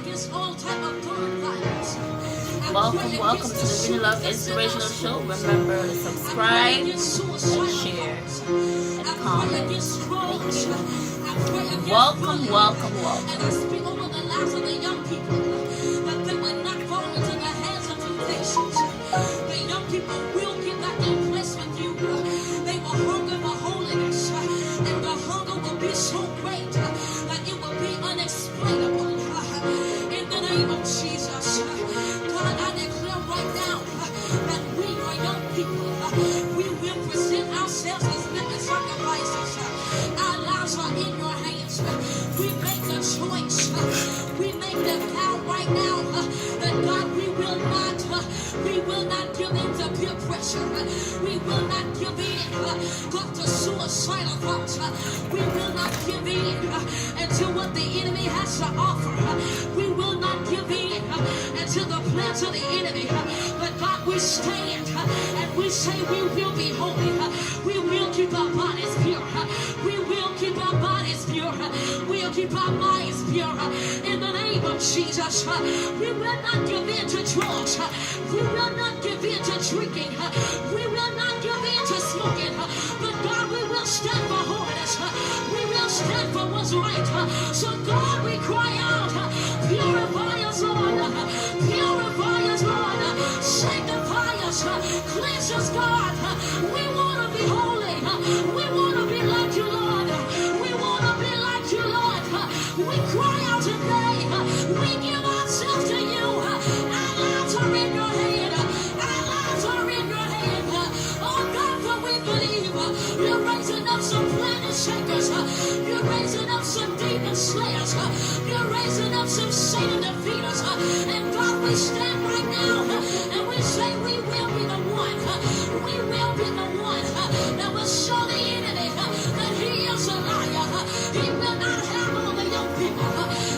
Welcome to the Renielove Inspirational Show. Remember to subscribe and share and comment. Thank you. Welcome. And I speak over the lives of the young people that they will not fall into the hands of temptations. The young people will get back in place with you. They will hunger for holiness, and the hunger will be so great that it will be unexplainable. In the name of Jesus, God, I declare right now that we are young people. We will present ourselves as living sacrifices. Our lives are in your hands. We make the choice. We make the vow right now that God, we will not give in to peer pressure. We will not give in, God, to suicidal thoughts. We will not give in to what the enemy has to offer. We will not give in to the plans of the enemy. But God, we stand and we say we will be holy. We will keep our bodies pure. We will keep our bodies pure. We'll keep our minds pure. In the name of Jesus, we will not give in to drugs. We will not give in to drinking. We will not give in to smoking. But God, we will stand for holiness. We will stand for what's right. So God, we cry out, purify us, Lord. Purify us, Lord. Sanctify us. Cleanse us, God. We want to be holy. We want to be like you, Lord. We want to be like you, Lord. We cry out today. We give ourselves to you. Our lives are in your hand. Our lives are in your hand. Oh God, for we believe you're raising up some planet shakers. You're raising up some demon slayers. You're raising up some Satan defeaters. And God, we stand right now and we say we will be the one. We will be the one that will show the enemy that he is a liar. He will not have all the young people.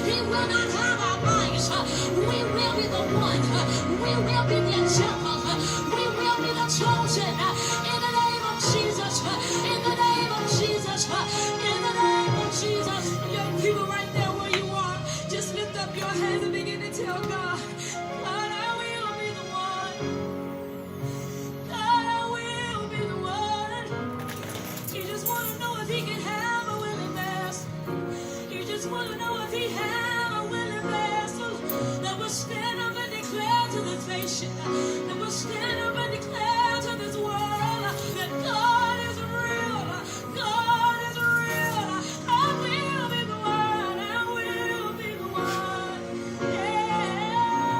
He will not have our minds. We will be the one. We will be the example. We will be the chosen. In the name of Jesus. In the name of Jesus. In the name of Jesus. Young people right there where you are, just lift up your hands and begin to tell God, God, I will be the one. God, I will be the one. You just want to know if he can have a willing vessel. You just want to know if he have a willing vessel that will stand up and declare to this nation, that will stand up and declare to this world that God is real. God is real. I will be the one. I will be the one. Yeah.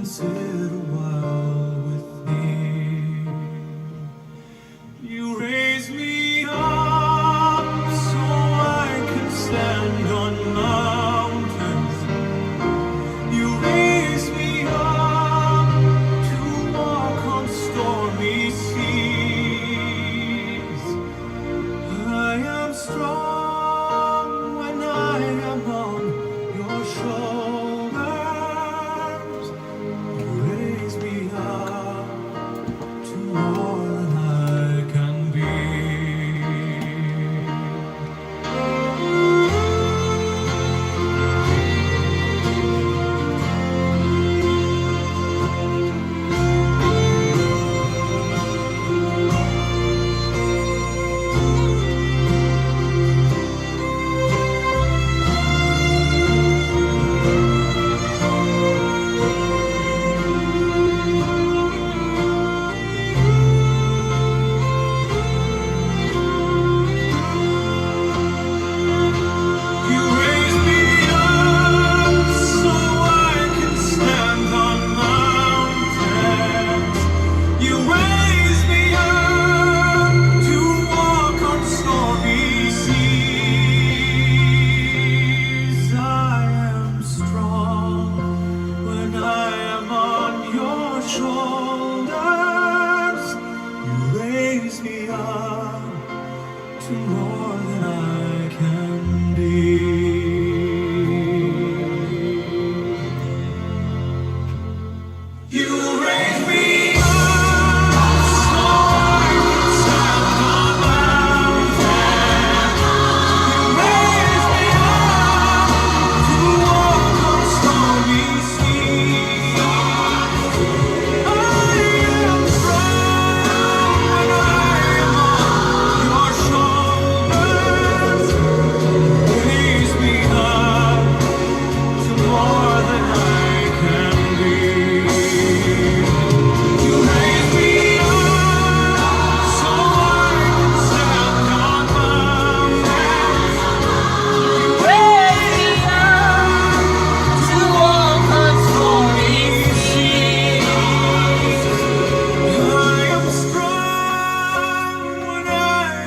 and sit a while with me. You raise me up so I can stand on mountains. You raise me up to walk on stormy seas. I am strong when I am on your shoulders. You raise me up to more than I can be. You raise me up so I can stand on mountains. You raise me up to walk on stormy seas. I am strong when I am on your shoulders. You raise me up to more than I can be. You raise me up so I can stand on mountains. You raise me up to walk on stormy seas. I am strong when I am on your shoulders. Raise me up to more than I can be. You raise me up so I can stand on mountains. Raise me up to walk on stormy seas. I am strong when I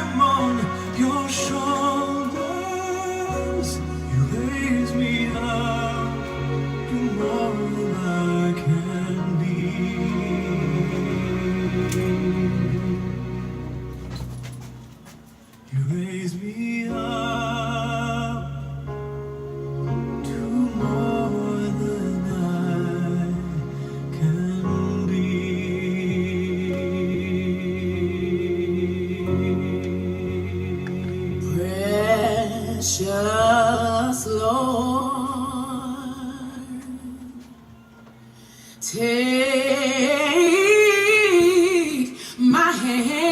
am on your shoulders. You raise me up to more than I can be. You raise me up to more than I can be. Precious Lord, take my hand,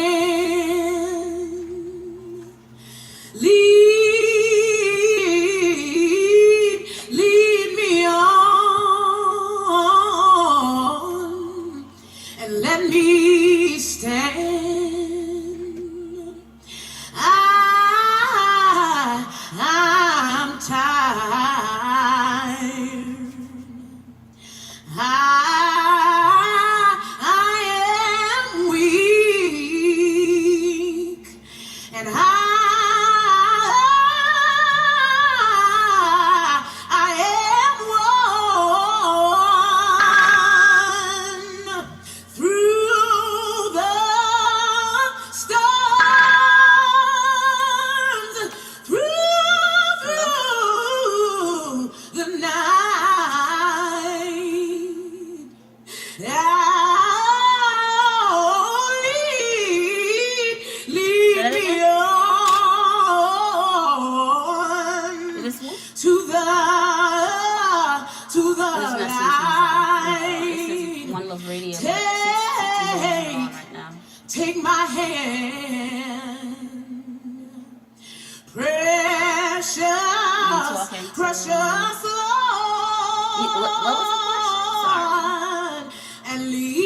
lead me on, and let me stand. I'm tired. I am weak, and I am worn through the storms, through the night. Lead me on This one? to the This is not light. This is One Love Radio. But Take- 6 on right now. Take my hand, precious, talking to- precious Lord, What was the question? Sorry. and lead.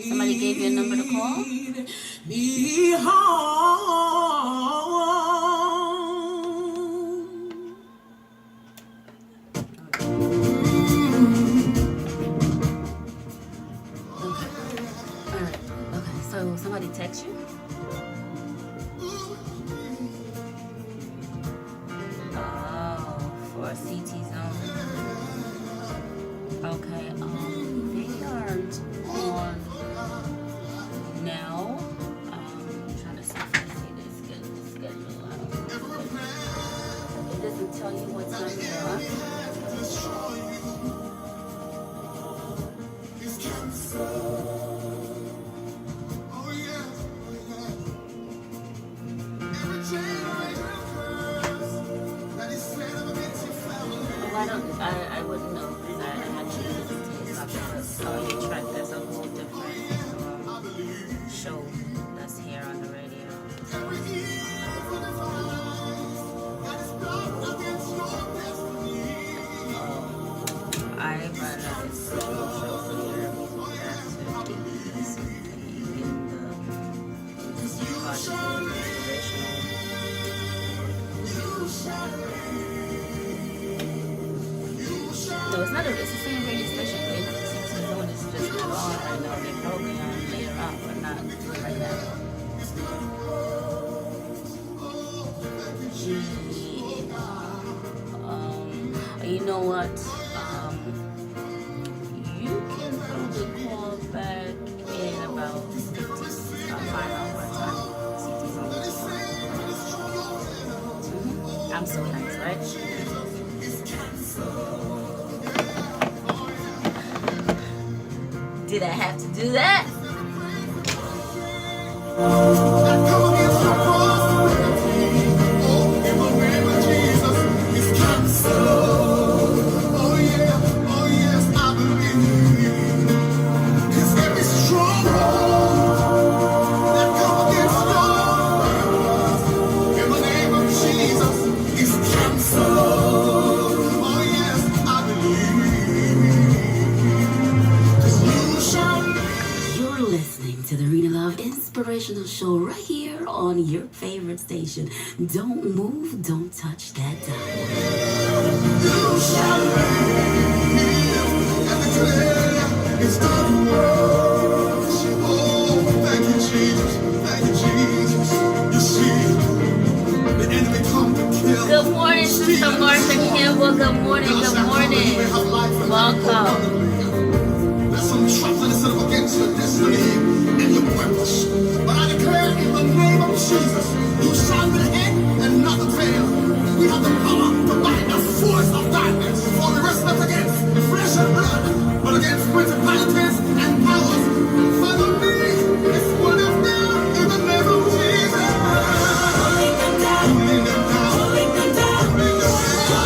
Somebody gave you a number to call? Me home. tell you what's on here. I wouldn't know because I actually listened to his song. Track that's a whole different show that's here on the radio. I rather this show for your music that's in the positive, no, it's not it's the same radio station. It's just not on right now. They probably on later on, but not right now. You know what? You can probably call back in about 50. I'll find out what time. I'm so nice, right? Did I have to do that? Inspirational show right here on your favorite station. Don't move, don't touch that dial. You shall live and declare it's the world. Oh, thank you, Jesus. Thank you, Jesus. You see, the enemy come to kill. Good morning, Sister Marsha Campbell. Good morning, good morning. Welcome. There's some trouble that's set up against your destiny and your purpose. But I declare in the name of Jesus, you shall be the head and not the tail. We have the power to bind the force of darkness. For we wrestle not against flesh and blood, but against principalities and powers. Follow me, it's one of them in the name of Jesus. Pulling them down, pulling them down, pulling them down, pulling them down.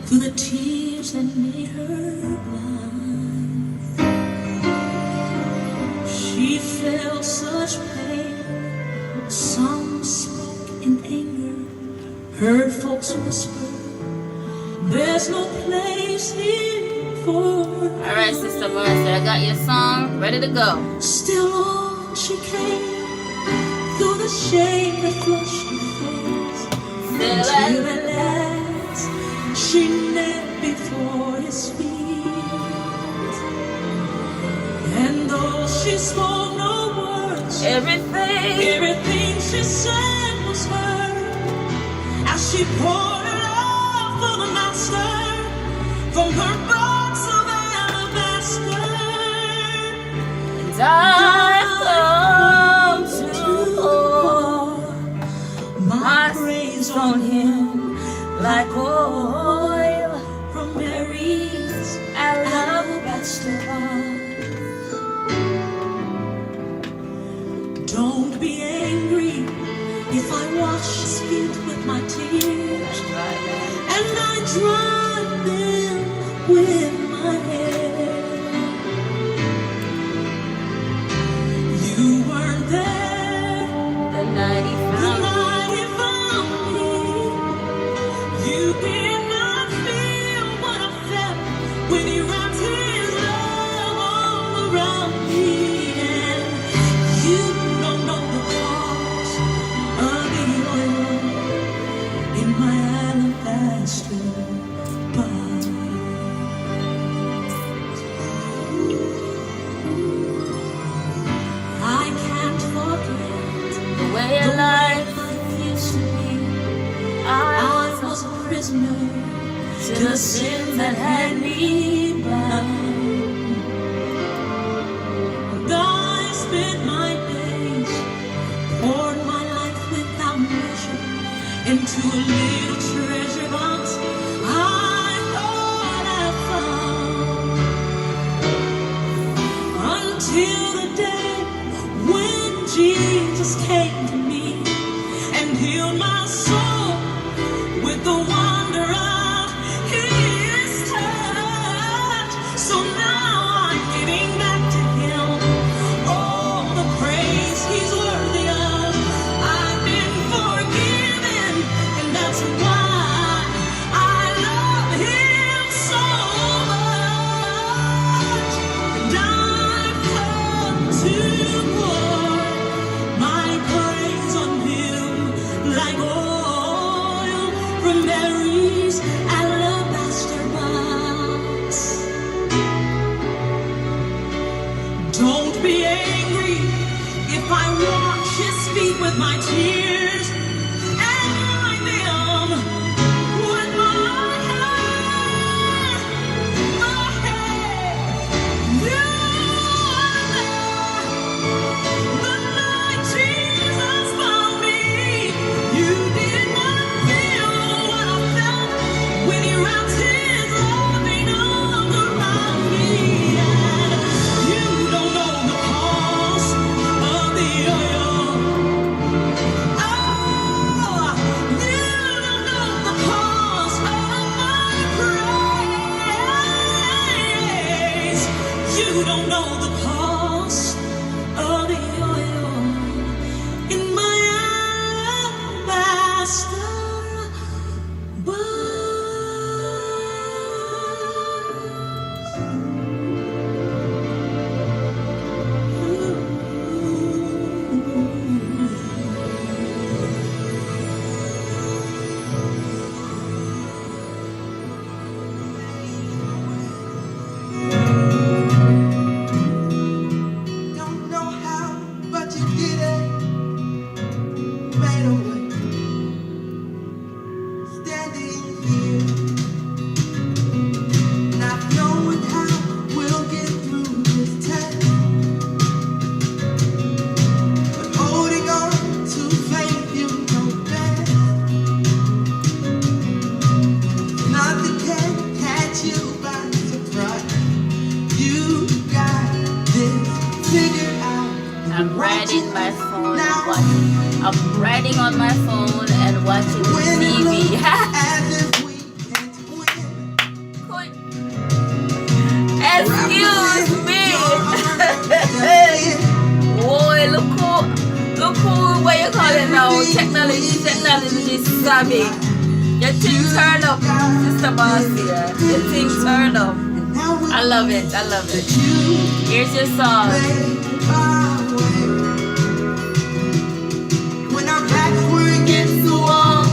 Through the tears that made her blind, she felt such pain. Some spoke in anger, heard folks whisper, there's no place here for her. All right, Sister Marcy, I got your song ready to go. Still on she came, through the shame that flushed her face, until at last she knelt before his feet. And though she spoke no words, everything she said was heard, as she poured her praise on him like oil from Mary's alabaster box. Don't be angry if I wash his feet with my tears and I dry them with my hair. You weren't there The night he the found me. night he found me. You did not feel what I felt when he wrapped his love all around me. And you don't know the cost of the oil in my alabaster box. I can't forget The way the your way life life used to be. I I was a prisoner to to the sin that had me bound. And I spent my days, poured my life without measure into a little treasure box I thought I found. Until the day when Jesus came to me and healed my soul with the wonder of his touch. So now I'm giving back to him all the praise he's worthy of. I've been forgiven, and that's why I love him so much. And I've come to pour my praise on him like oil from Mary's alabaster box. Don't be angry if I wash his feet with my tears and dry them with my hair. My hair. You are there the night Jesus found me. You did not feel what I felt when he wrapped his loving arms around me. And you don't know the cost of the oil. Oh, you don't know the cost of my praise. You don't know the cost of the oil in my alabaster box. Don't know how, but you did it. Made a way. Standing here, not knowing how we'll get through this test, but holding on to faith you know best. Nothing can catch you by surprise. You got this figured out. I'm riding my phone and watching. I'm riding on my phone and watching When it TV. looks as if we can't win. Excuse me. Boy, look who, what you call it now? Technology is savvy. Your thing turn up, Sister Marcia. Your thing turn up. I love it. I love it. Here's your song. When our backs were against the wall,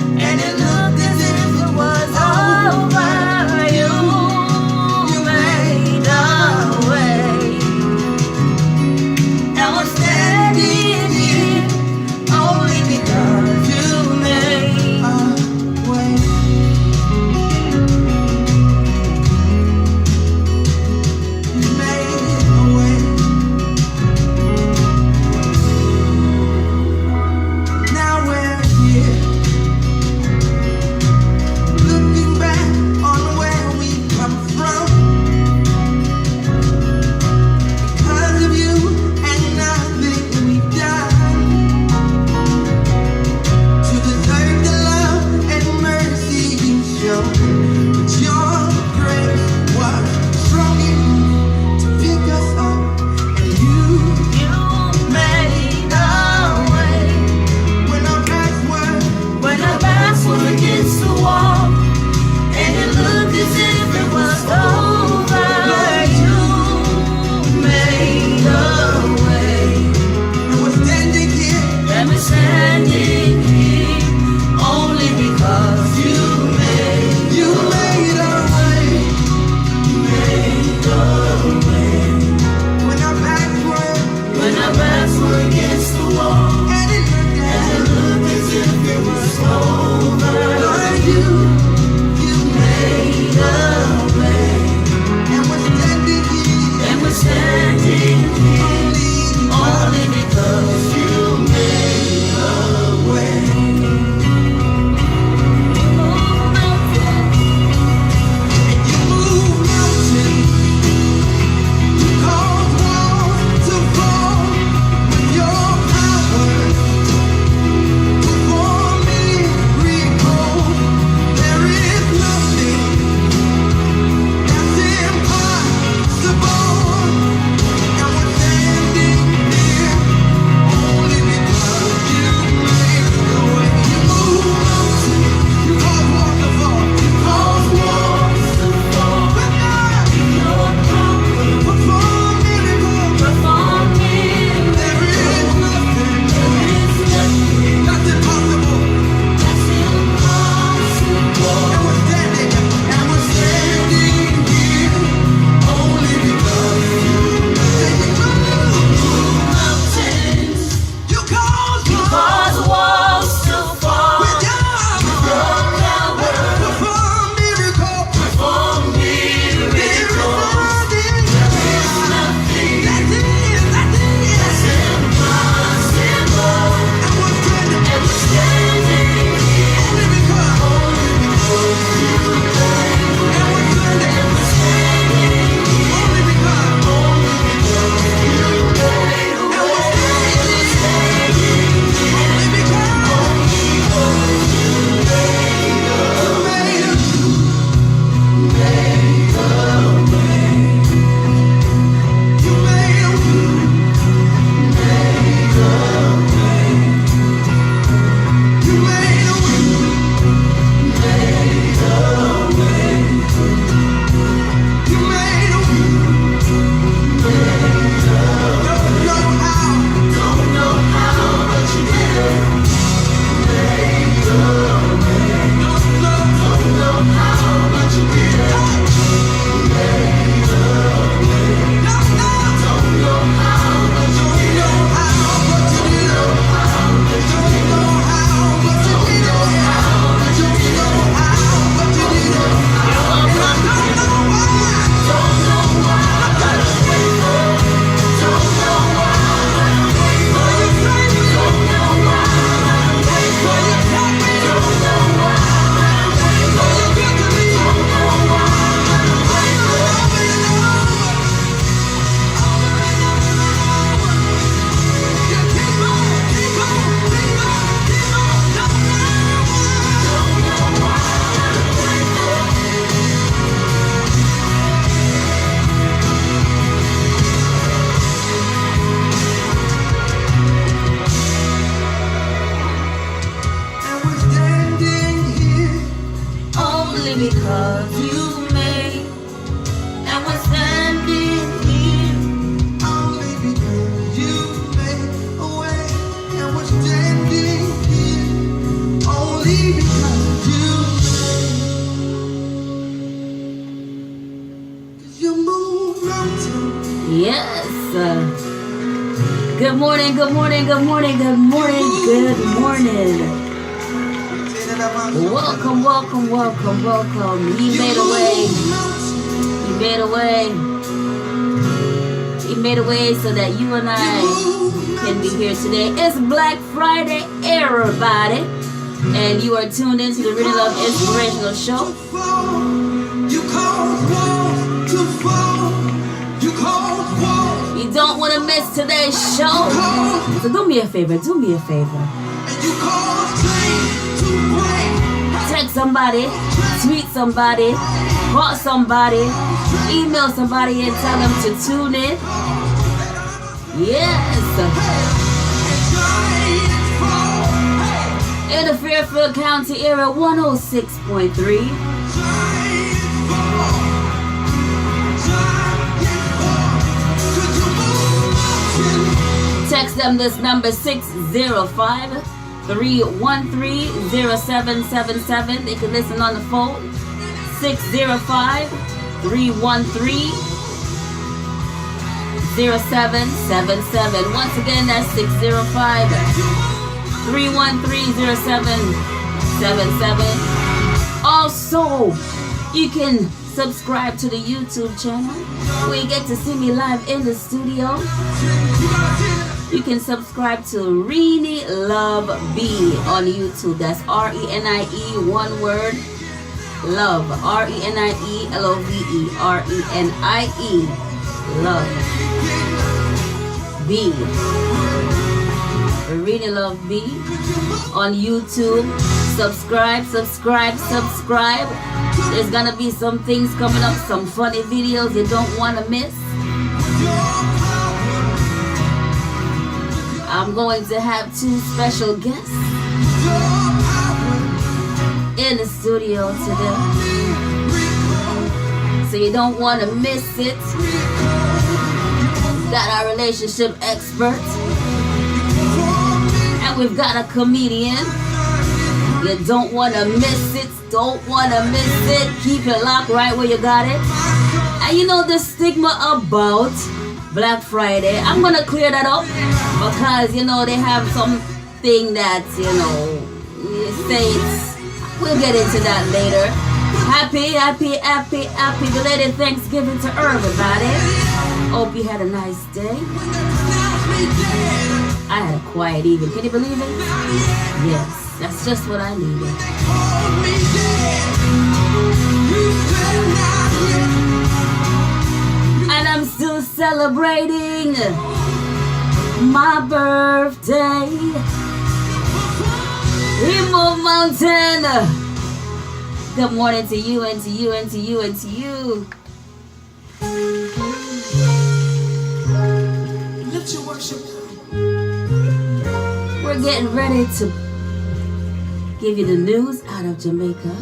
and it looked as if it was over, you made a way. Now I'm standing here only because you made a way. You made a way. only because you made, and we're standing here. Only because you made a way, and we're standing here. Only because you made. 'Cause you move mountains. Yes. Good morning, good morning, good morning, good morning, good morning. Welcome, welcome, welcome, welcome. He made a way. He made a way. He made a way so that you and I can be here today. It's Black Friday, everybody. And you are tuned into the Renielove Inspirational Show. You caused walls to fall. You caused walls. You don't want to miss today's show. So do me a favor, do me a favor. And you caused chains to break. Text somebody, tweet somebody, call somebody, email somebody and tell them to tune in. Yes. In the Fairfield County area, 106.3. Text them this number 605-313-0777. They can listen on the phone. 605-313-0777. Once again, that's 605-313-0777. Also, you can subscribe to the YouTube channel where you get to see me live in the studio. You can subscribe to Renielove B on YouTube. That's R-E-N-I-E, one word, love. R-E-N-I-E-L-O-V-E. R-E-N-I-E, love. B. Renielove B on YouTube. Subscribe, subscribe, subscribe. There's gonna be some things coming up, some funny videos you don't want to miss. I'm going to have 2 special guests in the studio today, so you don't want to miss it. We've got our relationship expert, and we've got a comedian. You don't want to miss it. Don't want to miss it. Keep it locked right where you got it. And you know the stigma about Black Friday, I'm going to clear that up, because, you know, they have something that, you know, say it's, we'll get into that later. Happy belated Thanksgiving to everybody. Hope you had a nice day. I had a quiet evening. Can you believe it? Yes. That's just what I needed. And I'm still celebrating my birthday. Emo Mountain. Good morning to you and to you and to you and to you. Lift your worship. We're getting ready to give you the news out of Jamaica.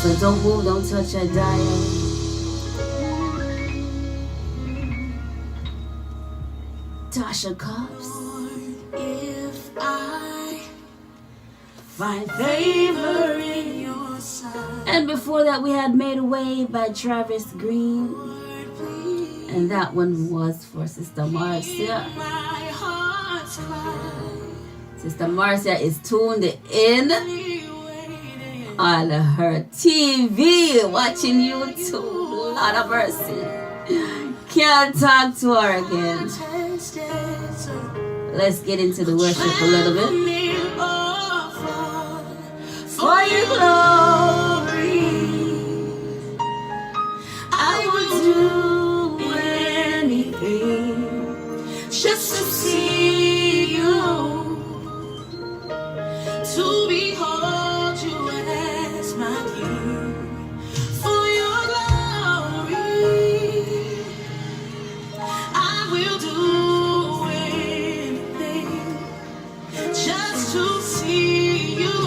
So don't move, don't touch that dial. Tasha Cobbs. If I Find favor in your sight, And before that we had Made a Way by Travis Green. And that one was for Sister Marcia. my heart's cry, Sister Marcia is tuned in on her TV, watching YouTube. Lord of mercy. Can't talk to her again. Let's get into the worship a little bit. For your glory, I will do anything just to see you, to behold you as my king. For your glory, I will do anything just to see you,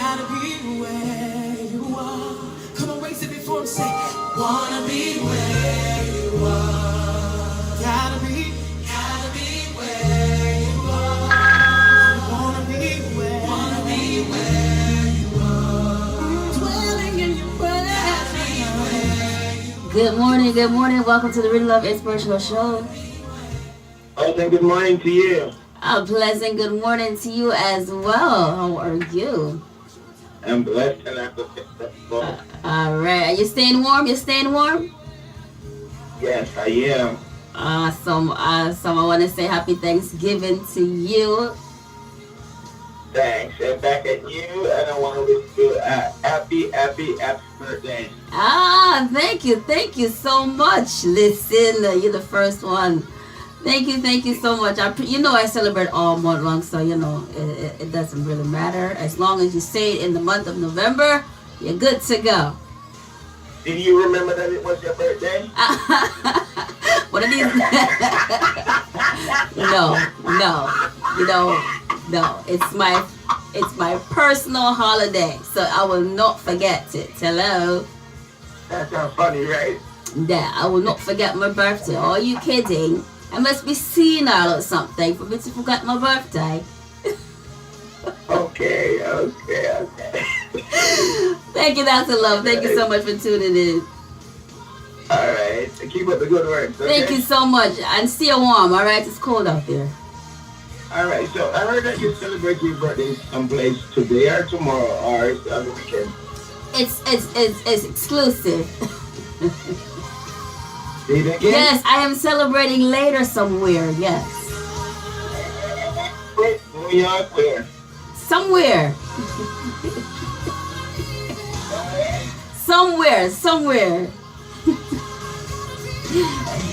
Gotta be where you are. Come on, raise it before him, say, wanna be where you are. Gotta be where you are. Wanna be where you are. Dwelling in your presence. Good morning. Welcome to the Renielove Inspirational Show. Pleasant good morning to you. A pleasant good morning to you as well. How are you? I'm blessed and I'm successful. All right. Are you staying warm? Yes, I am. Awesome. I want to say happy Thanksgiving to you. Thanks. And back at you, and I want to wish you a happy birthday. Thank you so much. Listen, you're the first one. Thank you so much. I celebrate all month long, so it doesn't really matter. As long as you say it in the month of November, you're good to go. Do you remember that it was your birthday? One of these. No. It's my personal holiday, so I will not forget it. Hello. That sounds funny, right? Yeah, I will not forget my birthday. Are you kidding? I must be senile or something for me to forget my birthday. Okay. Thank you, Dr. Love. Thank you so much for tuning in. All right. Keep up the good work. Okay? Thank you so much. And stay warm, all right? It's cold out there. All right. So I heard that you celebrate your birthday someplace today or tomorrow or on the weekend. It's exclusive. Say it again? Yes, I am celebrating later somewhere. Yes. New York, where? Somewhere. Somewhere.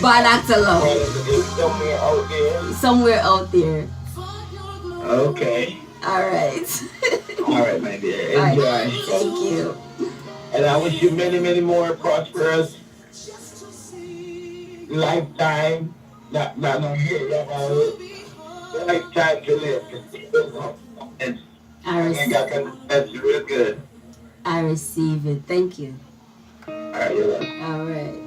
By Dr. Love. Somewhere out there. Somewhere out there. Okay. All right. All right, my dear. All Enjoy. right. Thank you. And I wish you many more prosperous lifetime. Not no year, lifetime to live. And that's real good. I receive it. Thank you. All right, you're welcome. All right.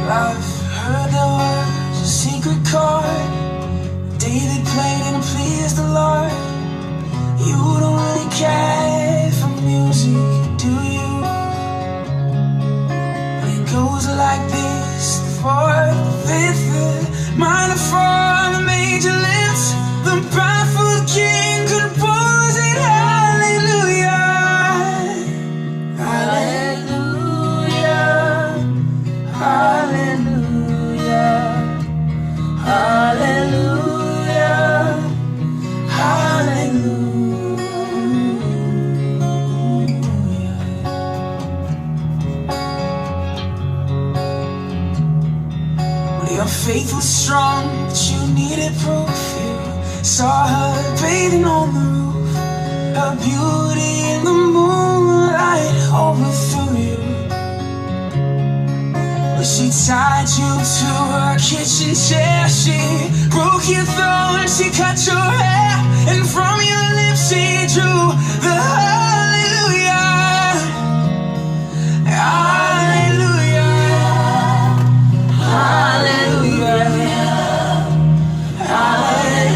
I've heard there was a secret chord David played and it pleased the Lord. You don't really care for music, do you? It goes like this: the fourth, the fifth, the minor fall, the major lifts, the baffled king composing hallelujah. Hallelujah. Hallelujah, hallelujah, hallelujah. Well, your faith was strong, but you needed proof. You saw her bathing on the roof, her beauty in the moonlight overthrew you. She tied you to her kitchen chair. She broke your throat and she cut your hair. And from your lips she drew the hallelujah. Hallelujah. Hallelujah. Hallelujah.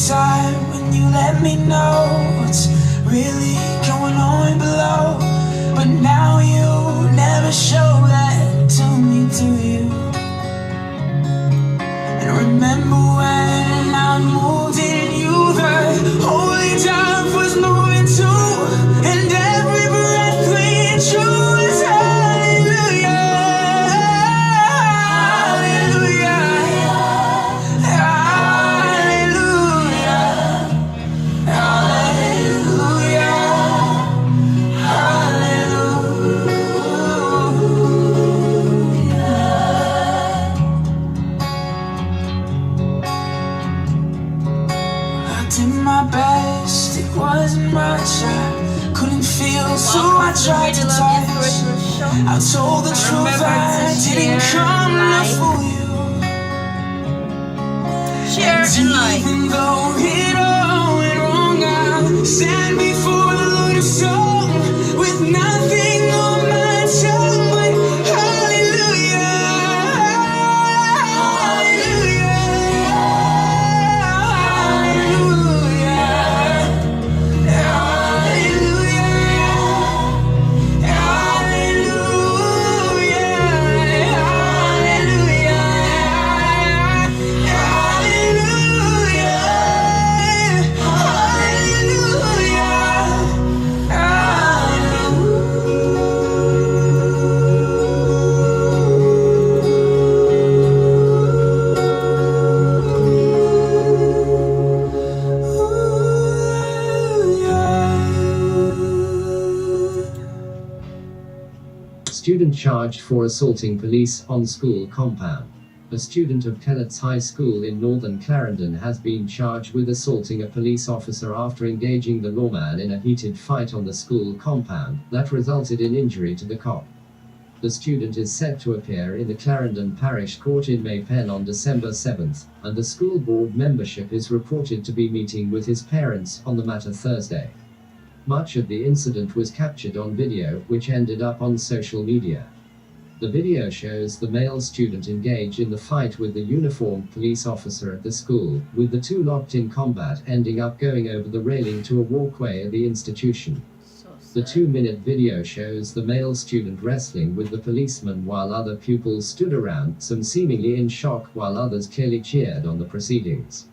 Time when you let me know what's really going on below, but now you never show that to me, do you? And remember when I moved in you, the holy dove was moving too, and every breath we drew was hallelujah. Hallelujah. Hallelujah. best, it wasn't much. I couldn't feel, so I tried to touch. I told the truth, I didn't come enough for you. Share and like. Even though it all went wrong, I'll stand before the Lord of song with nothing on my tongue but hallelujah, hallelujah, hallelujah, hallelujah, Student charged for assaulting police on school compound. A student of Kellett's High School in northern Clarendon has been charged with assaulting a police officer after engaging the lawman in a heated fight on the school compound that resulted in injury to the cop. The student is set to appear in the Clarendon Parish Court in Maypen on December 7th, and the school board membership is reported to be meeting with his parents on the matter Thursday. Much of the incident was captured on video, which ended up on social media. The video shows the male student engage in the fight with the uniformed police officer at the school, with the two locked in combat, ending up going over the railing to a walkway at the institution. The 2-minute video shows the male student wrestling with the policeman while other pupils stood around, some seemingly in shock while others clearly cheered on the proceedings.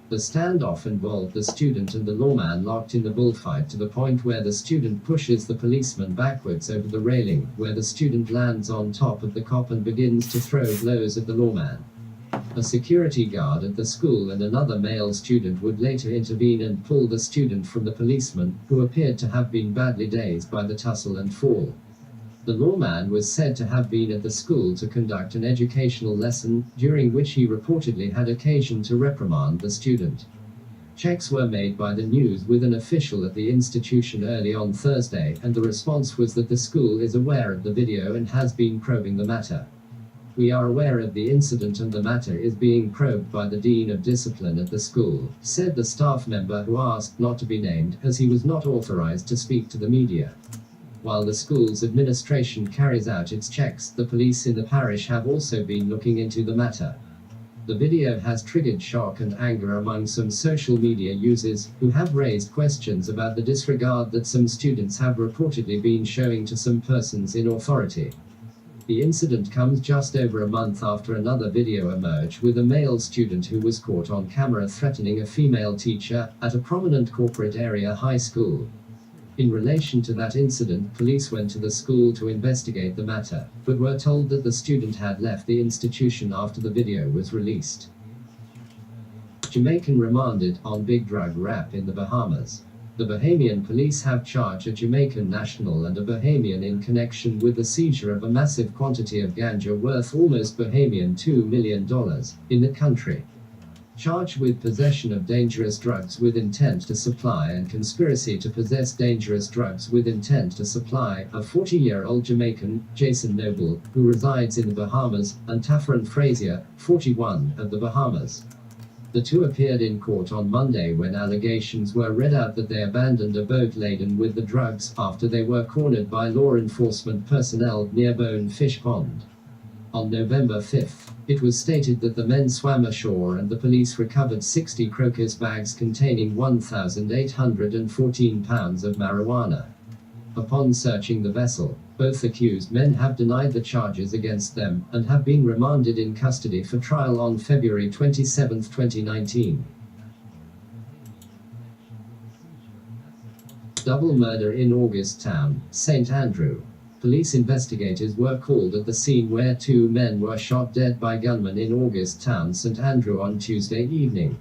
The standoff involved the student and the lawman locked in the bullfight to the point where the student pushes the policeman backwards over the railing, where the student lands on top of the cop and begins to throw blows at the lawman. A security guard at the school and another male student would later intervene and pull the student from the policeman, who appeared to have been badly dazed by the tussle and fall. The lawman was said to have been at the school to conduct an educational lesson, during which he reportedly had occasion to reprimand the student. Checks were made by the news with an official at the institution early on Thursday, and the response was that the school is aware of the video and has been probing the matter. "We are aware of the incident and the matter is being probed by the Dean of Discipline at the school," said the staff member who asked not to be named, as he was not authorized to speak to the media. While the school's administration carries out its checks, the police in the parish have also been looking into the matter. The video has triggered shock and anger among some social media users, who have raised questions about the disregard that some students have reportedly been showing to some persons in authority. The incident comes just over a month after another video emerged with a male student who was caught on camera threatening a female teacher at a prominent corporate area high school. In relation to that incident, police went to the school to investigate the matter, but were told that the student had left the institution after the video was released. Jamaican remanded on big drug rap in the Bahamas. The Bahamian police have charged a Jamaican national and a Bahamian in connection with the seizure of a massive quantity of ganja worth almost Bahamian $2 million in the country. Charged with possession of dangerous drugs with intent to supply and conspiracy to possess dangerous drugs with intent to supply, a 40-year-old Jamaican, Jason Noble, who resides in the Bahamas, and Taffron Frazier, 41, of the Bahamas. The two appeared in court on Monday when allegations were read out that they abandoned a boat laden with the drugs after they were cornered by law enforcement personnel near Bone Fish Pond. On November 5th, it was stated that the men swam ashore and the police recovered 60 crocus bags containing 1,814 pounds of marijuana. Upon searching the vessel, both accused men have denied the charges against them, and have been remanded in custody for trial on February 27, 2019. Double murder in August Town, St. Andrew. Police investigators were called at the scene where two men were shot dead by gunmen in August Town, St. Andrew on Tuesday evening.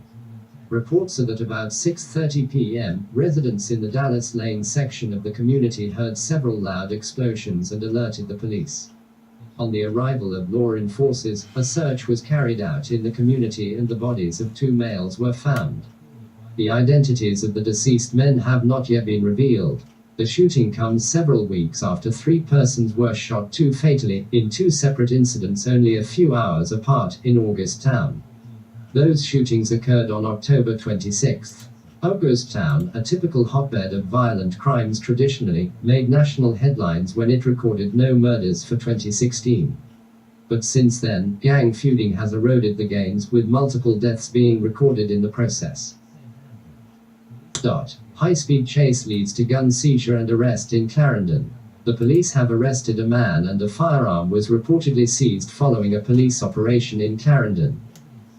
Reports are that about 6:30 p.m., residents in the Dallas Lane section of the community heard several loud explosions and alerted the police. On the arrival of law enforcers, a search was carried out in the community and the bodies of two males were found. The identities of the deceased men have not yet been revealed. The shooting comes several weeks after 3 persons were shot too fatally, in 2 separate incidents only a few hours apart, in August Town. Those shootings occurred on October 26. August Town, a typical hotbed of violent crimes traditionally, made national headlines when it recorded no murders for 2016. But since then, gang feuding has eroded the gains, with multiple deaths being recorded in the process. High-speed chase leads to gun seizure and arrest in Clarendon. The police have arrested a man and a firearm was reportedly seized following a police operation in Clarendon.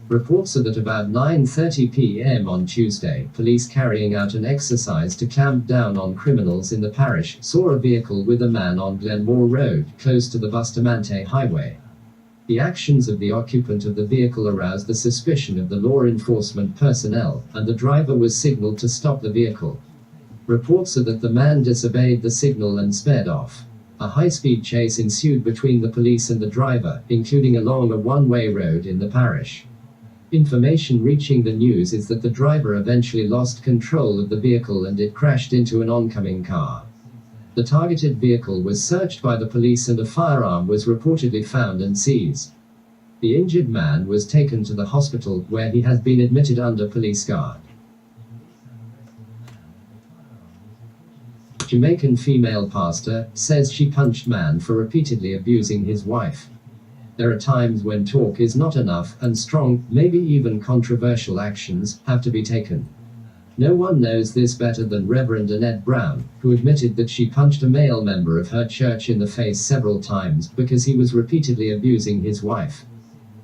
Reports are that about 9:30 p.m. on Tuesday, police carrying out an exercise to clamp down on criminals in the parish saw a vehicle with a man on Glenmore Road, close to the Bustamante Highway. The actions of the occupant of the vehicle aroused the suspicion of the law enforcement personnel, and the driver was signaled to stop the vehicle. Reports are that the man disobeyed the signal and sped off. A high-speed chase ensued between the police and the driver, including along a one-way road in the parish. Information reaching the news is that the driver eventually lost control of the vehicle and it crashed into an oncoming car. The targeted vehicle was searched by the police and a firearm was reportedly found and seized. The injured man was taken to the hospital, where he has been admitted under police guard. Jamaican female pastor says she punched man for repeatedly abusing his wife. There are times when talk is not enough, and strong, maybe even controversial actions have to be taken. No one knows this better than Reverend Annette Brown, who admitted that she punched a male member of her church in the face several times because he was repeatedly abusing his wife.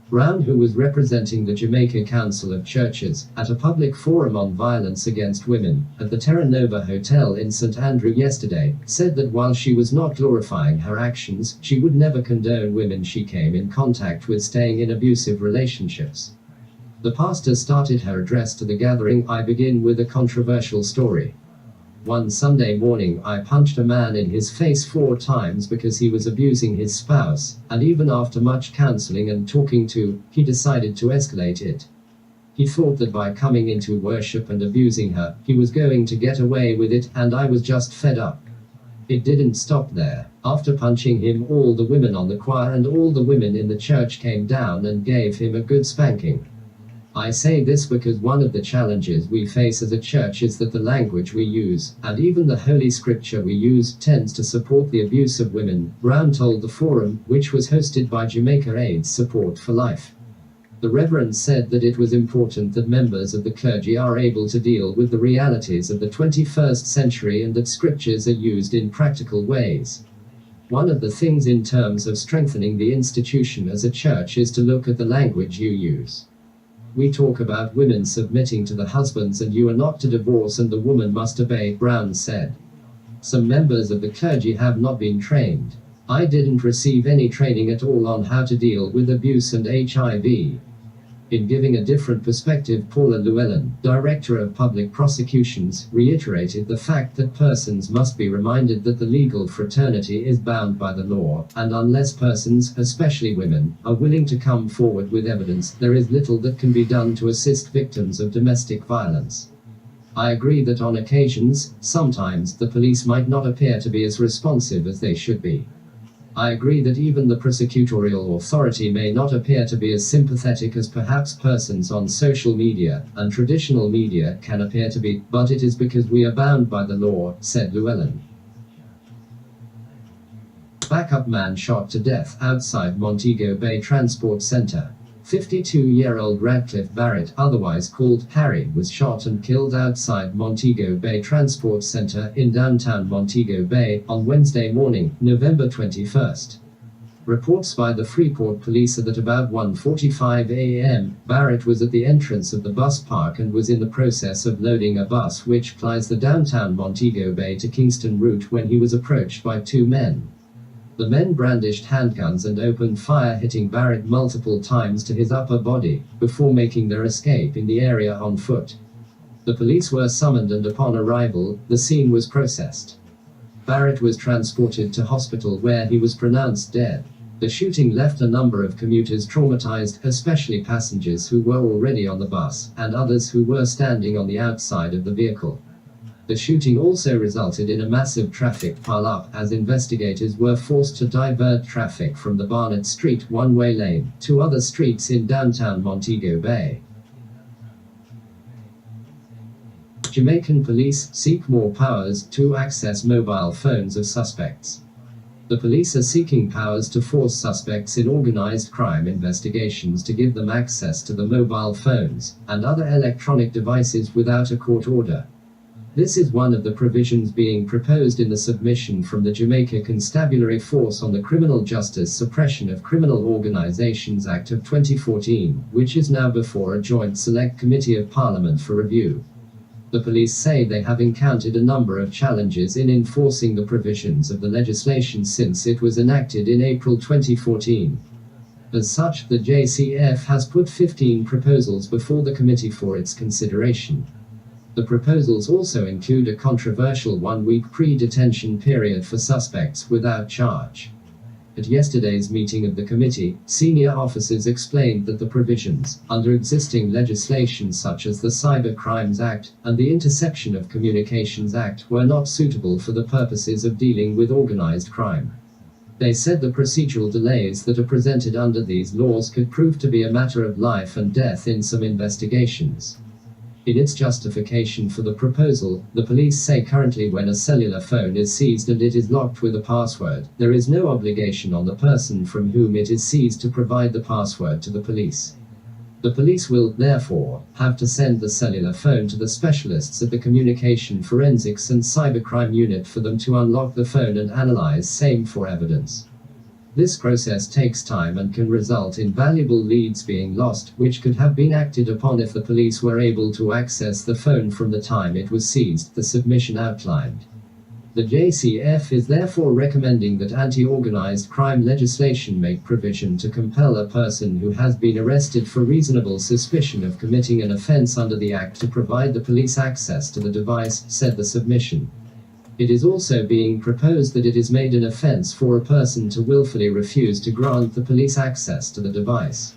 Brown, who was representing the Jamaica Council of Churches at a public forum on violence against women at the Terra Nova Hotel in St. Andrew yesterday, said that while she was not glorifying her actions, she would never condone women she came in contact with staying in abusive relationships. The pastor started her address to the gathering. I begin with a controversial story. One Sunday morning, I punched a man in his face 4 times because he was abusing his spouse, and even after much counseling and talking to, he decided to escalate it. He thought that by coming into worship and abusing her, he was going to get away with it, and I was just fed up. It didn't stop there. After punching him, all the women on the choir and all the women in the church came down and gave him a good spanking. I say this because one of the challenges we face as a church is that the language we use, and even the Holy Scripture we use, tends to support the abuse of women, Brown told the forum, which was hosted by Jamaica AIDS Support for Life. The Reverend said that it was important that members of the clergy are able to deal with the realities of the 21st century and that scriptures are used in practical ways. One of the things in terms of strengthening the institution as a church is to look at the language you use. We talk about women submitting to the husbands and you are not to divorce and the woman must obey, Brown said. Some members of the clergy have not been trained. I didn't receive any training at all on how to deal with abuse and HIV. In giving a different perspective, Paula Llewellyn, Director of Public Prosecutions, reiterated the fact that persons must be reminded that the legal fraternity is bound by the law, and unless persons, especially women, are willing to come forward with evidence, there is little that can be done to assist victims of domestic violence. I agree that on occasions, sometimes, the police might not appear to be as responsive as they should be. I agree that even the prosecutorial authority may not appear to be as sympathetic as perhaps persons on social media and traditional media can appear to be, but it is because we are bound by the law, said Llewellyn. Backup man shot to death outside Montego Bay Transport Center. 52-year-old Radcliffe Barrett, otherwise called Harry, was shot and killed outside Montego Bay Transport Center in downtown Montego Bay on Wednesday morning, November 21st. Reports by the Freeport police are that about 1:45 a.m., Barrett was at the entrance of the bus park and was in the process of loading a bus which plies the downtown Montego Bay to Kingston route when he was approached by 2 men. The men brandished handguns and opened fire, hitting Barrett multiple times to his upper body, before making their escape in the area on foot. The police were summoned and upon arrival, the scene was processed. Barrett was transported to hospital where he was pronounced dead. The shooting left a number of commuters traumatized, especially passengers who were already on the bus, and others who were standing on the outside of the vehicle. The shooting also resulted in a massive traffic pile-up as investigators were forced to divert traffic from the Barnett Street one-way lane to other streets in downtown Montego Bay. Jamaican police seek more powers to access mobile phones of suspects. The police are seeking powers to force suspects in organized crime investigations to give them access to the mobile phones and other electronic devices without a court order. This is one of the provisions being proposed in the submission from the Jamaica Constabulary Force on the Criminal Justice Suppression of Criminal Organizations Act of 2014, which is now before a joint select committee of Parliament for review. The police say they have encountered a number of challenges in enforcing the provisions of the legislation since it was enacted in April 2014. As such, the JCF has put 15 proposals before the committee for its consideration. The proposals also include a controversial one-week pre-detention period for suspects without charge. At yesterday's meeting of the committee, senior officers explained that the provisions under existing legislation such as the Cyber Crimes Act and the Interception of Communications Act were not suitable for the purposes of dealing with organized crime. They said the procedural delays that are presented under these laws could prove to be a matter of life and death in some investigations. In its justification for the proposal, the police say currently when a cellular phone is seized and it is locked with a password, there is no obligation on the person from whom it is seized to provide the password to the police. The police will, therefore, have to send the cellular phone to the specialists at the Communication Forensics and Cybercrime Unit for them to unlock the phone and analyze same for evidence. This process takes time and can result in valuable leads being lost, which could have been acted upon if the police were able to access the phone from the time it was seized, the submission outlined. The JCF is therefore recommending that anti-organized crime legislation make provision to compel a person who has been arrested for reasonable suspicion of committing an offense under the Act to provide the police access to the device, said the submission. It is also being proposed that it is made an offense for a person to willfully refuse to grant the police access to the device.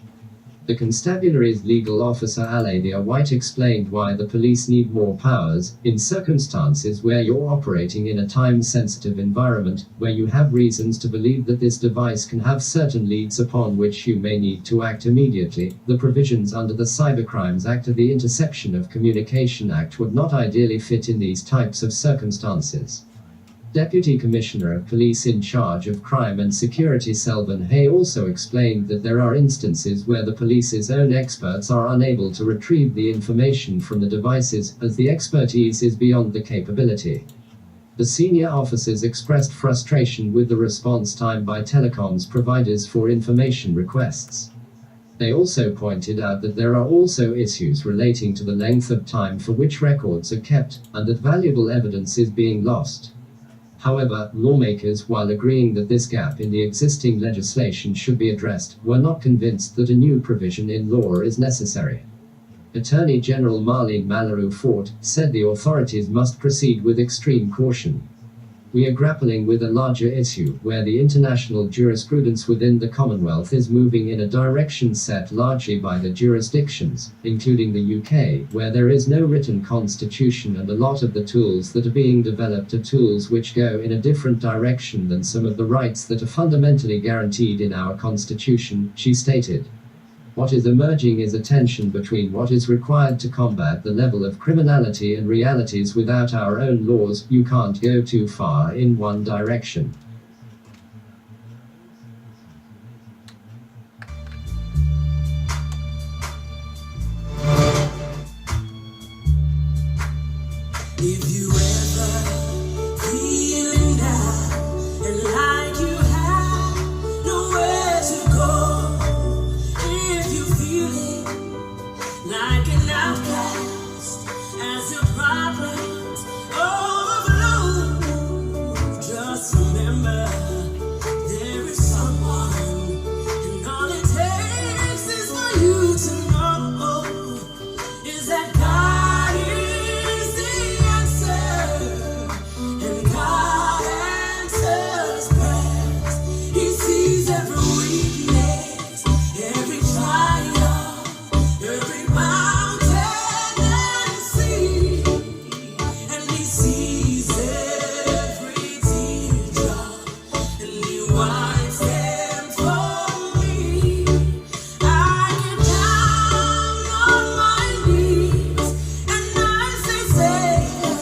The constabulary's legal officer Aladia White explained why the police need more powers, in circumstances where you're operating in a time-sensitive environment, where you have reasons to believe that this device can have certain leads upon which you may need to act immediately. The provisions under the Cybercrimes Act or the Interception of Communication Act would not ideally fit in these types of circumstances. Deputy Commissioner of Police in charge of Crime and Security Selvan Hay also explained that there are instances where the police's own experts are unable to retrieve the information from the devices, as the expertise is beyond the capability. The senior officers expressed frustration with the response time by telecoms providers for information requests. They also pointed out that there are also issues relating to the length of time for which records are kept, and that valuable evidence is being lost. However, lawmakers, while agreeing that this gap in the existing legislation should be addressed, were not convinced that a new provision in law is necessary. Attorney General Marlene Mallory Fort said the authorities must proceed with extreme caution. We are grappling with a larger issue, where the international jurisprudence within the Commonwealth is moving in a direction set largely by the jurisdictions, including the UK, where there is no written constitution, and a lot of the tools that are being developed are tools which go in a different direction than some of the rights that are fundamentally guaranteed in our constitution, she stated. What is emerging is a tension between what is required to combat the level of criminality and realities without our own laws. You can't go too far in one direction. If you ever feeling down and like you have nowhere to go, if you feeling like an outcast as your problems overflow, just remember there is someone, and all it takes is for you to know is that God is the answer, and God He sees every teardrop and He wipes them for me. I get down on my knees and I say, Savior,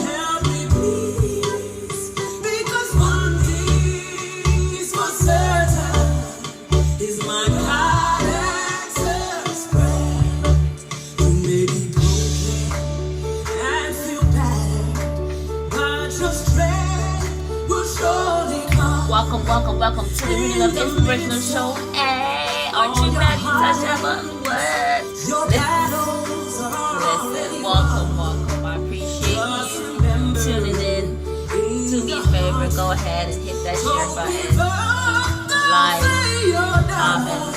help me please. Because one thing is for certain, is my God answers prayer. You may be broken and feel bad, but your strength will surely come. Welcome to the Renielove Inspirational Show. Hey, aren't you ready? Touch that button. What? Your battles are Listen, welcome. I appreciate you tuning in. Do me a favor, go ahead and hit that share button. Like, comment.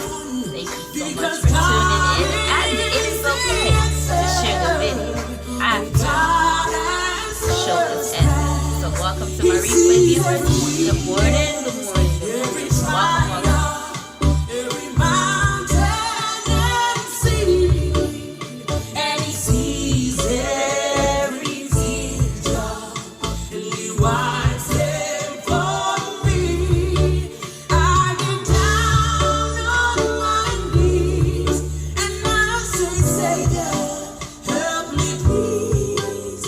Thank you so much for tuning in. And it is okay to share the video after the show is ended. So welcome to my replay viewers. Good morning. Welcome. every mountain and sea, and He sees every teardrop, and He wipes them for me. I get down on my knees and I say, Savior, help me please.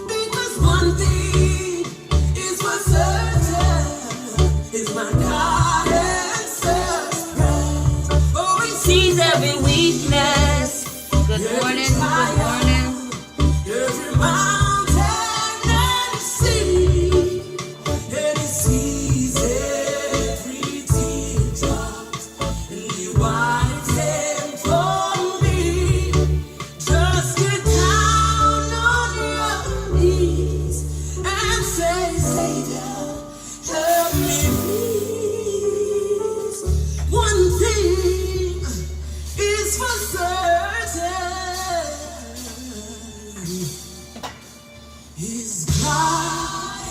Because one thing is for certain, is my God answers prayer. Oh, He Sees every weakness. Good morning. every mountain and sea, and He sees every teardrop, and He wipes them for me. Just get down on your knees and say, Savior, help me please. One thing is for certain, His God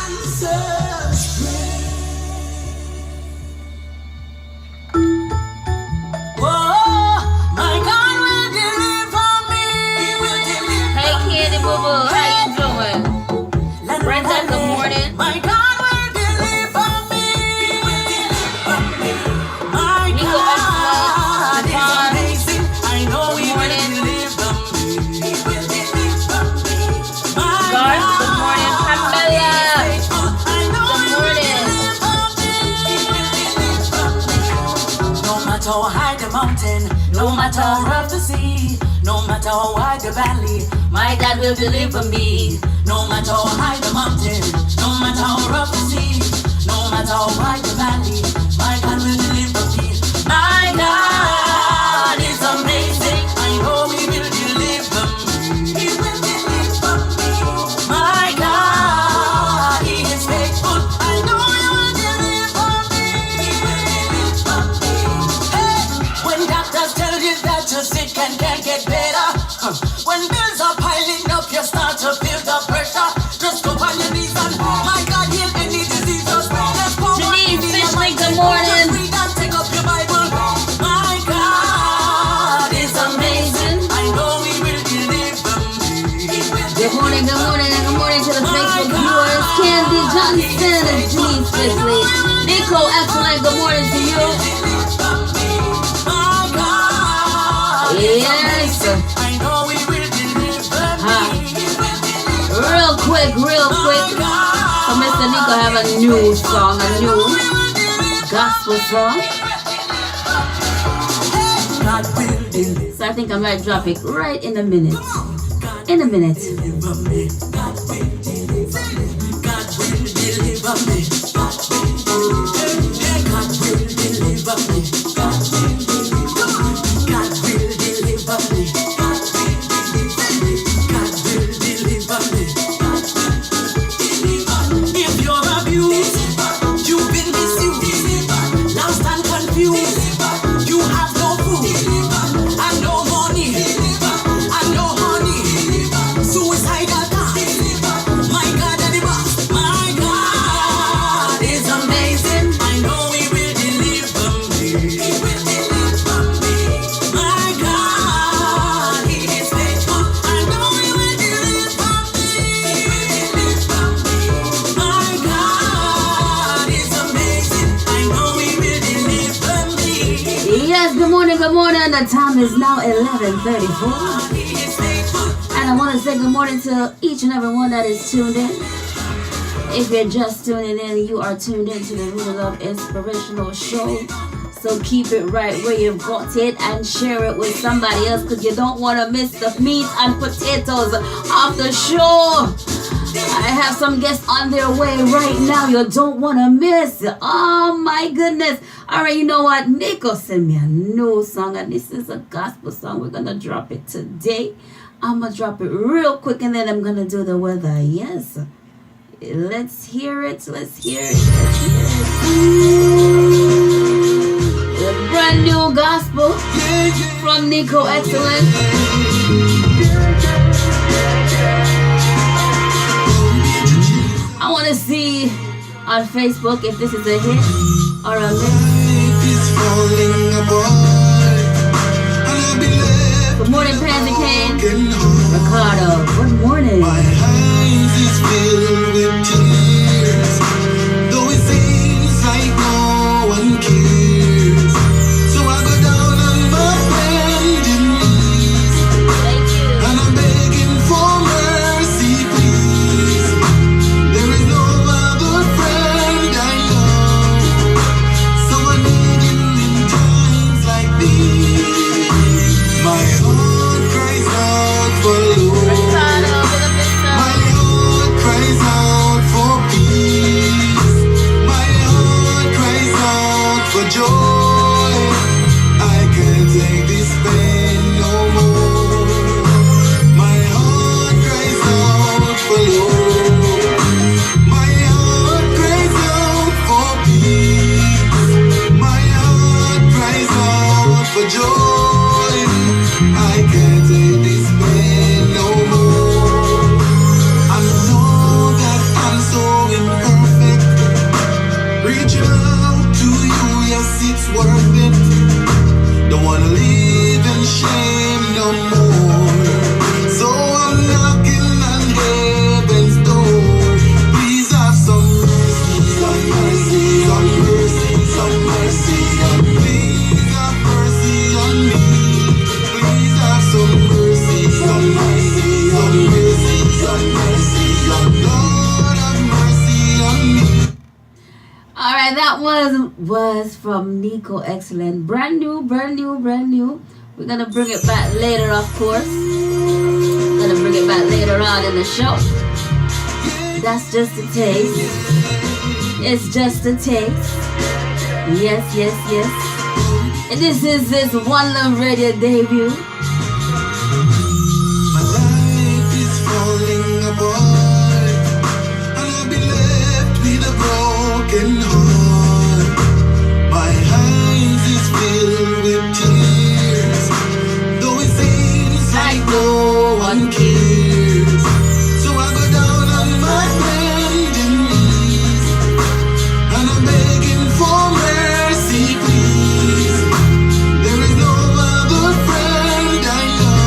answers prayer. Oh, my God will deliver me. He will deliver Hey, Candy Boo Boo, how you doing? me. Brenda, good morning. My God will deliver me. He will deliver me. My Nico God is Esther, amazing. I know He will morning. deliver me. He will deliver me. My Garth, good God morning. is Pamela, faithful. I know good He will morning. deliver me. He will deliver me. No matter how high the mountain, no matter how rough the sea, no matter how wide the valley, my God will deliver me. No matter how high the mountain, no matter how rough the sea, no matter how wide the valley, my God will deliver me. My God is amazing. I know He will deliver me. He will deliver me. My God, He is faithful. I know He will deliver me. He will deliver me. Hey, when doctors tell you that you're sick and can't get better, when bills are piling up, you start to feel the pressure. Just go on your knees and my God heal any disease. Just let's go on Janine your knees. Fishley, good morning. Just read and take up your Bible. My God is amazing. I know He will deliver me. He will Good morning to the Facebook viewers. Candy Johnson and Janine Fishley. Nico, excellent. Good morning to you. deliver me. My God is Yes. amazing. I know He will deliver me. He will deliver me. Real quick. So Mr. Nico have a new song, a new gospel song. God will deliver So I think I might drop it right in a minute. In a minute. me. God will deliver me. God will deliver me. God will deliver me. God will deliver me. God will deliver me. God will deliver me. God will deliver me. If you're abused, you've been misused, lost and confused, you have no food and no money and no honey, suicidal thoughts. My God, my God good morning. The time is now 11:34. And I want to say good morning to each and every one that is tuned in. If you're just tuning in, you are tuned in to the Renielove Inspirational Show. So keep it right where you've got it and share it with somebody else, because you don't want to miss the meat and potatoes of the show. I have some guests on their way right now you don't want to miss. Oh my goodness. Alright, you know what? Nico sent me a new song, and this is a gospel song. We're going to drop it today. I'm going to drop it real quick, and then I'm going to do the weather. Yes. Let's hear it. Let's hear it. Let's hear it. A brand new gospel from Nico Excellent. I want to see on Facebook if this is a hit or a miss. Good morning, Pansy Kane. Ricardo, good morning. My eyes is filled with tears, though it seems like no one cares. So I go down on my bending knees, and I'm begging for mercy, please. There is no other friend I know, so I need you in times like these. My heart cries out for love. My heart cries out for peace. My heart cries out for joy. I can't take this pain no more. My heart cries out for love. My heart cries out for peace. My heart cries out for joy. I can't take this pain no more. I know that I'm so imperfect. Reaching out to you, yes, it's worth it. Don't wanna live in shame no more. So I'm knocking on heaven's door. Please have some mercy, some mercy, some mercy, some mercy on me. Please have mercy on me. Please have some mercy, some mercy, some mercy, some mercy on Lord, have mercy on me. Alright, that was from Nico Excellent. Brand new, brand new, brand new. We're gonna bring it back later, of course. Gonna bring it back later on in the show. That's just a taste. It's just a taste. Yes, yes, yes. And this is his One Love Radio debut. My life is falling apart, and I've been left with a broken heart. My eyes is filled with tears, though it seems like no one cares. So I go down on my bending knees, and I'm begging for mercy, please. There is no other friend I know,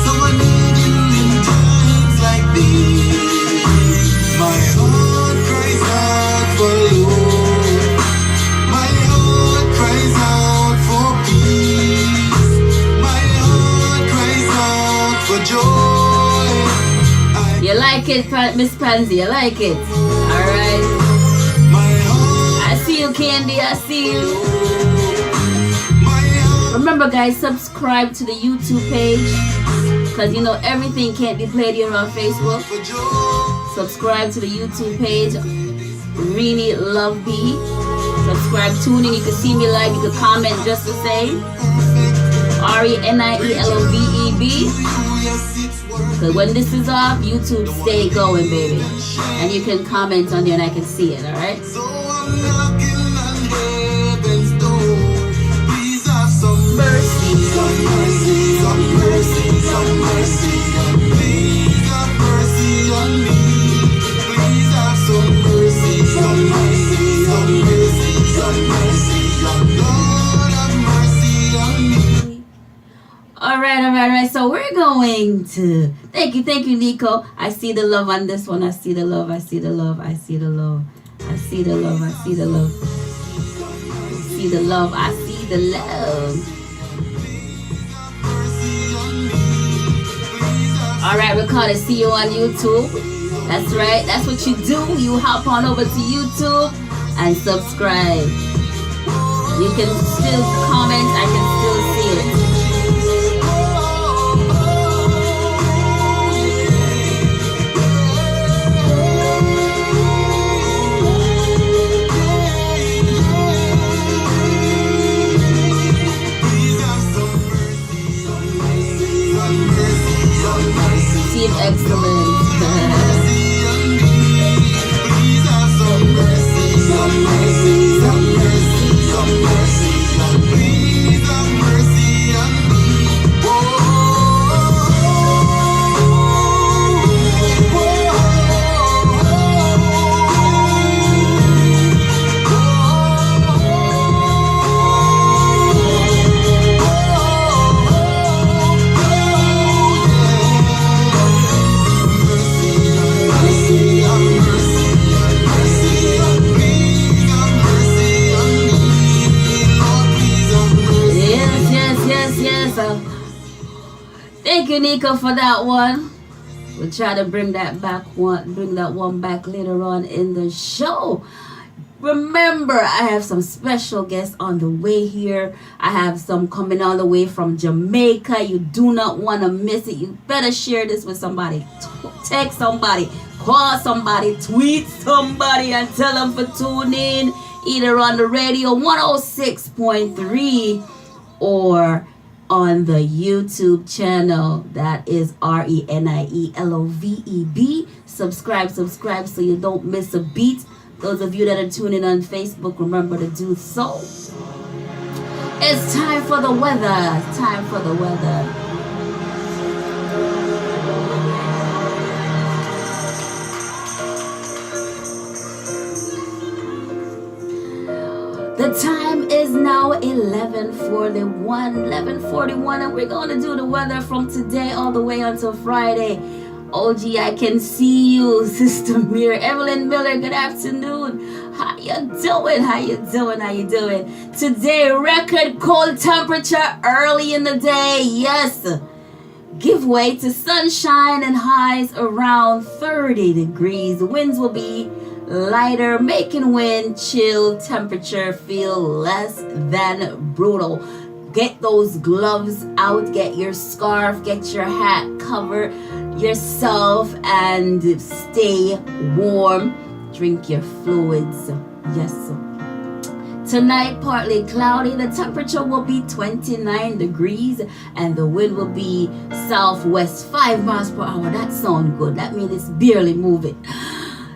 so I need you in times like these. My heart cries out for love. My heart cries out for peace. My heart cries out for joy. You like it, Miss Pansy? You like it? Alright. My heart, I see you, Candy. I see you. my heart. Remember, guys, subscribe to the YouTube page, because you know everything can't be played here on Facebook. For joy. Subscribe to the YouTube page, Renielove. Subscribe, tune in. You can see me live. You can comment just the same. Renielove. Because when this is off, YouTube stay going, baby. And you can comment on there and I can see it, alright? So I'm knocking on heaven's door. Please have some Mercy. some mercy, some mercy, some mercy on me. Please have mercy on me. Please have some mercy, some mercy, some mercy, some mercy on Lord, have mercy on me. Alright. So we're going to thank you, Nico. I see the love on this one. I see the love. I see the love. I see the love. I see the love. I see the love. I see the love. I see the love. Alright, we're gonna see you on YouTube. That's right, that's what you do. You hop on over to YouTube and subscribe. You can still comment, I can still see it. Team excellence. Thank you, Nico, for that one. We'll try to bring that one back later on in the show. Remember, I have some special guests on the way here. I have some coming all the way from Jamaica. You do not want to miss it. You better share this with somebody. Text somebody, call somebody, tweet somebody, and tell them for tuning in either on the radio 106.3 or on the YouTube channel. That is Renielove. Subscribe so you don't miss a beat. Those of you that are tuning on Facebook, remember to do so. It's time for the weather. It's time for the weather. The time is now 11:41, and we're going to do the weather from today all the way until Friday. OG, I can see you, Sister Mir. Evelyn Miller, good afternoon. How you doing? How you doing? How you doing? Today, record cold temperature early in the day. Yes. Give way to sunshine and highs around 30 degrees. The winds will be lighter, making wind chill temperature feel less than brutal. Get those gloves out, get your scarf, get your hat, cover yourself and stay warm. Drink your fluids. Yes. Tonight, partly cloudy. The temperature will be 29 degrees and the wind will be southwest 5 miles per hour. That sounds good. That means it's barely moving.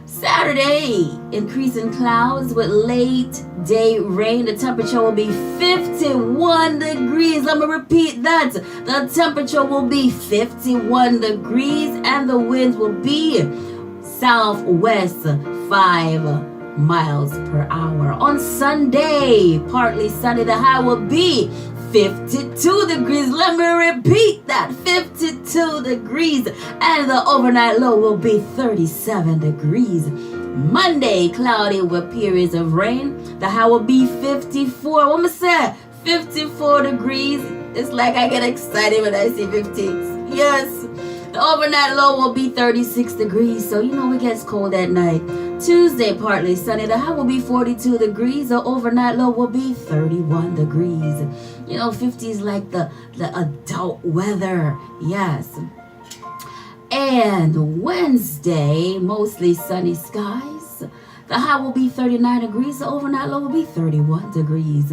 Saturday, increasing clouds with late day rain. The temperature will be 51 degrees. Let me repeat that. The temperature will be 51 degrees and the winds will be southwest 5 miles per hour. On Sunday, partly sunny, the high will be 52 degrees. Let me repeat that. 52 degrees. And the overnight low will be 37 degrees. Monday, cloudy with periods of rain. The high will be 54. What am I saying? 54 degrees. It's like I get excited when I see 50. Yes. The overnight low will be 36 degrees. So, you know, it gets cold at night. Tuesday, partly sunny. The high will be 42 degrees. The overnight low will be 31 degrees. You know, 50 is like the adult weather. Yes. And Wednesday, mostly sunny skies. The high will be 39 degrees. The overnight low will be 31 degrees.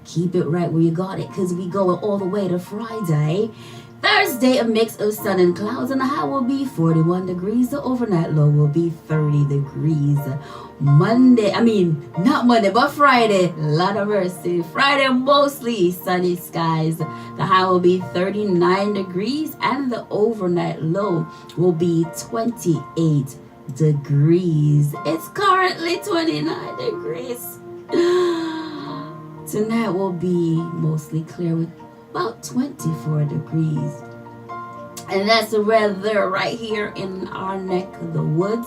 Keep it right where you got it, because we going all the way to Friday. Thursday, a mix of sun and clouds, and the high will be 41 degrees. The overnight low will be 30 degrees. Friday, Lord of mercy. Friday, mostly sunny skies. The high will be 39 degrees, and the overnight low will be 28 degrees. It's currently 29 degrees. Tonight will be mostly clear with about 24 degrees. And that's the weather right here in our neck of the woods.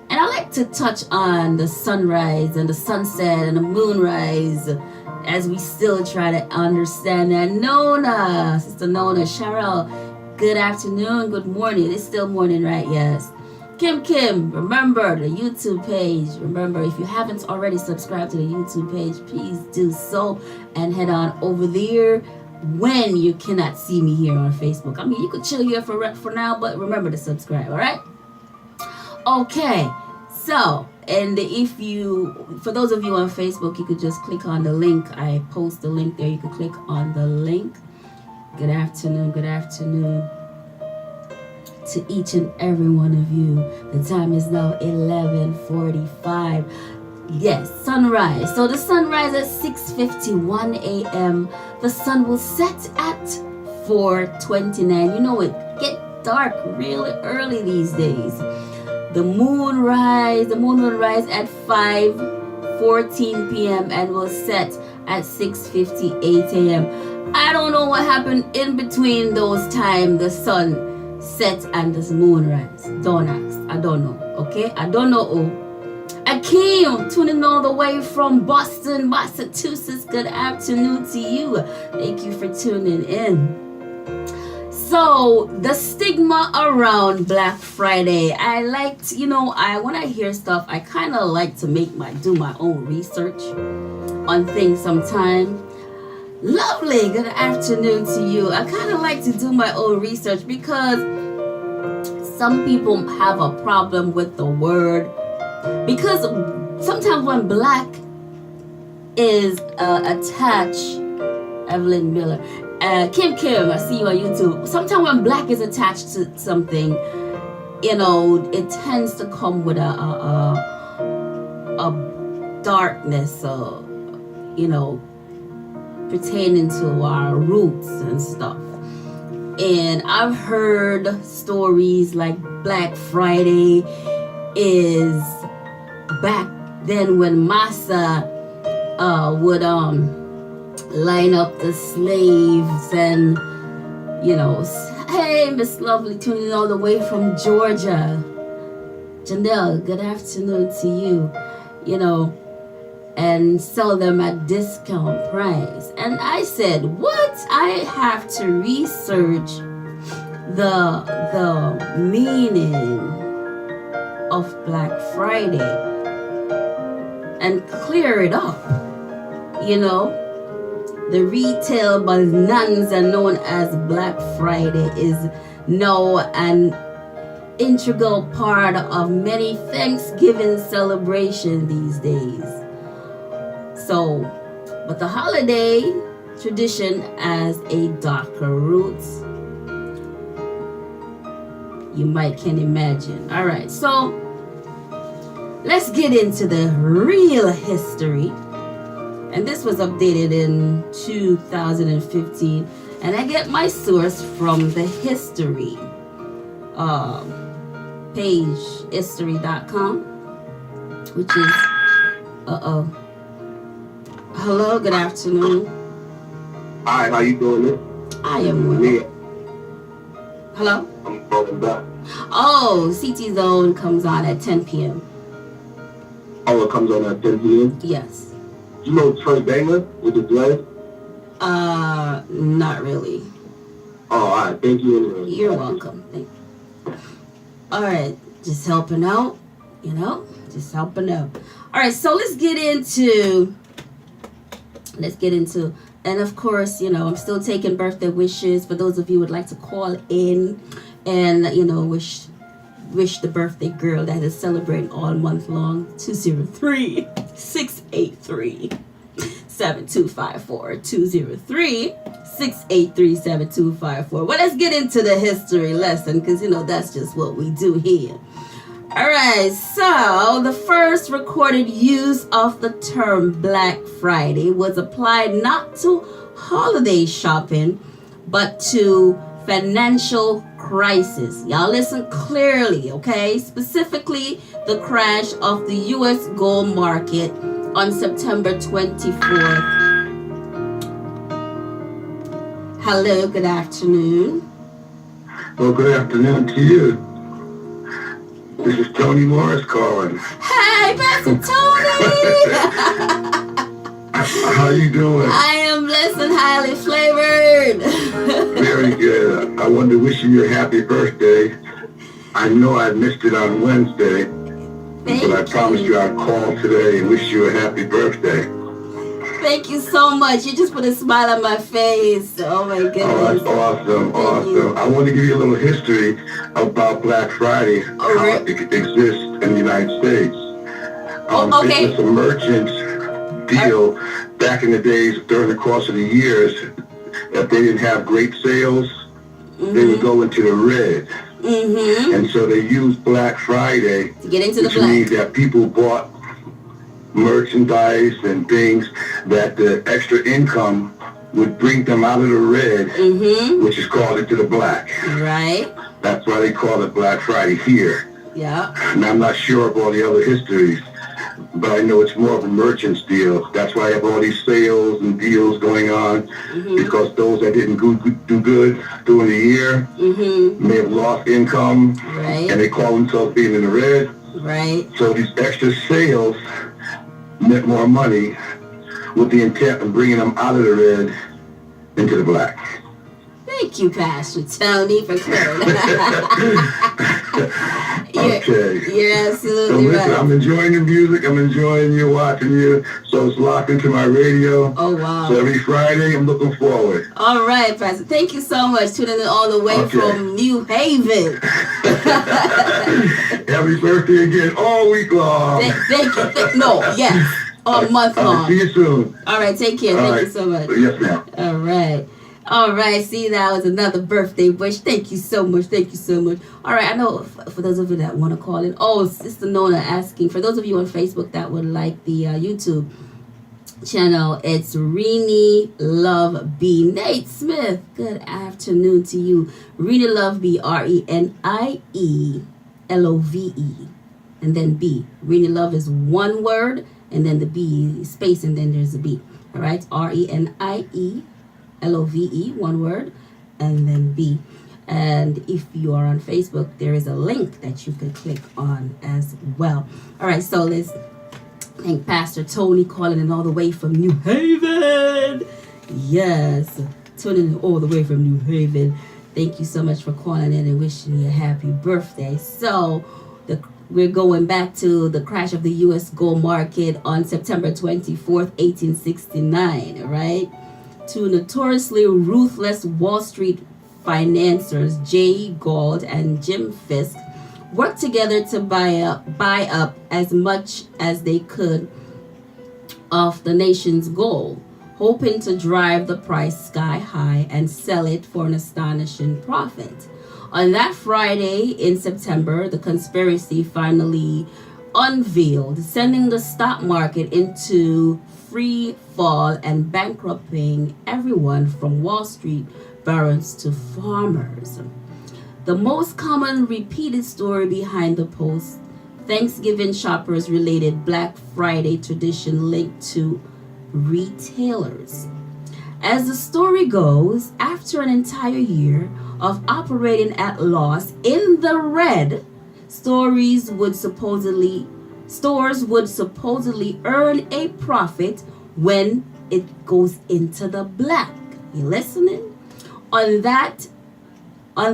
And I like to touch on the sunrise and the sunset and the moonrise as we still try to understand that. Nona, Sister Nona, Cheryl, good afternoon, good morning. It's still morning, right? Yes. Kim, remember the YouTube page. Remember, if you haven't already subscribed to the YouTube page, please do so and head on over there when you cannot see me here on Facebook. I mean, you could chill here for now, but remember to subscribe, all right? Okay, so, and for those of you on Facebook, you could just click on the link. I post the link there. You could click on the link. Good afternoon to each and every one of you. The time is now 11:45. Yes, sunrise. So the sunrise at 6:51 a.m. The sun will set at 4:29. You know, it get dark really early these days. The moon will rise at 5:14 p.m. and will set at 6:58 a.m. I don't know what happened in between those times the sun set and the moon rise. Don't ask. I don't know. Okay? I don't know. Akeem, tuning all the way from Boston, Massachusetts. Good afternoon to you. Thank you for tuning in. So, the stigma around Black Friday. I liked, when I hear stuff, I kind of like to do my own research on things sometimes. Lovely, good afternoon to you. I kind of like to do my own research because some people have a problem with the word. Because sometimes when black is attached, Evelyn Miller, Kim, I see you on YouTube. Sometimes when black is attached to something, it tends to come with a darkness, pertaining to our roots and stuff. And I've heard stories like Black Friday is back then when Massa would line up the slaves and hey, Miss Lovely, tuning all the way from Georgia. Janelle, good afternoon to you. And sell them at discount price. And I said, what? I have to research the meaning of Black Friday and clear it up. The retail bonanza known as Black Friday is now an integral part of many Thanksgiving celebrations these days. So, but the holiday tradition has a darker roots. You can imagine. All right, so let's get into the real history. And this was updated in 2015. And I get my source from the history page, history.com, which is, hello, good afternoon. Hi, how you doing? I am well. Yeah. Hello? I'm calling back. Oh, CT Zone comes on at 10 p.m. Oh, it comes on at 10 p.m.? Yes. You know Troy Banger with the dread? Not really. Oh, all right. Thank you anyway. You're welcome. Thank you. All right. Just helping out, just helping out. All right. So let's get into, and of course, I'm still taking birthday wishes for those of you who would like to call in and, wish the birthday girl that is celebrating all month long. 203-683-7254. 203-683-7254. Well, let's get into the history lesson because, that's just what we do here. All right, so the first recorded use of the term Black Friday was applied not to holiday shopping, but to financial crisis. Y'all listen clearly, okay? Specifically, the crash of the U.S. gold market on September 24th. Hello, good afternoon. Well, good afternoon to you. This is Tony Morris calling. Hey, Pastor Tony! How you doing? I am blessed and highly flavored. Very good. I wanted to wish you a happy birthday. I know I missed it on Wednesday, but I promised you I'd call today and wish you a happy birthday. Thank you so much. You just put a smile on my face. Oh my goodness. Oh, that's awesome. Thank you. Awesome. I want to give you a little history about Black Friday, Oh, how really? it exists in the United States. Okay. It was a merchant deal back in the days during the course of the years. If they didn't have great sales, they would go into the red. Mm-hmm. And so they used Black Friday, To get into the which means black. that people bought merchandise and things that the extra income would bring them out of the red, Mm-hmm. which is called into the black. Right. That's why they call it Black Friday here. Yeah. And I'm not sure of all the other histories, but I know it's more of a merchant's deal. That's why I have all these sales and deals going on, because those that didn't do good during the year Mm-hmm. may have lost income, Right. and they call themselves being in the red. Right. So these extra sales meant more money with the intent of bringing them out of the red into the black. Thank you, Pastor Tony, for clearing Okay. You're So absolutely listen, right. I'm enjoying the music. I'm enjoying you, watching you. So it's locked into my radio. Oh, So wow. every Friday, I'm looking forward. All right, Pastor. Thank you so much. Tuning in all the way Okay. from New Haven. Happy birthday again, all week long. Thank you. No, yes. All month See long. you soon. All right, take care. All Thank right. you so much. Yes, ma'am. All right. All right. See, that was another birthday wish. Thank you so much. Thank you so much. All right. I know for those of you that want to call in. Oh, Sister Nona asking. For those of you on Facebook that would like the YouTube channel, it's Renielove B. Nate Smith. Good afternoon to you. Renielove B. RENIELOVE. And then B. Renielove is one word. And then the B space. And then there's a B. All right. RENIELOVE, one word, and then B. And if you are on Facebook, there is a link that you can click on as well. All right, so let's thank Pastor Tony calling in all the way from New Haven. Yes, tuning in all the way from New Haven. Thank you so much for calling in and wishing me a happy birthday. So we're going back to the crash of the U.S. gold market on September 24th, 1869, right? To notoriously ruthless Wall Street financiers Jay Gould and Jim Fisk worked together to buy up as much as they could of the nation's gold, hoping to drive the price sky high and sell it for an astonishing profit. On that Friday in September, the conspiracy finally unveiled, sending the stock market into free fall and bankrupting everyone from Wall Street barons to farmers. The most common repeated story behind the post, Thanksgiving shoppers related Black Friday tradition linked to retailers. As the story goes, after an entire year of operating at loss in the red, stores would supposedly earn a profit when it goes into the black. You listening? On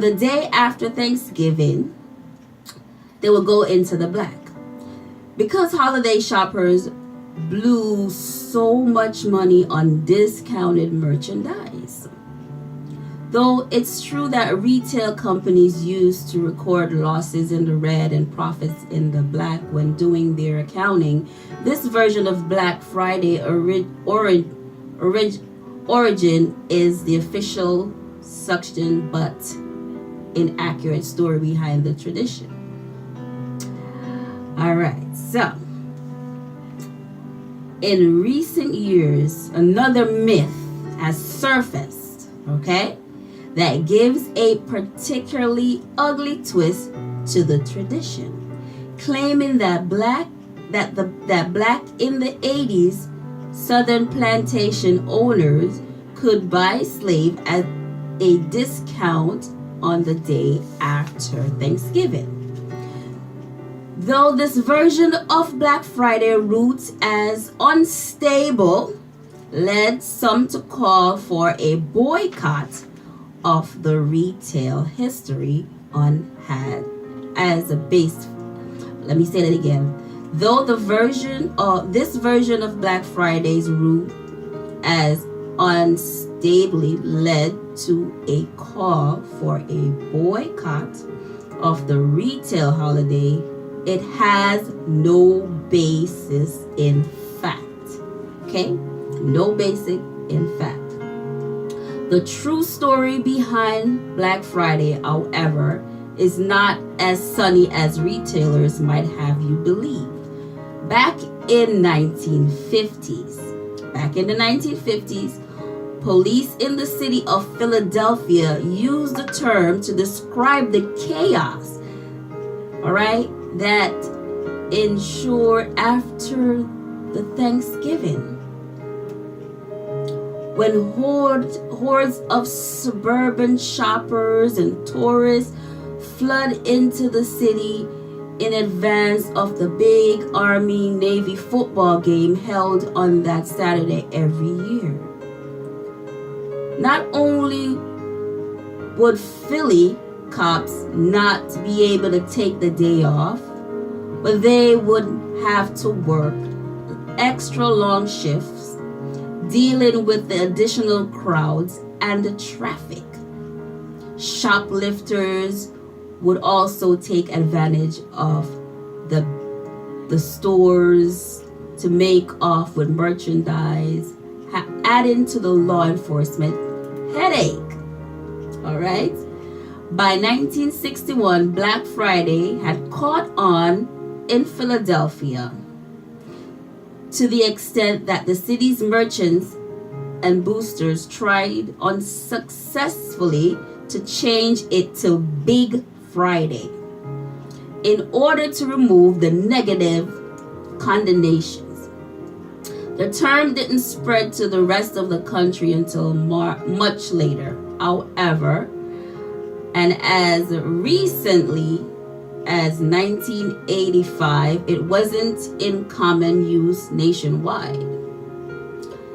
the day after Thanksgiving, they will go into the black. Because holiday shoppers blew so much money on discounted merchandise. Though it's true that retail companies used to record losses in the red and profits in the black when doing their accounting, this version of Black Friday origin is the official suction but inaccurate story behind the tradition. All right, so in recent years, another myth has surfaced, okay, that gives a particularly ugly twist to the tradition, claiming that black in the 80s Southern plantation owners could buy slaves at a discount on the day after Thanksgiving. Though this version of Black Friday roots as unstable led some to call for a boycott of the retail history on had as a base. Let me say that again. Though this version of Black Friday's route as unstably led to a call for a boycott of the retail holiday, it has no basis in fact. Okay? No basis in fact. The true story behind Black Friday, however, is not as sunny as retailers might have you believe. Back in the 1950s, police in the city of Philadelphia used the term to describe the chaos, all right, that ensued after the Thanksgiving, when hordes of suburban shoppers and tourists flood into the city in advance of the big Army-Navy football game held on that Saturday every year. Not only would Philly cops not be able to take the day off, but they would have to work extra long shifts dealing with the additional crowds and the traffic. Shoplifters would also take advantage of the stores to make off with merchandise, adding to the law enforcement headache. All right. By 1961, Black Friday had caught on in Philadelphia to the extent that the city's merchants and boosters tried unsuccessfully to change it to Big Friday in order to remove the negative connotations. The term didn't spread to the rest of the country until much later. However, and as recently as 1985, it wasn't in common use nationwide.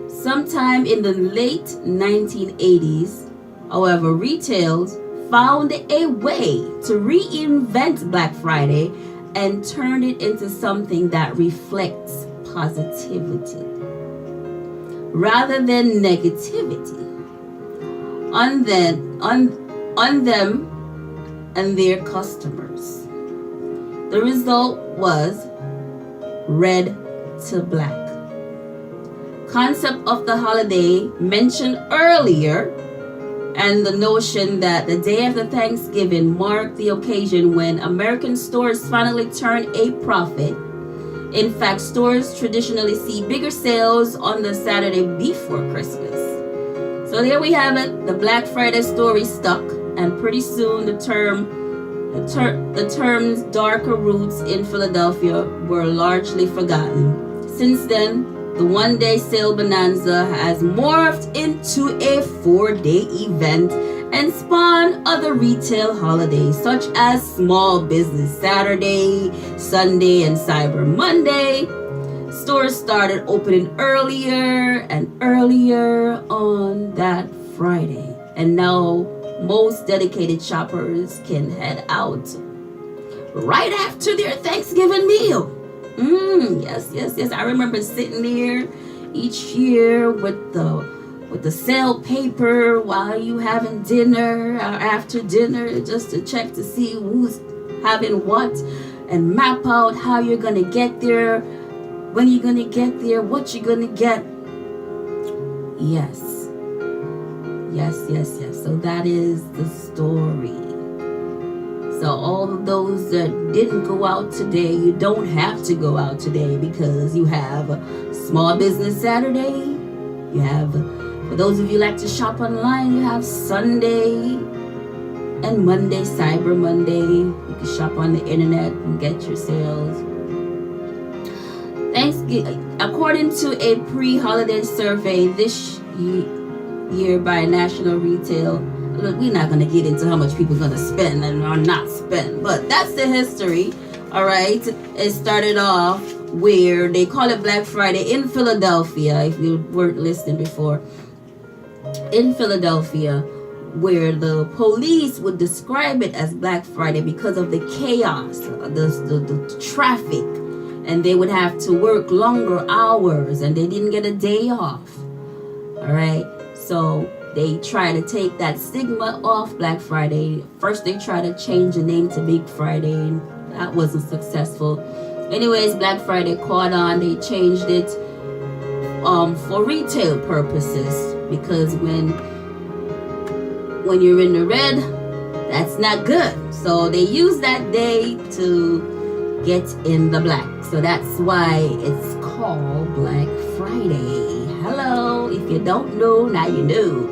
Sometime in the late 1980s, however, retail found a way to reinvent Black Friday and turn it into something that reflects positivity rather than negativity on them and their customers. The result was red to black. Concept of the holiday mentioned earlier, and the notion that the day after Thanksgiving marked the occasion when American stores finally turned a profit. In fact, stores traditionally see bigger sales on the Saturday before Christmas. So there we have it. The Black Friday story stuck, and pretty soon the term's darker roots in Philadelphia were largely forgotten. Since then, the one-day sale bonanza has morphed into a 4-day event and spawned other retail holidays such as Small Business Saturday, Sunday, and Cyber Monday. Stores started opening earlier and earlier on that Friday, and now most dedicated shoppers can head out right after their Thanksgiving meal. Yes. I remember sitting there each year with the sale paper while you having dinner or after dinner, just to check to see who's having what and map out how you're gonna get there, when you're gonna get there, what you're gonna get. Yes. So that is the story. So all of those that didn't go out today, you don't have to go out today, because you have Small Business Saturday. You have, for those of you who like to shop online, you have Sunday and Monday, Cyber Monday. You can shop on the internet and get your sales. According to a pre-holiday survey this year by National Retail, look, we're not going to get into how much people are going to spend and or not spend, but that's the history. All right, it started off where they call it Black Friday in Philadelphia, if you weren't listening before, in Philadelphia, where the police would describe it as Black Friday because of the chaos, the traffic, and they would have to work longer hours and they didn't get a day off. All right, so they try to take that stigma off Black Friday. First they try to change the name to Big Friday, and that wasn't successful. Anyways, Black Friday caught on. They changed it for retail purposes, because when you're in the red, that's not good. So they use that day to get in the black. So that's why it's called Black Friday. Hello, if you don't know, now you know.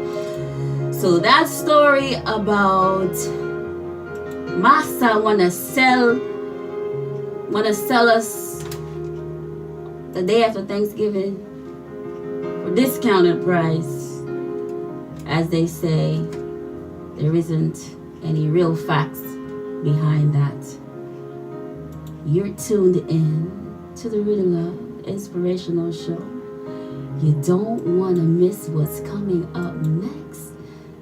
So that story about Master wanna sell us the day after Thanksgiving for discounted price. As they say, there isn't any real facts behind that. You're tuned in to the Renielove Inspirational Show. You don't want to miss what's coming up next.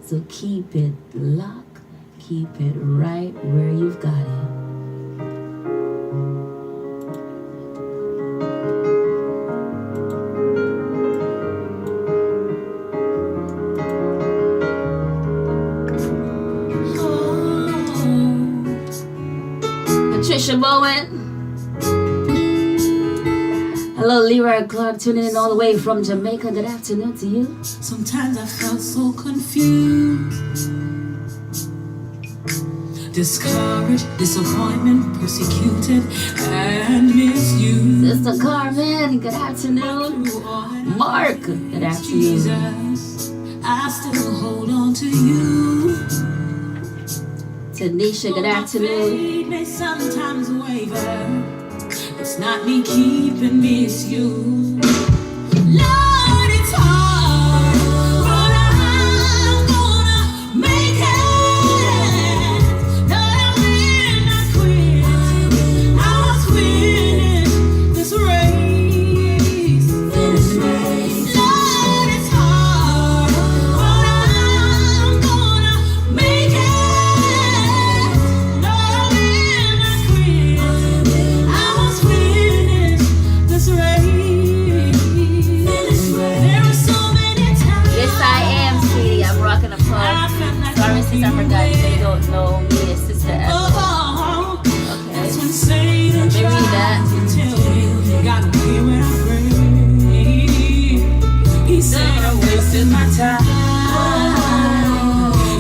So keep it locked. Keep it right where you've got it. Patricia Bowen. Hello, Leroy Clark, tuning in all the way from Jamaica. Good afternoon to you. Sometimes I felt so confused, discouraged, disappointment, persecuted, and misused. Sister Carmen, good afternoon. Mark, good afternoon. Jesus, I still hold on to you. Tanisha, good afternoon. Faith may sometimes waver. It's not me keeping me, it's you. Lord, it's hard, but I'm gonna make it. No, I will not quit. I must finish this race. Lord, it's hard, but I'm gonna make it. No, I will not quit. I must finish this race. There are so many times. Yes, I am, sweetie. I'm rocking a plug. Sorry, sis, I forgot you don't know me as Sister Ethel. Oh, Okay. that's when Satan Let me read tries that. to tell you gotta hear when I pray. He said I'm wasting my time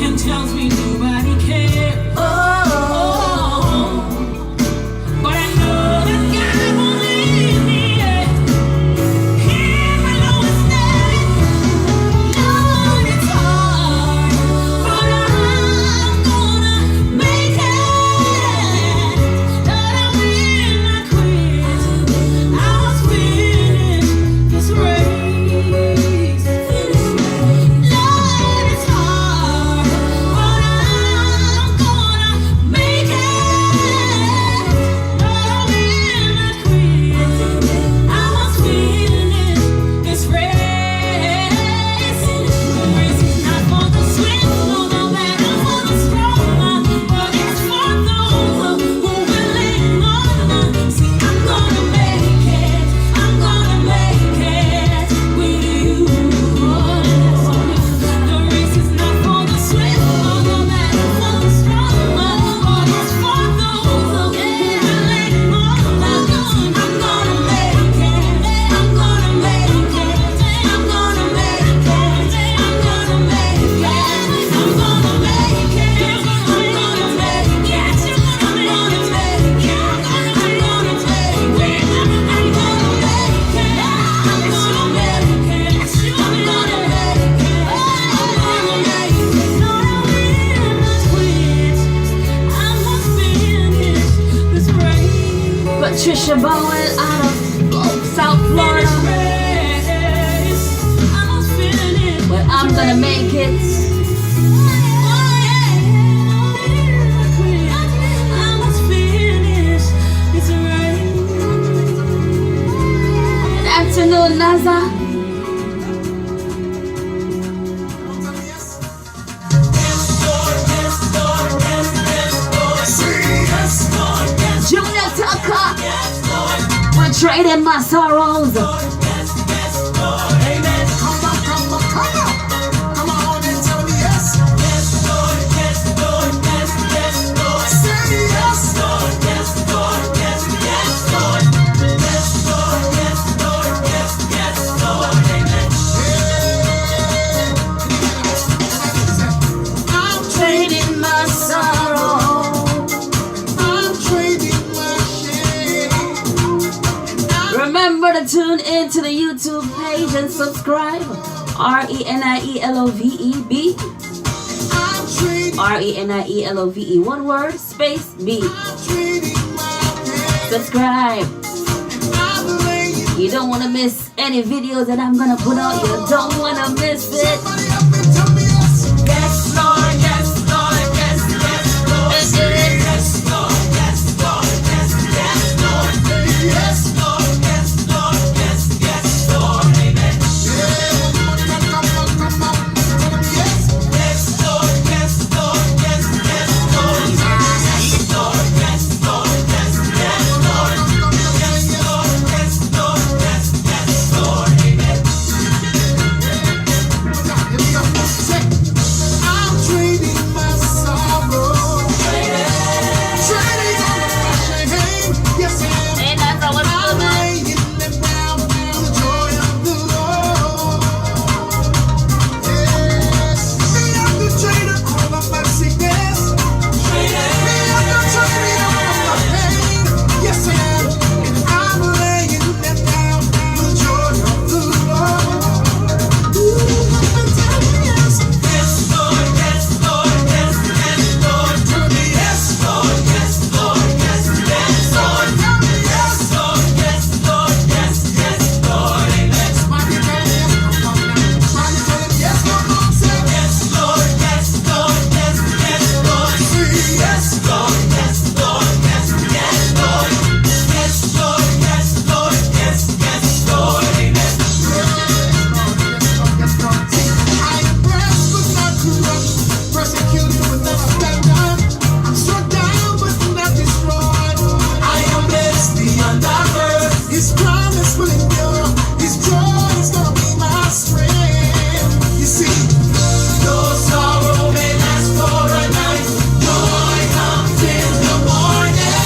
and tells me nobody cares. Oh, but I know that God won't leave me. Here my lowest day. Lord, it's hard, but I'm gonna make it. Lord, I will not quit. I must finish this race. Lord, it's hard, but I'm gonna make it. Lord, I will not quit. I must finish this race. The race is not for the swift, nor the battle for the strong, but it's for those who will lean on. See, I'm gonna make it. I'm gonna make it with you. The race is not for the swift, nor the battle for the strong, but it's for those who will lean on. I'm gonna make it. I'm gonna make it. I'm gonna make it. I'm gonna make it. I'm gonna make it. I'm gonna make it. I'm gonna make it. I'm gonna make it. I'm gonna make it. I'm gonna make it. I'm gonna make it. I'm gonna make it. No, I will not quit. I must finish this race. Patricia Bowen out of South Florida. I must finish. But I'm gonna make it. I must finish this race. Naza. Junior Tucker. We're trading my sorrows. Amen. Come on, come on, come on. Come on and tell me yes. Yes, Lord, yes, Lord, yes, yes, Lord. Say yes, Lord, yes, Lord, yes, yes, Lord. Yes, Lord, yes, Lord, yes, yes, Lord. Amen. I'm trading my sorrow. I'm trading my shame. Remember to tune in to the YouTube page and subscribe. Renielove B. I'm trading. Renielove. One word, space B. Subscribe. You don't want to miss any videos that I'm gonna put out. You don't want to miss it. Yes, Lord, yes, Lord, yes, yes, Lord. Let's do it. Yes, Lord, yes, Lord, yes, yes, Lord. Yes, Lord, yes, Lord, yes, yes, Lord. Amen. Yes, yes, Lord, yes, Lord, yes, yes, Lord. Yes, Lord, yes, Lord, yes, yes, Lord. Yes, Lord, yes, Lord, yes, yes, Lord. Amen. I'm trading my sorrow. Trading my shame. Yes, I am. Hey, that's all it's I'm about. laying them down for the joy of the Lord. Yes. Me, I'm the trader all of my sickness. Me, I'm the trader all of my pain. Yes, I am. And I'm laying them down for the joy of the Lord. Yes, Lord, yes, Lord, yes, yes, Lord. Yes, Lord, yes, Lord, yes, yes, Lord. Yes, Lord, yes, Lord, yes, yes, Lord. Amen. Yes, come on, say yes, Lord, yes, Lord, yes, yes, Lord. Yes, Lord, yes, Lord, yes, yes, Lord. Yes, Lord, yes, Lord, yes, yes, Lord. Amen. I am pressed but not crushed, persecuted but not abandoned. I'm struck down but not destroyed. I am blessed beyond our earth. His promise will endure. His joy is gonna be my strength. You see, though sorrow may last for a night, joy comes in the morning.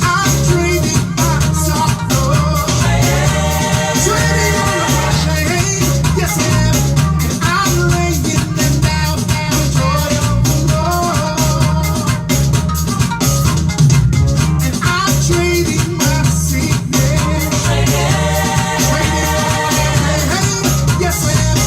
I'm trading my sorrow. Trading all of my shame. Yes, I am. And I'm laying them down for the joy of the Lord. And I'm trading my sickness. Yes, I am.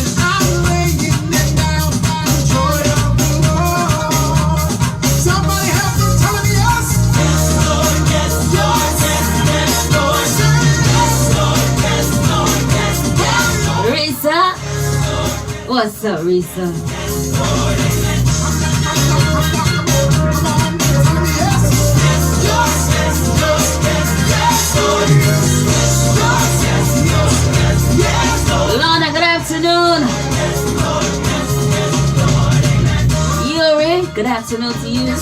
And I'm laying them down for the joy of the Lord. Somebody help me tell me yes. Yes, Lord, yes, Lord, yes, yes, Lord. Yes, Lord, yes, Lord, yes, yes, Lord. Risa. What's up, Risa? Lorna, good afternoon. Yuri, good afternoon to you.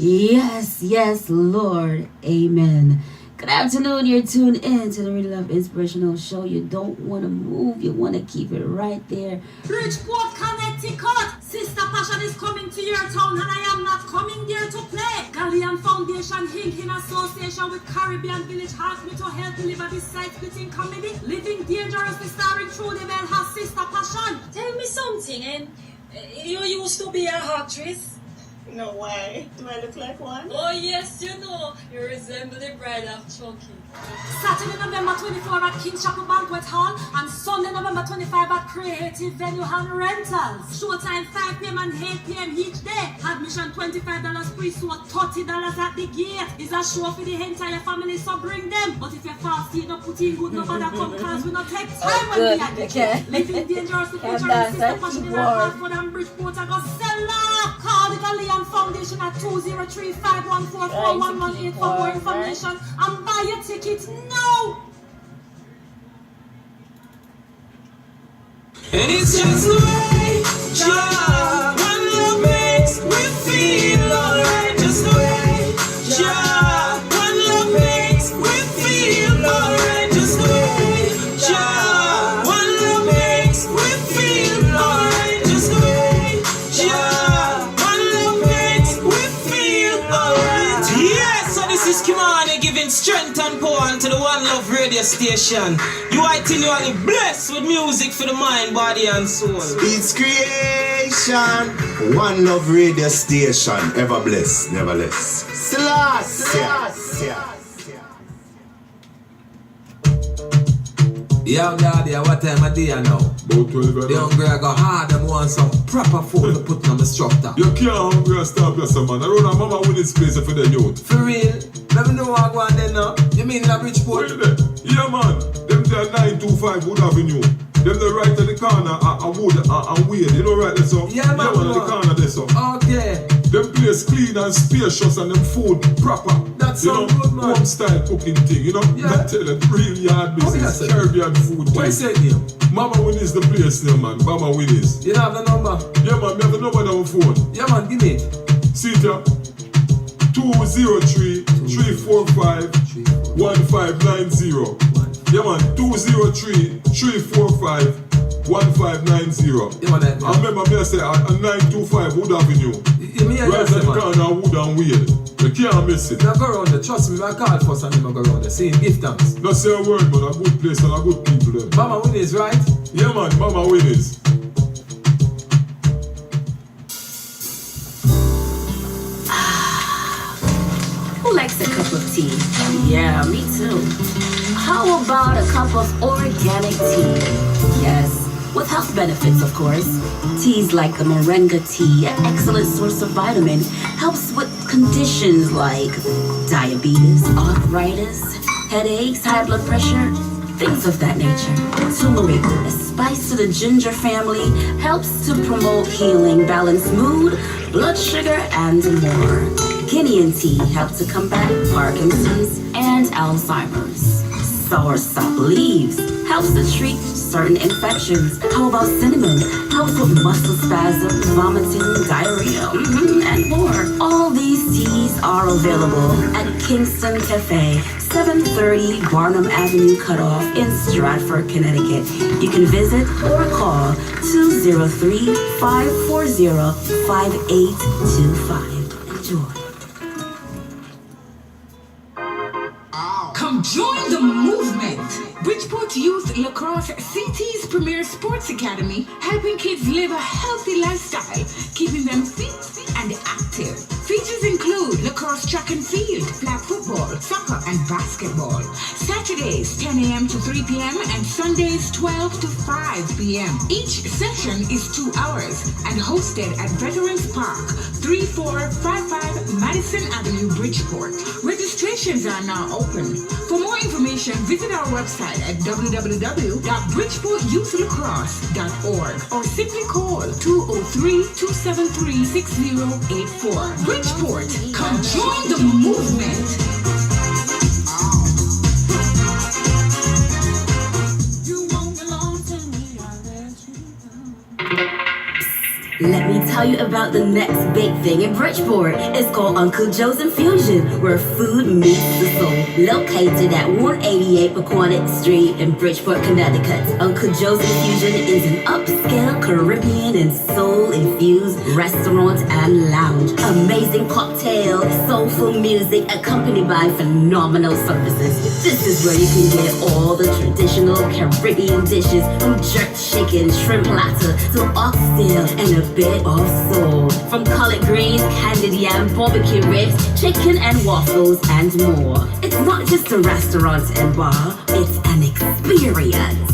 Yes, yes, Lord. Amen. Good afternoon. You're tuned in to the Renielove Inspirational Show. You don't want to move. You want to keep it right there. Bridgeport Connect Connecticut. Sister Passion is coming to your town and I am not coming there to play. Galleon Foundation Inc. in association with Caribbean Village Hospital to help deliver this side-splitting comedy. Living Dangerously starring Trudy Bell has Sister Passion. Tell me something, and you used to be a actress. No way. Do I look like one? Oh yes, you know. You resemble the bride of Chucky. Saturday, November 24 at King's Chapel Banquet Hall and Sunday, November 25 at Creative Venue and Rentals. Showtime 5 p.m. and 8 p.m. each day. Admission $25 free, so $30 at the gate. It's a show for the entire family, so bring them. But if you're fast, you don't put in good, nobody come cause we don't take time when we are there. Living Dangerously featuring Sister Passion in Hartford and Bridgeport. I go sell out. Call the Galleon Foundation at 203-514-4118 for more information and buy your ticket now. And it's just the way Jah, one love makes me feel alright. Just the way Jah, one love makes me feel alright. Just the way Jah, one love makes me feel alright. Just the way Jah, one love makes me feel alright. Yes, so this is Kimani giving strength and power to the One Love radio station. You are continually blessed with music for the mind, body and soul. It's creation. One Love radio station. Ever blessed, never less. Selassie. Yo, daddy, what time of day now? About 12 The hungry I go hard, them want some proper food to put on the structure. You can't hungry and starve yourself, man. I run a mama with this place for the youth. For real? Let me know what I go on there now. You mean in a Bridgeport? Where there? Yeah, man. Them there 925 Wood Avenue. Them there right at the corner and Wood and Wade. You know right there, so? Yeah, man. Yeah, man, at the corner there, so. Okay. Them place clean and spacious and them food proper. That's you so know, good, man. home style cooking thing, you know? Yeah. I tell you, real yard business, yes, Caribbean food What thing. you say name? Mama Winnie's the place there, man. Mama Winnie's. You don't have the number? Yeah, man, me have the number on my phone. Yeah, man, give me it. See it here. 203-345-1590. Yeah, man, 203-345-1590. Yeah, man, I remember me I say at 925 Wood Avenue. You mean Right at the corner of Wood and Wade. You can't miss it. Now go around there, trust me, I call first and then I go around there. Saying give thanks. Not say a word, but a good place and a good people there. Mama Winnie's, right? Yeah, man, Mama Winnie's. Who likes a cup of tea? Yeah, me too. How about a cup of organic tea? Yes, with health benefits, of course. Teas like the moringa tea, an excellent source of vitamin, helps with conditions like diabetes, arthritis, headaches, high blood pressure, things of that nature. Turmeric, a spice to the ginger family, helps to promote healing, balance mood, blood sugar, and more. Guinean tea helps to combat Parkinson's and Alzheimer's. Soursop leaves helps to treat certain infections. How about cinnamon? Helps with muscle spasms, vomiting, diarrhea, and more. All these teas are available at Kingston Cafe, 730 Barnum Avenue Cutoff in Stratford, Connecticut. You can visit or call 203-540-5825. Enjoy. Come join the movement. Bridgeport Youth Lacrosse CT's premier sports academy, helping kids live a healthy lifestyle, keeping them fit and active. Features include lacrosse track and field, flag football, soccer, and basketball. Saturdays 10 a.m. to 3 p.m. and Sundays 12 to 5 p.m. Each session is 2 hours and hosted at Veterans Park, 3455 Madison Avenue, Bridgeport. Registrations are now open. For more information, visit our website at www.bridgeportyouth.lacrosse.org or simply call 203-273-6084. Bridgeport, come join the movement. Let me tell tell you about the next big thing in Bridgeport. It's called Uncle Joe's Infusion, where food meets the soul. Located at 188 Pequannock Street in Bridgeport, Connecticut. Uncle Joe's Infusion is an upscale Caribbean and soul-infused restaurant and lounge. Amazing cocktails, soulful music, accompanied by phenomenal services. This is where you can get all the traditional Caribbean dishes, from jerk chicken, shrimp platter, to oxtail, and a bit of soul. From collard greens, candied yam, barbecue ribs, chicken and waffles, and more. It's not just a restaurant and bar, it's an experience.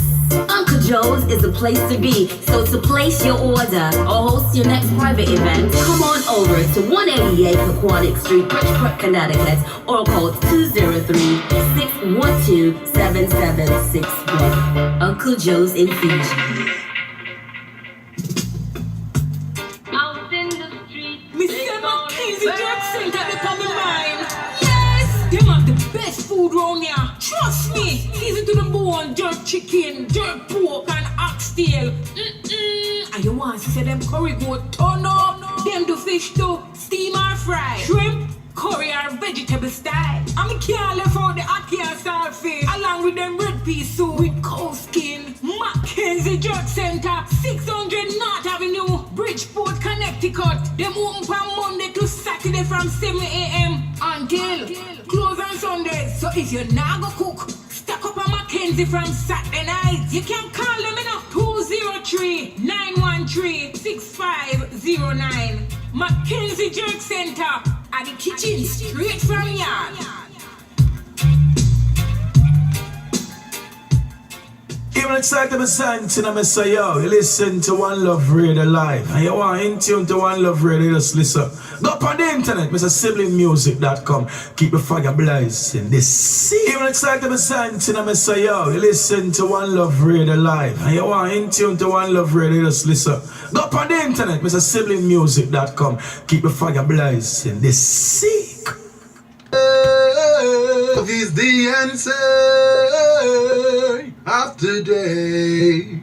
Uncle Joe's is a place to be, so to place your order or host your next private event, come on over to 188 Pequannock Street, Bridgeport, Connecticut, or call 203-612-7761. Uncle Joe's Infusion. Food round here. Trust me. Season to the bone, jerk chicken, jerk pork, and oxtail. And you want to say them curry goat turn up? Them do fish too, steam or fry. Shrimp, curry or vegetable style. And me can't left out the ackee and saltfish, along with them red pea soup with cow skin. Mackenzie Jerk Center, 600 North Avenue, Bridgeport, Connecticut. Them open from Monday to Saturday from 7 a.m. until close on Sundays. So if you're not gonna cook, stock up on Mackenzie from Saturday night. You can call them in 203-913-6509. Mackenzie Jerk Center at the kitchen, straight from yard. Even excited to signs in a messiah, yo. You listen to One Love Radio Live. And you want in tune to One Love Radio, just listen. Go up on the internet, MrSiblingMusic.com. Keep the fire blazing. This even excited to signs in a messiah, yo. You listen to One Love Radio Live. And you want in tune to One Love Radio, just listen. Go up on the internet, MrSiblingMusic.com. Keep the fire blazing. This sick. Love is the answer of today.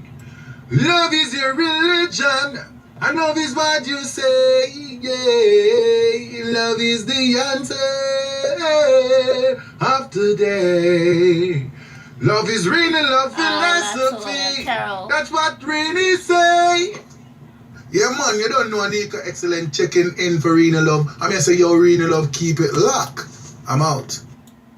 Love is your religion, and love is what you say. Yeah, love is the answer of today. Love is Renielove philosophy. That's what Reni say. Yeah, man, you don't know Nika excellent checking in for Renielove. I mean, I say, yo, Renielove, keep it locked. I'm out.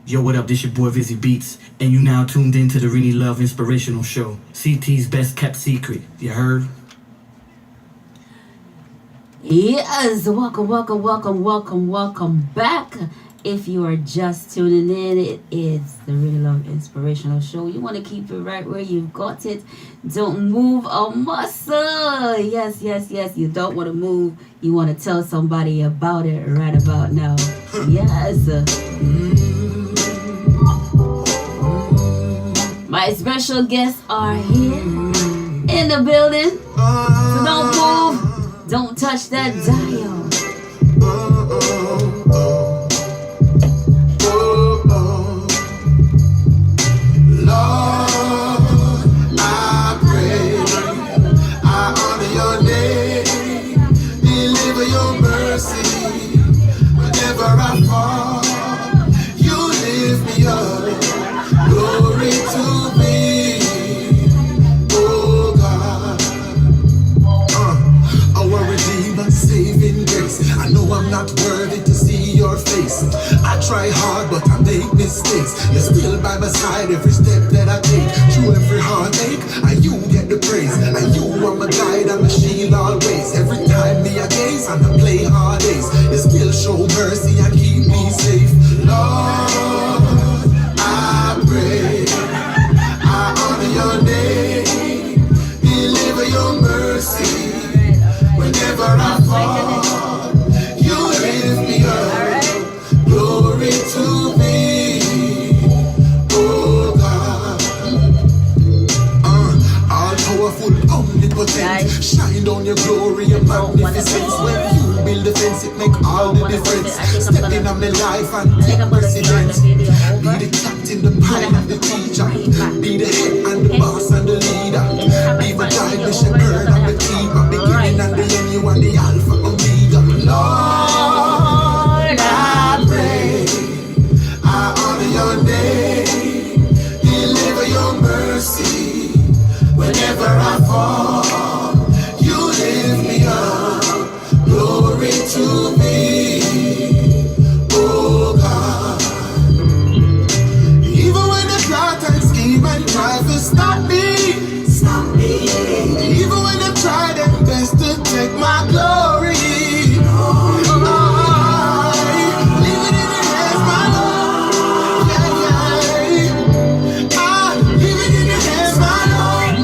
Yo, what up? This your boy Vizzy Beats, and you now tuned into the Renielove Inspirational Show, CT's best kept secret. You heard? Yes, welcome back. If you are just tuning in, it is the Renielove Inspirational Show. You want to keep it right where you've got it. Don't move a muscle. Yes. You don't want to move. You want to tell somebody about it right about now. Yes. My special guests are here in the building. So don't move. Don't touch that dial. I try hard, but I make mistakes. You're still by my side every step that I take. Through every heartache, and you get the praise. And you are my guide and my shield always. Every time me I gaze and I play hard days, you still show mercy and keep me safe. Lord, I pray, I honor your name. Deliver your mercy whenever I fall. You lift me up. Glory to me, oh God. All powerful, omnipotent. Shine down your glory and magnificence. When you build a fence, it make all the difference. Stepping on my life and take precedence. Be the captain, the pilot, and the teacher. Be the head and the boss and the leader. Be my guide, the shepherd and the keeper. Beginning and the end, you are the alpha try to stop me. Even when they try their best to take my glory. Leave it in your hands, my Lord. I leave it in your hands, my Lord.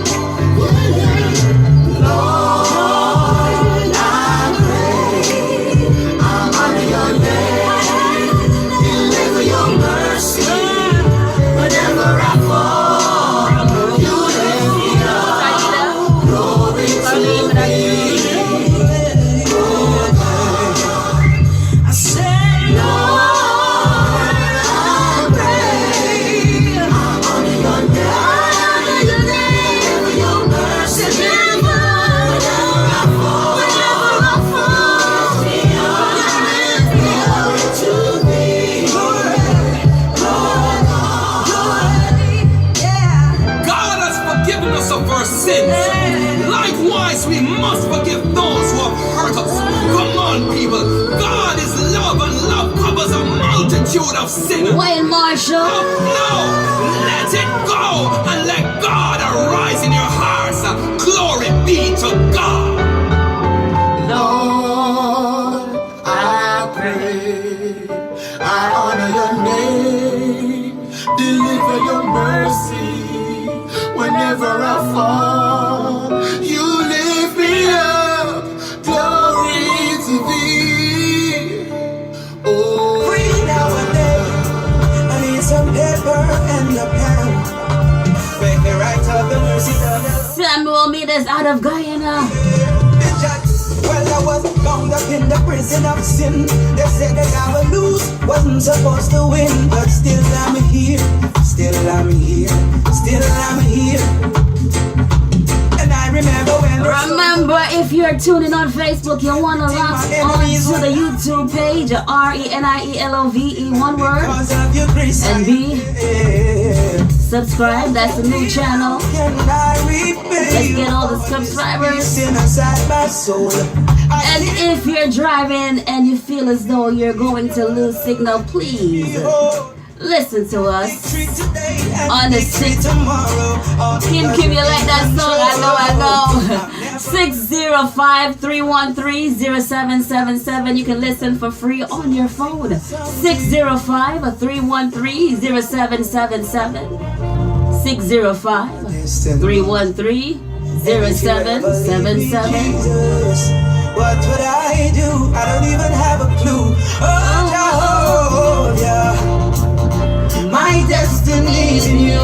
Lord, I pray, I'm under your name. Deliver your mercy whenever I fall. You lift me up. Glory to thee. I say, Lord, I pray, I'm under your name. Your mercy, whenever I fall. Glory to thee. God has forgiven us of our sins. Likewise, we must forgive those who have hurt us. Come on, people. God is love, and love covers a multitude of sin. Wayne Marshall. Now, let it go and let God arise in your hearts. Glory be to God. Lord, I pray, I honor your name, deliver your mercy whenever I fall. You lift me up, glory to thee. Oh, free now and then, I need some paper and a pen. Make me write up the mercy of the Samuel Meters out of Guyana. Well, I was bound up in the prison of sin. They said that I would lose, wasn't supposed to win, but still I'm here, still I'm here, still I'm here. And I remember when. Remember, if you're tuning on Facebook, you want to log on to the YouTube page, Renielove, one word, and be subscribe. That's a new channel. Let's get all the subscribers. And if you're driving and you feel as though you're going to lose signal, please listen to us on the 6. Kim, you like that song? I know. 605-313-0777. You can listen for free on your phone. 605-313-0777. 605-313-0777. What would I do? I don't even have a clue. Oh, Jehovah, my destiny's in you.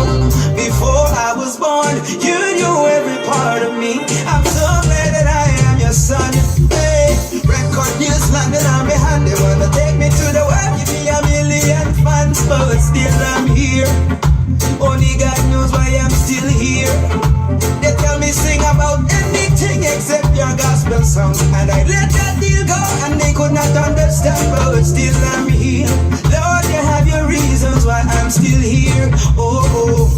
Before I was born, you knew every part of me. I'm so glad that I am your son. Hey, record deals landing on my hand. They wanna take me to the world, give me a million fans, but still I'm here. Only God knows why I'm still here. They tell me sing about anything except your gospel song, and I let that deal go, and they could not understand, but still I'm here. Lord, you have your reasons why I'm still here. Oh,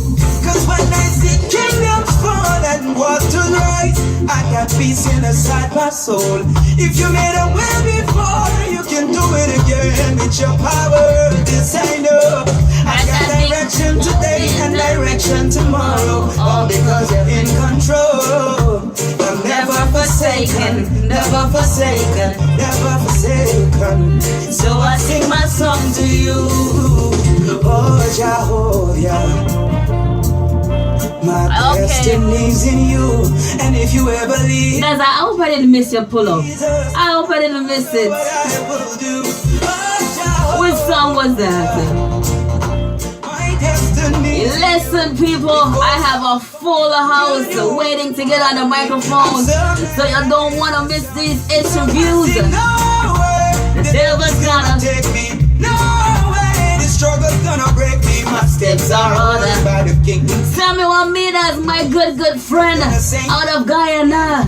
cause when I see kingdoms fall and what to rise, I got peace inside my soul. If you made a way before, you can do it again with your power. This I know. I got direction today and direction tomorrow, all because you're in control. I'm never forsaken, never forsaken, never forsaken. So I sing my song to you, oh Jehovah. My destiny's in you, and if you ever leave, guys, I hope I didn't miss your pull-up. I hope I didn't miss it. Which song was that? Listen, people, I have a full house waiting to get on the microphone, so you don't want to miss these interviews. The devil's gonna take me. No way, the struggle's gonna break me. My steps are ordered by the king. Samuel Meters, my good friend out of Guyana.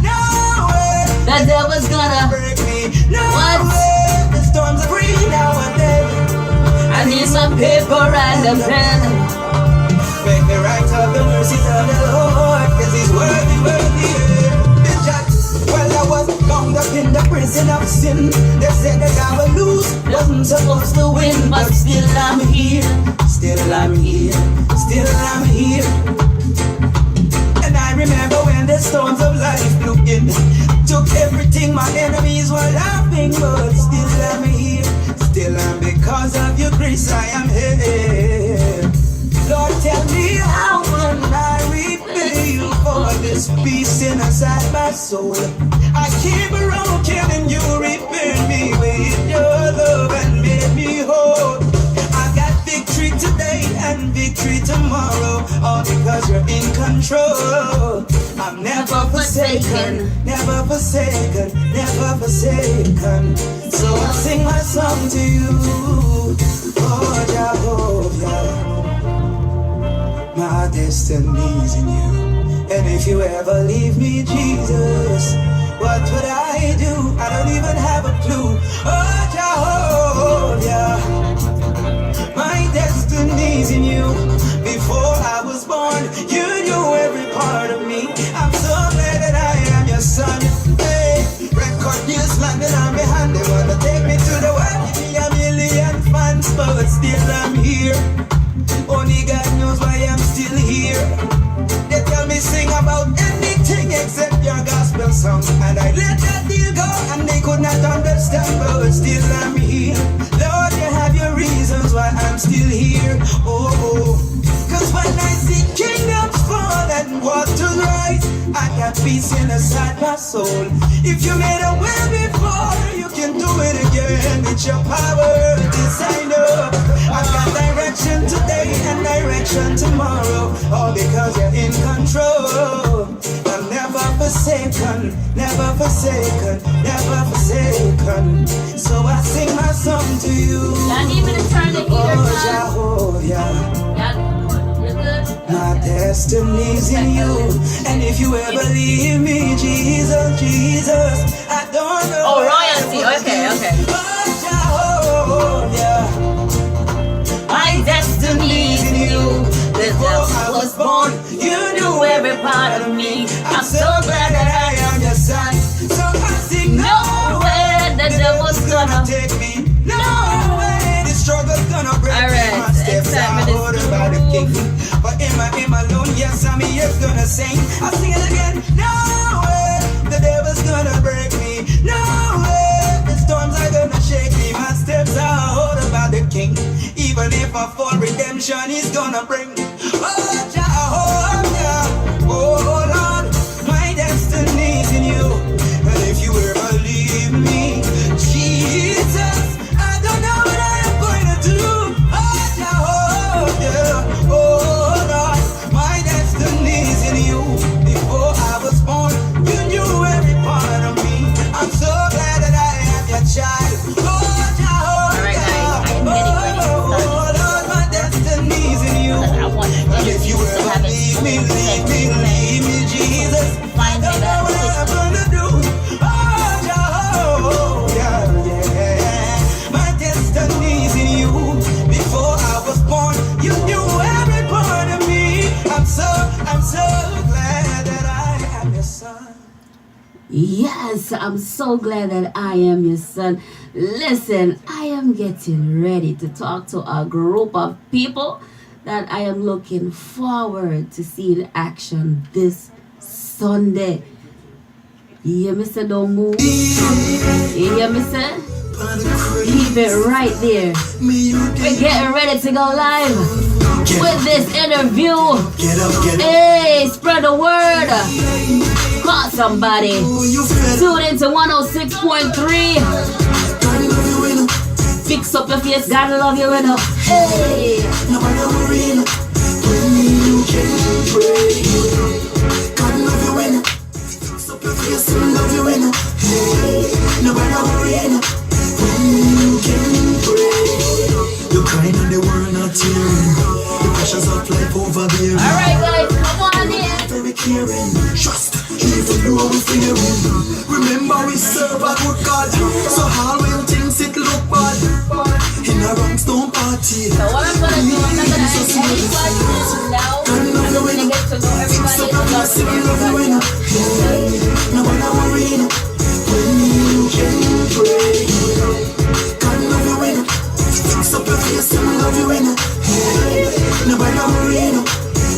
The devil's gonna break me. No way, the storms are free now and then. I need some paper and a pen. Make me write up the mercies of the Lord, cause he's worthy. Well, I was bound up in the prison of sin. They said that I would lose, wasn't supposed to win, but still I'm here, still I'm here, still I'm here. everything, but still I'm here. Still I'm because of your grace I am here. Lord, tell me how can I repay you for this peace inside my soul? I came around killing you, repay me with your love and made me whole. I got victory today and victory tomorrow, all because you're in control. I'm never forsaken, never forsaken, never forsaken. So I sing my song to you, oh Jehovah. My destiny's in you, and if you ever leave me, Jesus, what would I do? I don't even have a clue. Oh Jehovah, my destiny's in you. Before I was born, you knew every part of me. I'm so glad that I am your son. Hey, record deals landing on my hand. They wanna take me to the world, give me a million fans, but still I'm here. Only God knows why I'm still here. They tell me sing about anything except your gospel song, and I let that deal go, and they could not understand, but still I'm here. Lord, you have your reasons why I'm still here. Oh, cause when I see kingdoms fall and waters rise, I got peace inside my soul. If you made a way before, you can do it again. It's your power, this I know. I got direction today and direction tomorrow, all because you're in control. I'm never forsaken, never forsaken, never forsaken. So I sing my song to you. Not even to turn the heater on. My destiny's in you, and if you ever leave me, Jesus, Jesus, I don't know. Oh, royalty. Okay. Oh, yeah. My destiny's in you. Before I was born, you knew every part of me. I'm so glad that I am your son. So I sing nowhere the devil's gonna take me. No way the struggle's gonna break me. My steps are ordered by the king. But in my alone, yes, I'm here gonna sing. I'll sing it again. No way the devil's gonna break me. No way the storms are gonna shake me. My steps are ordered by the king. Even if I fall, redemption is gonna bring. Oh Jehovah, oh Lord, my destiny's in you. And if you ever leave me, Jesus, I don't know what I am going to do. Oh Jehovah, oh Lord, my destiny's in you. Before I was born, you knew every part of me. I'm so glad that I am your child. Oh Jehovah, oh Lord, my destiny's in you. And if you ever leave me, Jesus, I don't know what I'm gonna do. Oh, yeah. My destiny's in you. Before I was born, you knew every part of me. I'm so glad that I am your son. Yes, I'm so glad that I am your son. Listen, I am getting ready to talk to a group of people that I am looking forward to see in action this Sunday. You hear me say don't move? You hear me say? Keep it right there. We're getting ready to go live with this interview. Hey, spread the word. Call somebody. Tune into 106.3. Fix up your face, God love you enough. Hey. Nobody worry when you can pray. God love you enough. Fix up your face and love you enough. Hey. Nobody worry when you can pray. You're crying and the world not tearing. The pressures of life overbearing. Alright guys, come on in. Very caring. Trust, even though we're fearing. Remember we serve a good God. So all when things it look bad. In a wrong stone party. So what I'm gonna do, I'm not gonna ask everybody now. I'm gonna get to know everybody. Nobody worry when you can pray. God love you enough. Fix up your face and love you enough. Nobody worry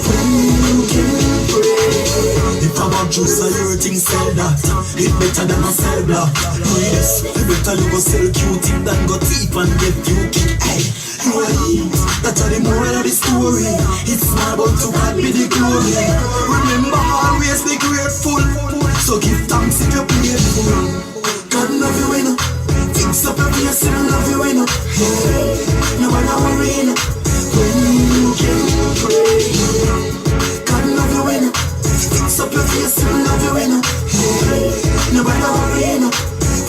when you can pray. If I bag juice and your thing sell that. It better than a cell block. Yes, it better you go sell cute it than go deep and get you kick. Hey, you are it. That's the moral of the story. It's not about to God be the glory. Remember always be grateful. So give thanks if you're grateful. God love you enough. Fix up your face and love you enough. Hey, no matter worry enough. When you can pray. God love you enough. Fix up your face and love you enough. Hey, no matter worry enough.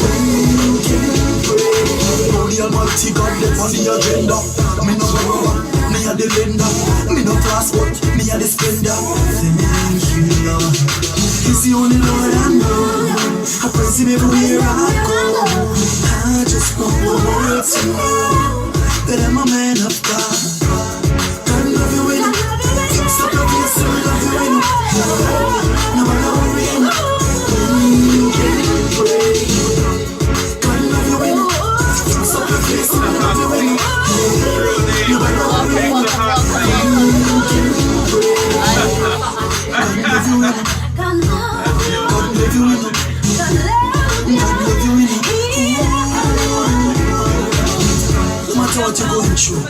When you can pray. Now the Almighty God left on the agenda. Me no borrower, me a the lender. Me no passport, me a the spender. Thank you, Lord. He's the only Lord I know. I praise him everywhere I go. I just want the world to know that I'm a man of God. God love you enough. Fix up your face and love you enough. No matter worry enough. You can pray. God love you enough. Fix up your face and love you enough. No matter worry enough. You can pray. God love you enough. God love you enough. God love you enough. No matter what you're going through,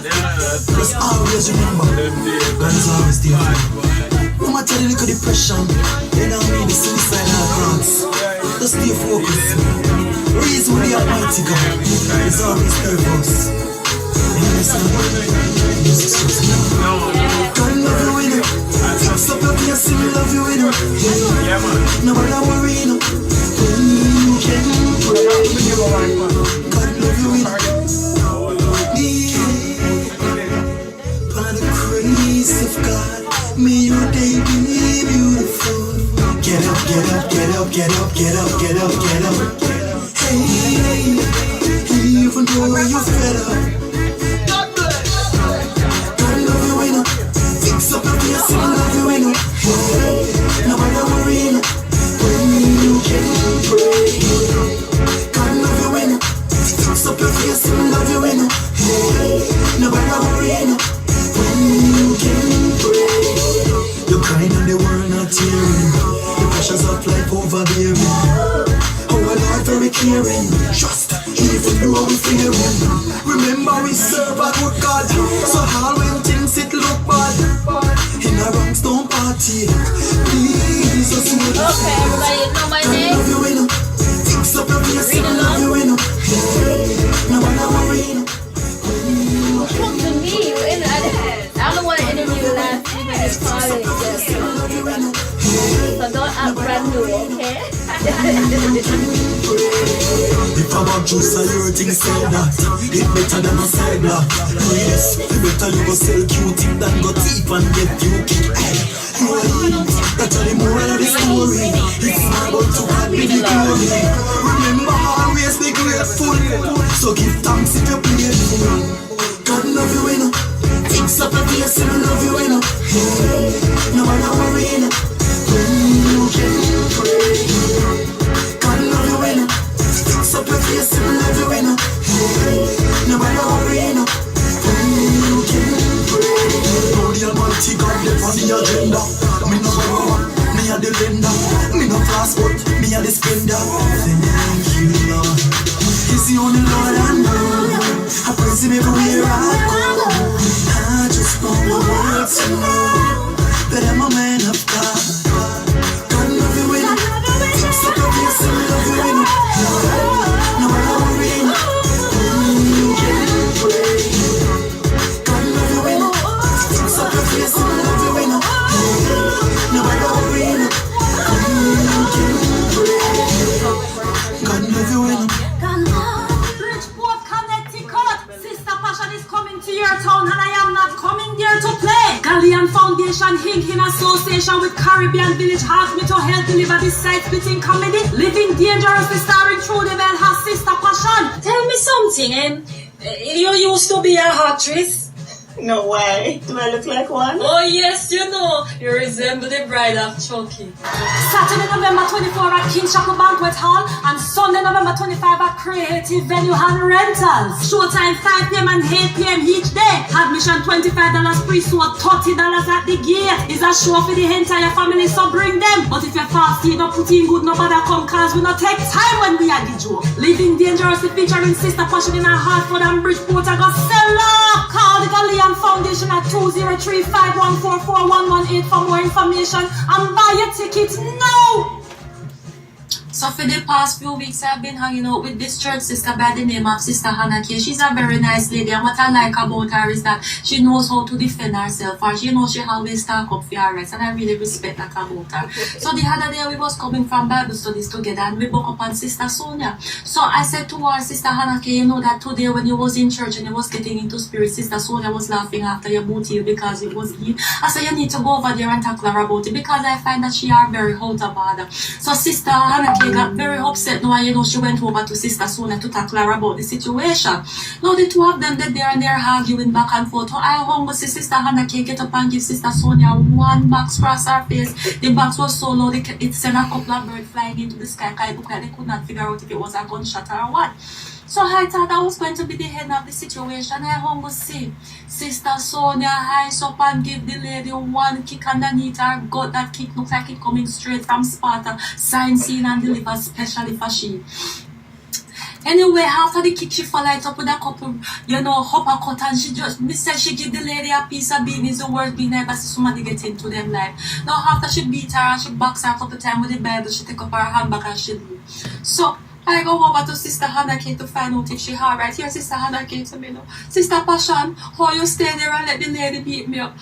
just always remember, God is always there for you. No matter the little depression, they don't need the suicidal thoughts. Just stay focused. Reason with the Almighty God is always there for us. You understand? God love you enough. Fix up your face and love you enough. No matter worry enough. You can pray. God love you enough. By the grace of God, may your day be beautiful. Get up, get up, get up, get up, get up, get up, get up. Hey, even though you're fed up. God love you enough. Fix up your face and love you enough. No matter worry enough. When you can pray. God love you enough. Fix up your face and love you enough. No matter worry enough. When you can pray. You're crying and the world not hearing. The pressures of life overbearing. Oh, Lord, very caring. Trust, even though we fearing. Remember we serve a good God. So all when things it look bad. In our ranks don't party. Please, just do it. Okay, everybody know my name. Love you enough. Fix up your face and love you enough. No matter worry enough. Come to me, you in I don't want to interview you last week in this college. So don't act brand new, okay? If I want juice and your thing sell that, it better than a cell block. Yes, it better you go sell cute it than go deep and get you kick. You are it. That's the moral of the story. It's not about to God be the glory. Remember always be grateful. So give thanks if you're grateful. God love you enough. Fix up your face and love you enough. No matter worry enough. When you can pray. God love you enough. Fix up your face and love you enough. No matter worry enough. When you can pray. Now the Almighty God left on the agenda. Me no borrower, me a the lender. Me no passport, me a the spender. Thank you, Lord. He's the only Lord I know. I praise him everywhere I go. I just want the world to know that I'm a man of God. God love you enough. Fix up your face and love you enough. No matter worry enough. You can pray. God love you enough. Fix up your face and love you enough. No matter worry enough. You can pray. God love you enough. To your town and I am not coming there to play. Galleon Foundation Inc. in association with Caribbean Village asked me to help deliver this side-splitting comedy, Living Dangerously, starring True the Bell, her sister Passion. Tell me something, you used to be a actress. No way. Do I look like one? Oh yes, you know. You resemble the bride of Chucky. Saturday, November 24 at King Chapel Banquet Hall and Sunday, November 25 at Creative Venue and Rentals. Showtime 5 p.m. and 8 p.m. each day. Admission $25 pre-sold, $30 at the gate. It's a show for the entire family, so bring them. But if you're fasting, not putting good, nobody come cause we not take time when we are the joke. Living Dangerously featuring Sister Passion in our Hartford and Bridgeport. I got sell up. Call the Galilean Foundation at 203-514-4118 for more information and buy your tickets now. So for the past few weeks, I've been hanging out with this church sister by the name of Sister Hannah K. She's a very nice lady, and what I like about her is that she knows how to defend herself, or she knows she always talk up for her rights, and I really respect that about her. So the other day we was coming from Bible studies together, and we woke up on Sister Sonia. So I said to her, Sister Hannah K, you know that today when you was in church and you was getting into spirit, Sister Sonia was laughing after your booty because it was Eve. I said you need to go over there and talk to her about it, because I find that she are very out of order. So Sister Hannah K got very upset now, and you know she went over to Sister Sonia to talk to her about the situation. Now the two of them they're there and they're arguing back and forth. So I hungry see Sister Hannah K get up and give Sister Sonia one box across her face. The box was so loud it sent a couple of birds flying into the sky. It looked like they could not figure out if it was a gunshot or what. So I thought I was going to be the head of the situation. I hungry see Sister Sonia eyes up and give the lady one kick underneath her gut. That kick looks like it coming straight from Sparta, signed, seen and delivered specially for she. Anyway, after the kick, she followed up with a couple, uppercut, and she said she give the lady a piece of bean. Is the word being ever see somebody get into them life. Now after she beat her and she boxed her a couple times with the Bible, she take up her handbag and she leave. So I go over to Sister Hannah K to find out if she alright. Here, Sister Hannah K to me now. Sister Passion, how you stay there and let the lady beat me up?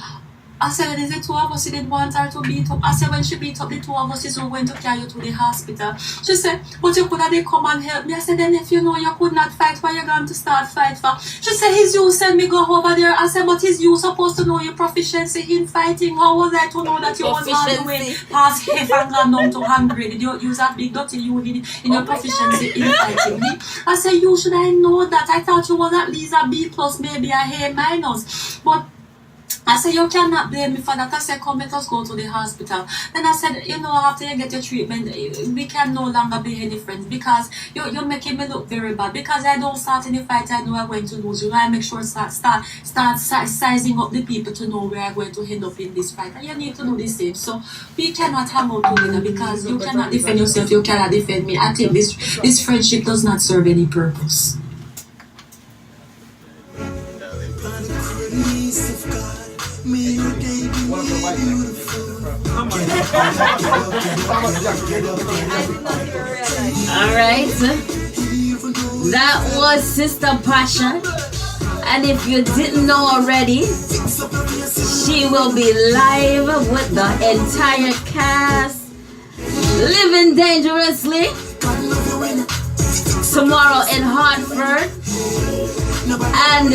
I said, is the two of us didn't want her to beat up. I said, when she beat up the two of us, is who went to carry you to the hospital. She said, but you could have come and help me. I said, then if you know you could not fight, why you going to start fight for? She said, his you send me go over there. I said, but is you supposed to know your proficiency in fighting? How was I to know that you was all the way past half and gone down to 100? Did you use that big dirty you in your proficiency in fighting me? I said, you should I know that. I thought you was at least a B plus, maybe a A minus. But I said, you cannot blame me for that. I said, come, let us go to the hospital. Then I said, after you get your treatment, we can no longer be any friends, because you're making me look very bad. Because I don't start any fight, I know I'm going to lose. I make sure start sizing up the people to know where I'm going to end up in this fight. And you need to do the same. So we cannot hang out together, because you cannot defend yourself, you cannot defend me. I think this friendship does not serve any purpose. Alright, that was Sister Passion, and if you didn't know already, she will be live with the entire cast, Living Dangerously, tomorrow in Hartford, and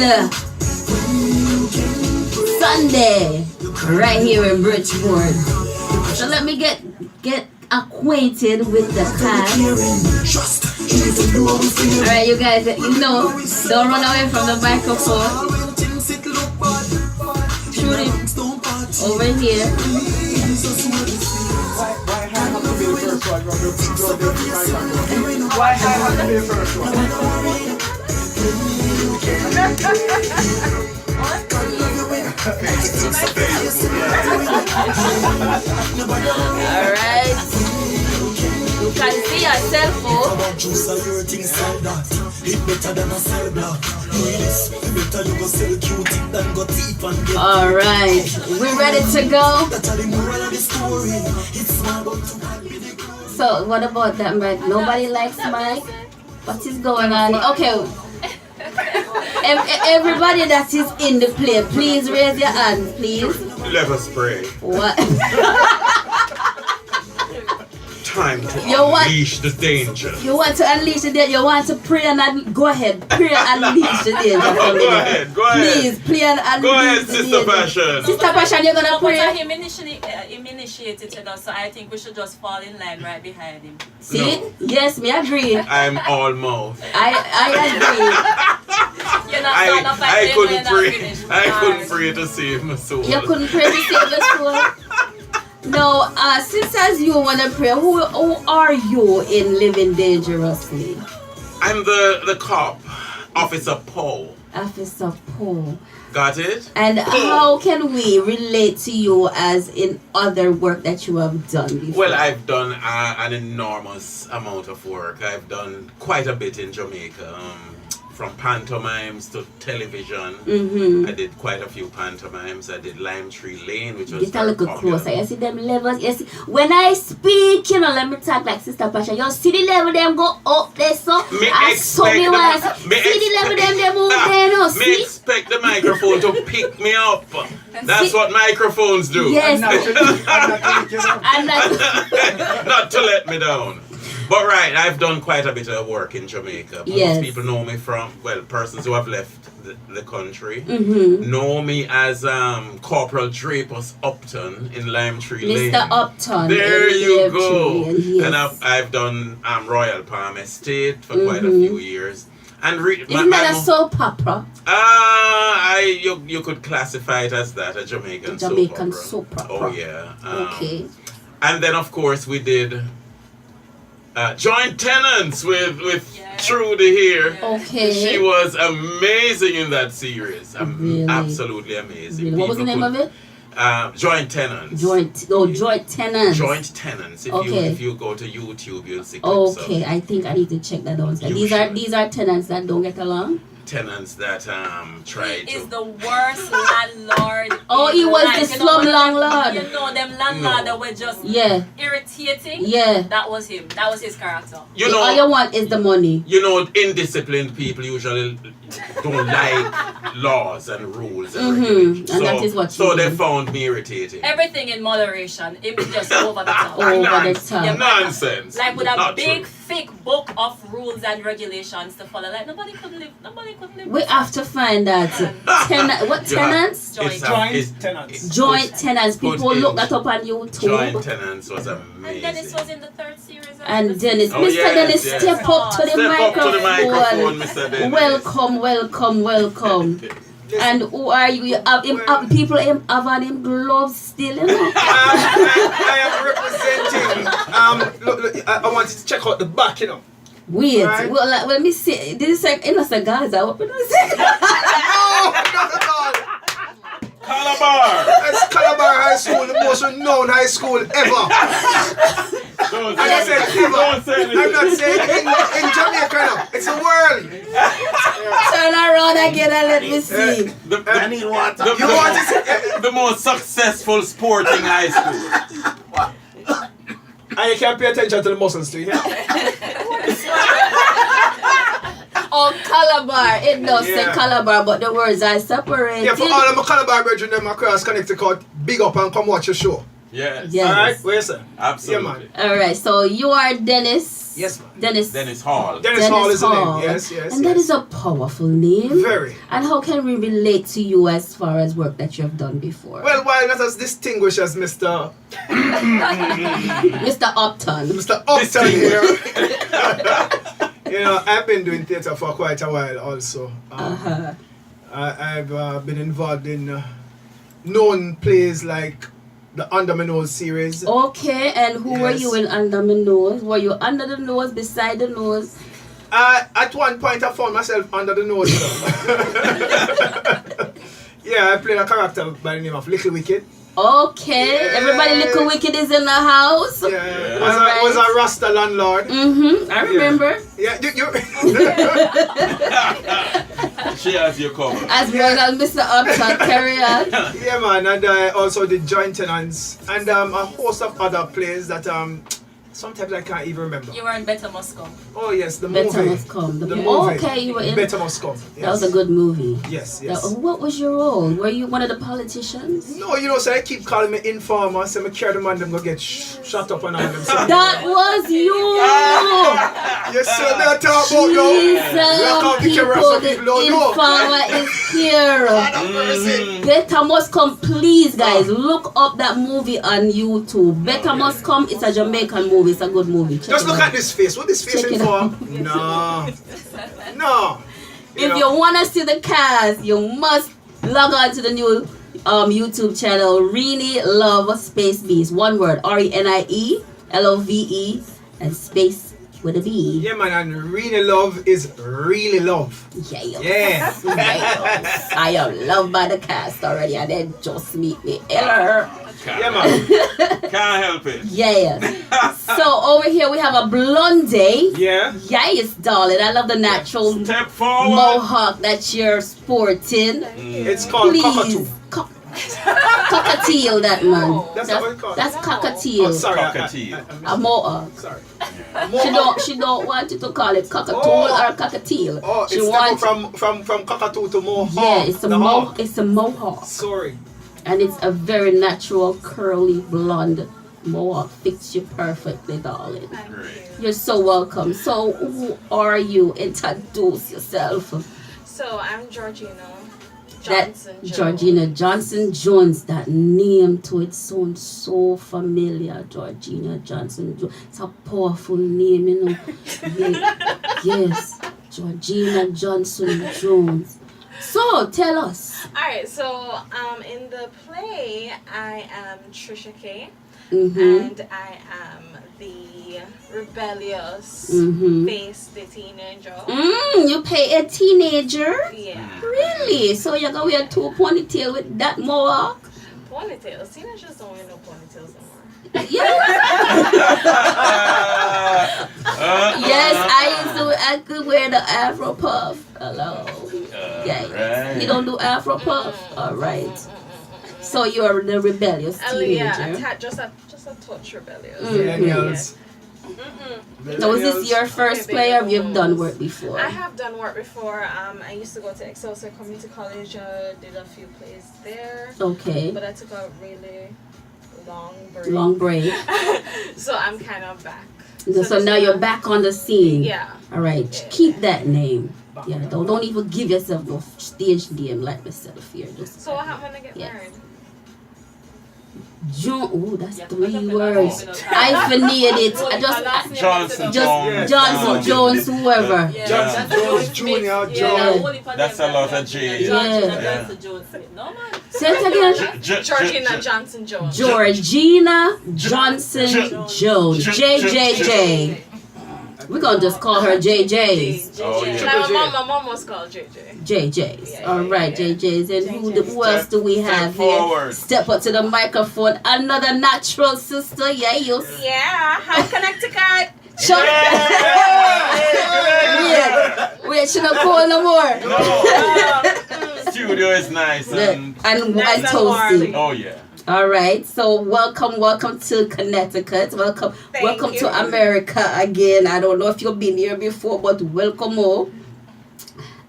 Sunday right here in Bridgeport. So let me get acquainted with the cast. Alright, you guys, don't run away from the microphone. Shoot it over here. Alright. You can see yourself, Alright. We're ready to go. So what about that, Mike? Nobody likes Mike? What is going on? Okay. Everybody that is in the play, please raise your hand, please. Let us pray. What? Time to unleash the danger. You want to unleash the danger? You want to pray and go ahead. Pray and unleash the danger. Go ahead. Please, pray and unleash go ahead, the Sister danger. Passion. Sister Passion, you're going to pray? Him initiated it, so I think we should just fall in line right behind him. See? No. Yes, me agree. I'm all mouth. I agree. cannot stand up I and couldn't pray. finish. I couldn't pray to save my soul. You couldn't pray to save the soul? No, since you want to pray, who are you in Living Dangerously? I'm the cop, Officer Poe. Officer Poe. Got it? And how can we relate to you as in other work that you have done before? Well, I've done an enormous amount of work. I've done quite a bit in Jamaica. From pantomimes to television. I did quite a few pantomimes. I did Lime Tree Lane, which was get a little closer. You see them levels. You see, when I speak, you know, let me talk like Sister Pasha. You see the level them go up there, so see the level them move there, no. Me expect the microphone to pick me up. That's what microphones do. Yes. Not to let me down. But right, I've done quite a bit of work in Jamaica. Most people know me from, well, persons who have left the country know me as Corporal Drapus Upton in Lime Tree Lane. Mr. Upton. There you go. Yes. And I've done Royal Palm Estate for quite a few years. And isn't that a soap opera? You could classify it as that, a Jamaican soap opera. Oh yeah. Okay. And then of course we did Joint Tenants with Trudy here. Okay. She was amazing in that series. Really? Absolutely amazing. Really? What was the name of it? Joint Tenants. Joint Tenants. Joint Tenants. If you go to YouTube, you'll see clips Okay, I think I need to check that out. These are tenants that don't get along. Tenants that try to. Is the worst landlord. Oh, he was the slum landlord. You know them landlord that were just irritating. Yeah. That was him. That was his character. You know, all you want is the money. You know, indisciplined people usually don't like laws and rules and regulations. And that is what they found me irritating. Everything in moderation. It was just over the top. Nonsense. Like with a big thick book of rules and regulations to follow. Like nobody could live. We have to find that. What tenants? Joint tenants. Joint tenants. People look that up on YouTube. Joint Tenants was amazing. And Dennis was in the third series. And Dennis, Mr. Dennis, step up to the microphone. Mr. Dennis. Welcome. And who are you? You have people have on him gloves still, you know? I am representing. Look, I wanted to check out the back, you know. Wait, right. Well, let me see. This is like in a Gaza. What did I say? No, not at all. Calabar. That's Calabar High School, the most renowned high school ever. I'm not saying in Jamaica now. It's a world. Turn around again and let me see. I need water. The most successful sporting high school. And you can't pay attention to the muscles, do you? Oh, Calabar. It does say Calabar, but the words are separated. Yeah, for all of my Calabar brethren, them across Connecticut, big up and come watch your show. Yes. Alright, where is it? Absolutely. Yeah, Alright, so you are Dennis. Yes, ma'am. Dennis Hall. Dennis Hall is the name. Yes. And that is a powerful name. Very. And how can we relate to you as far as work that you have done before? Well, why not as distinguished as Mr. Mr. Upton. Mr. Upton here. You know, I've been doing theatre for quite a while also. I've been involved in known plays like the Under My Nose series. Okay, and who were you in Under My Nose? Were you under the nose, beside the nose? At one point I found myself under the nose. Yeah, I played a character by the name of Little Wicked. Okay, everybody Little Wicked is in the house. Yeah, was a Rasta landlord. I remember. Yeah, you She has your cover. As well as Mr. Upton, carry on. Yeah, man, and I also did Joint Tenants and a host of other plays that sometimes I can't even remember. You were in Better Must Come. Oh yes, the Better movie. Must Come. The movie. Okay, you were in Better Must Come. Yes. That was a good movie. Yes. What was your role? Were you one of the politicians? No, you know, so I keep calling me informer, so I carry the man them go get shot up and all them. That was you! Yes, sir, me talk about now. People, the informer is here. Better Must Come, please guys, look up that movie on YouTube. Better Must Come, it's a Jamaican movie, it's a good movie. Just look at this face. What this face in for? No. If you want to see the cast, you must log on to the new YouTube channel, Renielove Space Bees. One word, RENIELOVE and space with a B. Yeah, man, and Renielove is really love. Yeah. Yes. Yes. I am loved by the cast already, and then just meet me. Eller. Yeah, man. Can't help it. Yeah. So over here we have a blondie. Yeah. Yes, darling. I love the natural Step forward. mohawk that you're sporting. It's called cockatoo. Cockatiel, that man. That's what it's called. That's cockatiel. Oh, sorry. A mohawk. Sorry. She don't want you to call it cockatool or cockatiel. Oh, She it's wants from cockatoo to mohawk. yeah, it's a mohawk. Sorry. And it's a very natural curly blonde mohawk. Fits you perfectly, darling. You're so welcome. So who are you? Introduce yourself. So I'm Georgina That Johnson Jones. Georgina Johnson Jones, that name to it sounds so familiar. Georgina Johnson Jones. It's a powerful name, you know. Yes, Georgina Johnson Jones. So tell us. Alright, so in the play I am Trisha K. Mm-hmm. And I am the rebellious face, the teenager. You pay a teenager? Yeah. Really? So you're gonna wear two ponytail with that mohawk? Ponytails. Teenagers don't wear no ponytails anymore. Yes, I could wear the Afro puff. Hello. Yeah. Right. You don't do Afro puff? Alright. So you're the rebellious teenager. Yeah, just a touch rebellious. Millennials. Now, is this your first play or have you done work before? I have done work before. I used to go to Excelsior Community College, did a few plays there. Okay. But I took a really long break. So I'm kind of back. So now you're back on the scene. Yeah. All right. Keep that name. Yeah. Don't even give yourself no stage name like myself here. Just so what happened when I get married? Oh, that's 3 words. I finite it. I Johnson Jones, whoever. Johnson Jones Jr. John. That's a lot of J. Say it again. Georgina Johnson Jones. Georgina Johnson Jones. JJJ. We're gonna just call her JJ's. Oh, yeah. My mom was called JJ. JJ's. Alright, JJ's. And who else do we have here? Step up to the microphone. Another natural sister. Yeah. Hi, Connecticut. Wait, she not cold no more. No. Studio is nice and toasty. Oh, yeah. All right, so welcome to Connecticut. Welcome to America again. I don't know if you've been here before, but welcome all.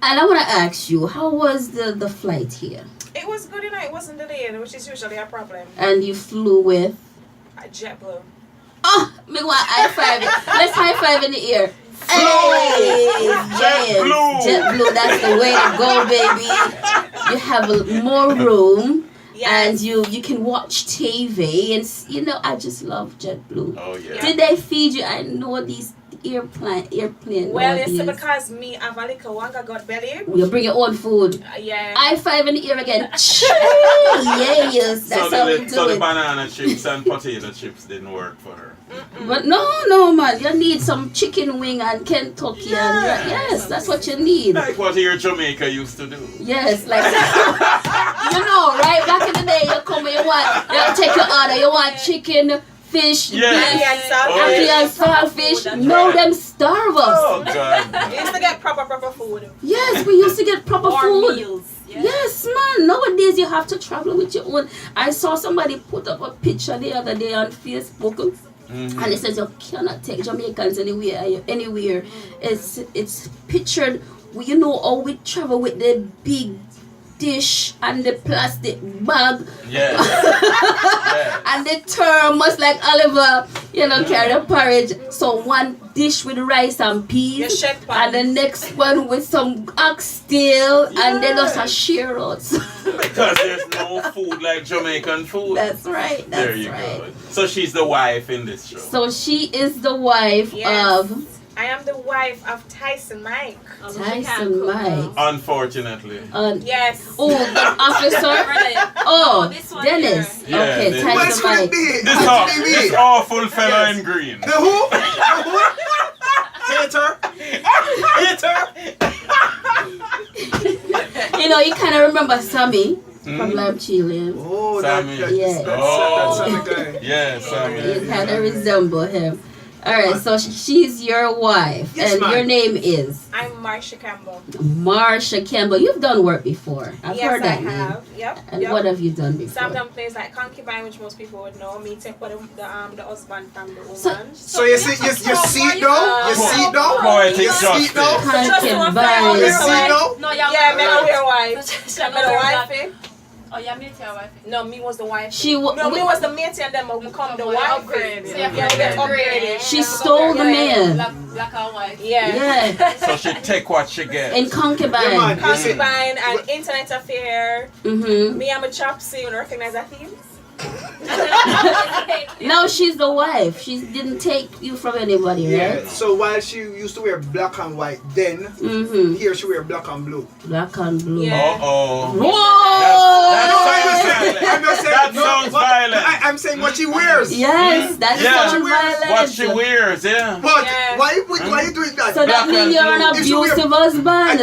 And I want to ask you, how was the flight here? It was good enough. It wasn't delayed, which is usually a problem. And you flew with? JetBlue. Oh, me want high five. Let's high five in the air. Hey, JetBlue. That's the way to go, baby. You have more room. Yes. And you can watch TV, and I just love JetBlue. Oh yeah. Did they feed you? I know these airplane. Well, it's because me have a little wanga got belly. You bring your own food. Yeah. High five in the ear again. Yes, that's how we do it. So the banana chips and potato chips didn't work for her. But no, man. You need some chicken wing and Kentucky. Yes, that's what you need. Like what your Jamaica used to do. Yes, like right? Back in the day, you come and you take your order. You want chicken, fish, beef, and saltfish. No, them starve us. Oh God. We used to get proper food. Yes, we used to get proper food. Meals. Yes, man. Nowadays you have to travel with your own. I saw somebody put up a picture the other day on Facebook. And it says you cannot take Jamaicans anywhere. It's pictured. How we travel with the big dish and the plastic bag. Yeah. And the thermos like Oliver, carry the porridge. So one dish with rice and peas, and the next one with some oxtail, and then just a share out. Because there's no food like Jamaican food. That's right. There you go. So she's the wife in this show. So she is the wife of I am the wife of Tyson Mike. Tyson Mike. Unfortunately. Yes. Oh, the officer. Oh, this one Dennis. here. Yeah, Okay, this- Tyson Mike. This awful fella in green. The who? Hater. You know, you kind of remember Sammy from Lime Chilean. Oh, Sammy. that's Oh. Sammy guy. Yeah, Sammy. You kind of resemble him. All right, so she's your wife, Yes, and ma'am. your name is I'm Marsha Campbell. Marsha Campbell. You've done work before. I've Yes, heard that I name. have. Yep. And yep. what have you done before? Sometimes plays like concubine, which most people would know. Me take for the husband from the woman. So you see, you see it though? You see it though? Poetic You see it though? Concubine. You see it though? No, yeah, me no wear wife. Me the wife. Oh, yeah, me your wife. No, me was the wife. No, me was the mate and then become the wife. Upgrade. So yeah, we get upgraded. She stole the man. Black and white. Yeah. Yeah. So she take what she get. In concubine. Yeah, man. Concubine and internet affair. Mm-hmm. Me and my chopsy, you recognize that theme? No, she's the wife. She didn't take you from anybody, Yeah. right? So while she used to wear black and white, then here she wear black and blue. Black and blue. Yeah. Uh-oh. Whoa! I'm just saying. That sounds violent. I'm saying what she wears. Yes, that is Yeah. sounds violent. What she wears, yeah. But Yeah. why you doing that? So that Black means and you're an blue. If she wear- abusive husband.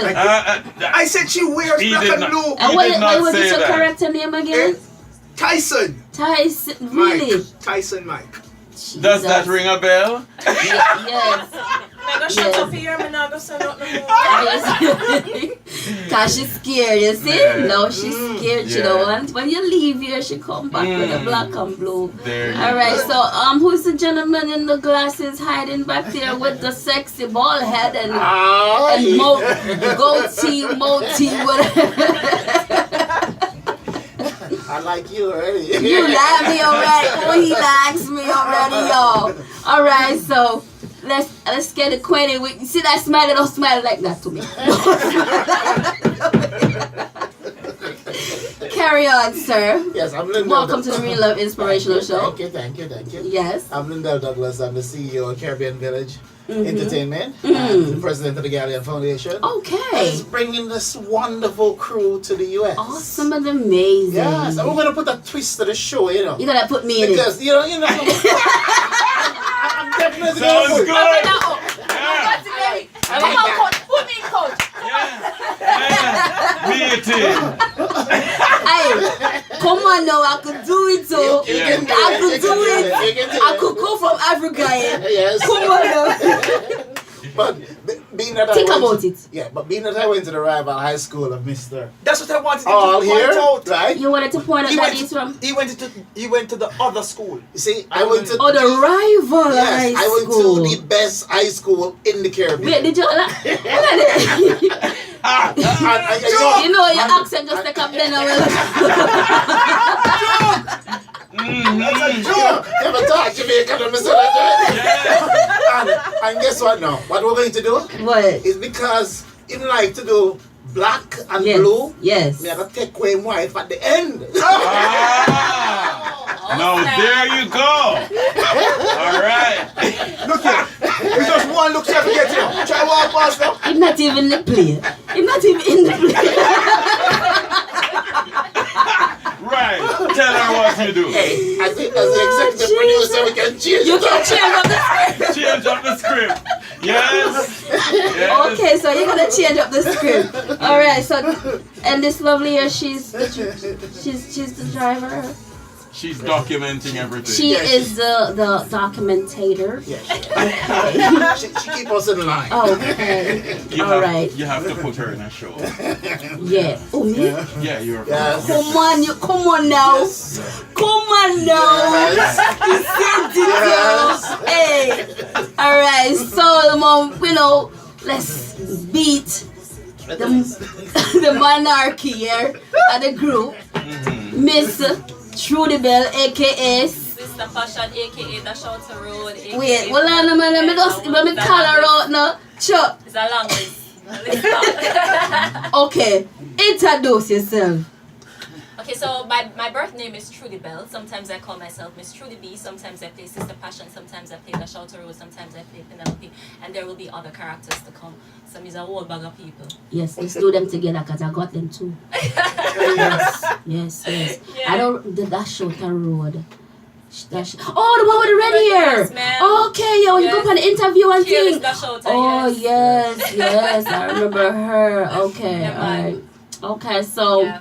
I said she wears He black did and not. blue. And He what did not was say your that. character name again? Tyson. Tyson, really? Mike. Tyson Mike. Does that ring a bell? Yes. Me go shut up here, me not go say nothing more. Cause she's scared, you see? Yeah. No, she's scared. She Yeah. don't want. When you leave here, she come back with the black and blue. There you All right. go. So who's the gentleman in the glasses hiding back there with the sexy bald head and goatee, whatever? I like you already. You like me already. Oh, he likes me already, y'all. All right, so let's get acquainted with. See that smile? Don't smile like that to me. Carry on, sir. Yes, I'm Lindell. Welcome to the Renielove Inspirational Show. Thank you. Yes. I'm Lindell Douglas. I'm the CEO of Caribbean Village Mhm. Entertainment, Mm. and the president of the Galleon Foundation. Okay. Is bringing this wonderful crew to the U.S. Awesome and amazing. Yes, and we're going to put a twist to the show, you know. You gotta put me in because, it. you know. I'm definitely Sounds gonna good. Come on, coach. Put me in, coach. Me too. Hey, come on now, I could do it too. You can do I it, could you do can do it. it, you can do I it. could go from Africa. Yes. Come on now. But being that Think I went about to, it. Yeah, but being that I went to the rival high school of Mr. That's what I wanted All to here, point out. right? You wanted to point out He that went he's from. He went to the other school. You see, I went to Oh, the rival yes, high I went school. to the best high school in the Caribbean. Wait, did you? You know your accent just like up then. That's a joke. Never talk Jamaican to Mr. And guess what now? What we're going to do? What? Is because him like to do black and Yes, blue. yes. Me have to take away him wife at the end. No, there you go. All right. Look here. We just one look try to get him. Try walk past them. He's not even in the play. He's not even in the play. Right. Tell her what you do. Hey, I think as the executive producer we can change You it can up. change up the script. Change up the script. Yes. Yes. Okay, so you're gonna change up the script. All right. So, and this lovely here, she's the driver. She's documenting everything. She is the documentator. Yes. she keep us in line. Okay. All right. You have to put her in a show. Yeah. Oh me? Yeah, you're. Yes. Come on, come on now. Yes. Come on now. Yes. You sent it, Yes. girl. Hey. All right. So, let's beat the monarchy here at the group. Miss Trudy Bell, aka Sister Fashion, aka Dash Out the Road. AKA wait, hold on a minute. Let me call her out now. Chuck. It's a long list. Okay, introduce yourself. Okay, so my birth name is Trudy Bell. Sometimes I call myself Miss Trudy B. Sometimes I play Sister Passion. Sometimes I play the Shelter Rose. Sometimes I play Penelope. And there will be other characters to come. So I'm a whole bag of people. Yes, let's do them together because I got them too. Yes. Yeah. I don't that Shelter Road. Oh, the one with the red hair. Yes, ma'am. Okay, yo, you go for the interview and thing. Oh, yes. yes, I remember her. Okay, Yeah, all right. Okay, so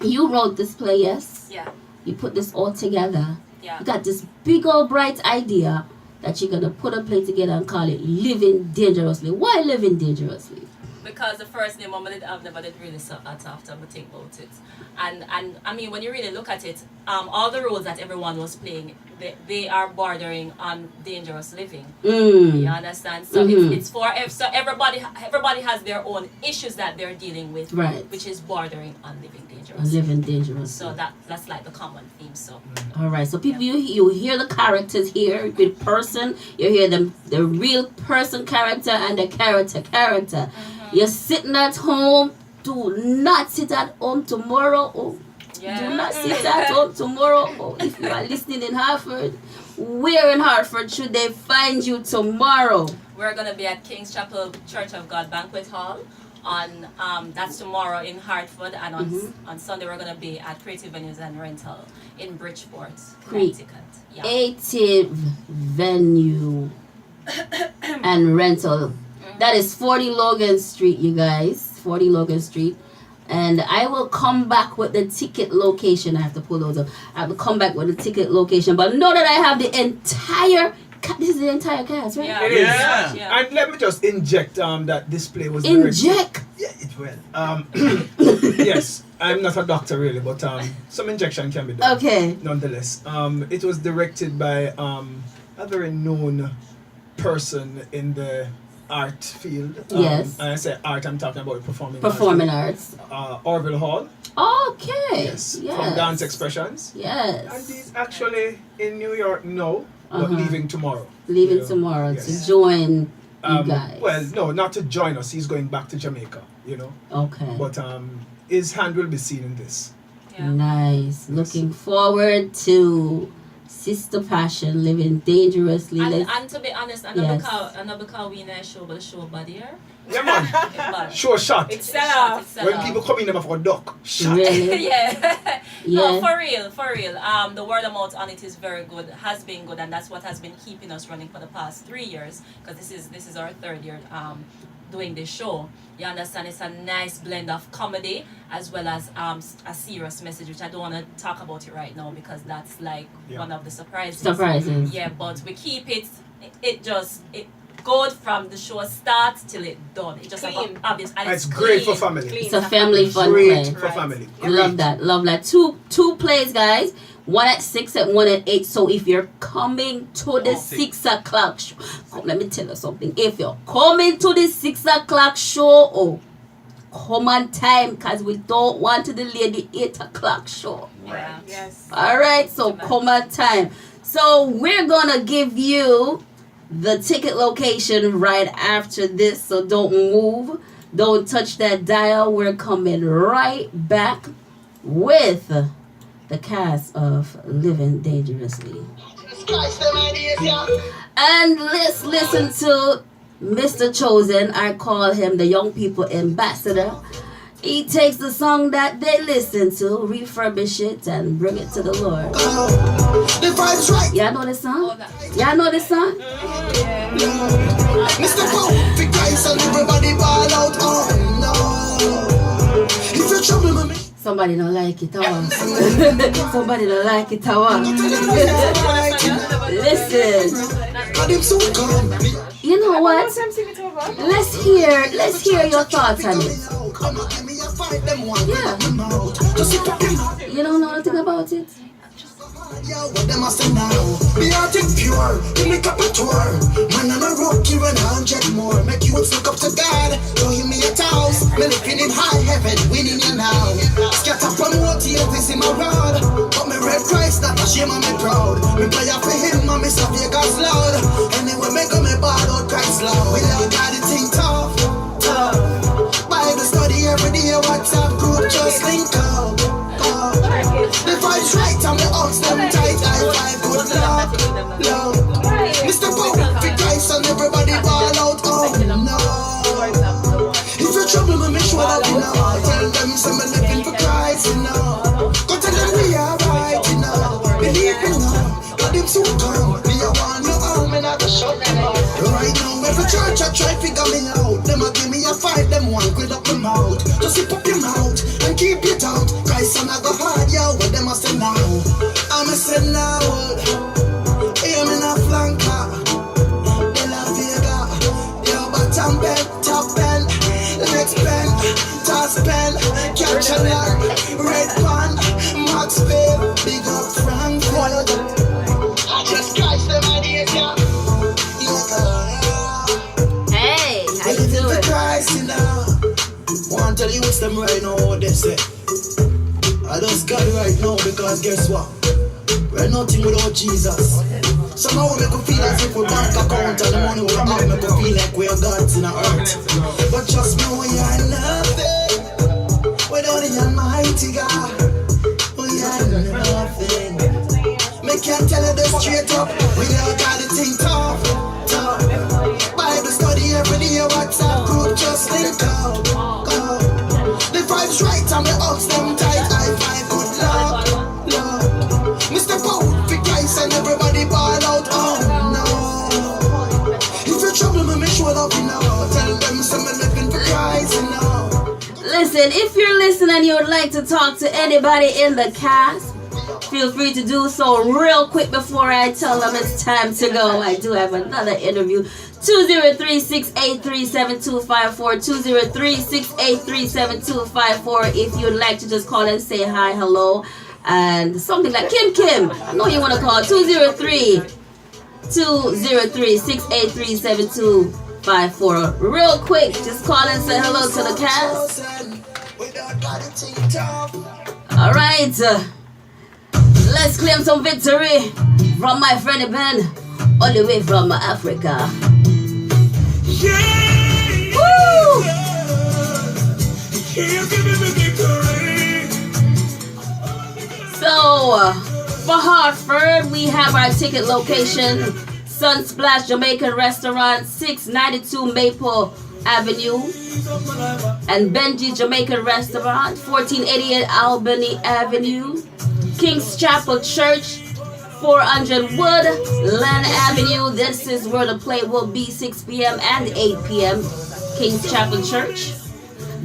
you wrote this play, yes? Yeah. You put this all together. Yeah. You got this big old bright idea that you're gonna put a play together and call it Living Dangerously. Why Living Dangerously? Because the first name I've never did really so after I think about it. And I mean, when you really look at it, all the roles that everyone was playing, they are bordering on dangerous living. You understand? So it's for so everybody has their own issues that they're dealing with, right? Which is bordering on living dangerously. Living dangerously. So that's like the common theme. So all right. So people, you hear the characters here with person. You hear the real person character and the character. You're sitting at home. Do not sit at home tomorrow. Oh, do not sit at home tomorrow. Oh, if you are listening in Hartford, where in Hartford should they find you tomorrow? We're gonna be at King's Chapel Church of God Banquet Hall on that's tomorrow in Hartford, and on Sunday we're gonna be at Creative Venues and Rental in Bridgeport, Connecticut. Creative Venue and Rental. That is 40 Logan Street, you guys. 40 Logan Street. And I will come back with the ticket location. I have to pull those up. I will come back with the ticket location. But know that I have the entire... This is the entire cast, right? It is. Yeah. And let me just inject that this play was directed. Inject? Yeah, it will. Yes. I'm not a doctor really, but some injection can be done. Okay. Nonetheless. It was directed by a very known person in the art field. Yes. And I say art, I'm talking about performing arts. Orville Hall. Okay. Yes. From Dance Expressions. Yes. And he's actually in New York now, but leaving tomorrow. Leaving tomorrow to join you guys. Well, no, not to join us. He's going back to Jamaica, Okay. But his hand will be seen in this. Nice. Looking forward to Sister Passion, Living Dangerously. And to be honest, I know because we in a show, but the show bad here. Yeah, man. Show shot. It's shot. When people come in, them for a duck. Shot. Really? Yeah. No, for real. The word of mouth on it is very good, has been good, and that's what has been keeping us running for the past 3 years. Because this is our 3rd year doing this show. You understand? It's a nice blend of comedy as well as a serious message, which I don't want to talk about it right now because that's like one of the surprises. Yeah, but we keep it good from the show start till it done. It just obvious. And it's great for family. It's a family fun play. play. For family. Love that. Two plays, guys. One at 6 and one at 8. So if you're coming to the 6 o'clock show, let me tell you something. If you're coming to the 6 o'clock show, come on time, because we don't want to delay the 8 o'clock show. Yeah. Yes. All right, so come on time. So we're gonna give you the ticket location right after this. So don't move, don't touch that dial. We're coming right back with the cast of Living Dangerously. And let's listen to Mr. Chosen. I call him the young people ambassador. He takes the song that they listen to, refurbish it, and bring it to the Lord. The vibe's right. Y'all know this song? Y'all know this song? Mr. Perfect guys and everybody ball out. Oh no. If you trouble with me. Somebody don't like it, Somebody don't like it, Listen. You know what? Let's hear your thoughts on it. Yeah. You don't know nothing about it? What them a say now? Me heart is pure, give me cup of tour. Man on a rock, you 100 more. Make you look up to God, don't give me a toss. Me looking in high heaven, winning you now. Scatter from what you this in my rod. But me red Christ, that a shame and me proud. Me play up for him, and me say Vegas loud. Anyway, me go me bad out Christ loud. We all got it thing tough. Bible study every day, WhatsApp group just link up. vibes right and the hugs them tight. I five good love. Mr. Bow, big guys and everybody ball out. Oh no. If you're trouble, me show up, you know. Tell them some living for Christ, you know. Go tell them we are right, you know. Believe me now, got them so come. Me a want no arm and I go shut them out. Right now, every church I try figure me out. Them a give me a fight, them one quit up my mouth. Just sip up your mouth and keep it out. Christ and I go hard, yo. What them a say now? I'm a say now. Aim in a flanker. De La Vega. Yo, bottom bend, top bend. Next pen, toss pen, catch a lot, red pan, Maxville, big up Frankfurt. Just Christ, them ideas, yeah. Hey, how you doing? Christ, you know. Want to tell you what's them right now, what they say. I just got it right now because guess what? We're nothing without Jesus. Somehow we make us feel as if we bank account and the money we have make us feel like we are gods in the earth. But just know we are nothing without the Almighty God. We are nothing. Me can't tell you this straight up. We all got the thing tough. Bible study every day, WhatsApp group just link out. The vibes right and the hugs them tight. I five good love. Mr. Bow, big guys and everybody ball out. Oh no. If you're trouble, me show up, you know. Tell them some living for Christ, you know. Listen, if you're listening and you would like to talk to anybody in the cast, feel free to do so real quick before I tell them it's time to go. I do have another interview. 203-683-7254. 203-683-7254. If you'd like to just call and say hi, hello, and something like Kim. I know you want to call 203-683-7254. Real quick, just call and say hello to the cast. All right. Let's claim some victory from my friend Ben, all the way from Africa. Yeah. Woo! So, for Hartford, we have our ticket location, Sunsplash Jamaican Restaurant, 692 Maple Avenue, and Benji Jamaican Restaurant, 1488 Albany Avenue, King's Chapel Church, 400 Woodland Avenue. This is where the play will be, 6 p.m. and 8 p.m. King's Chapel Church.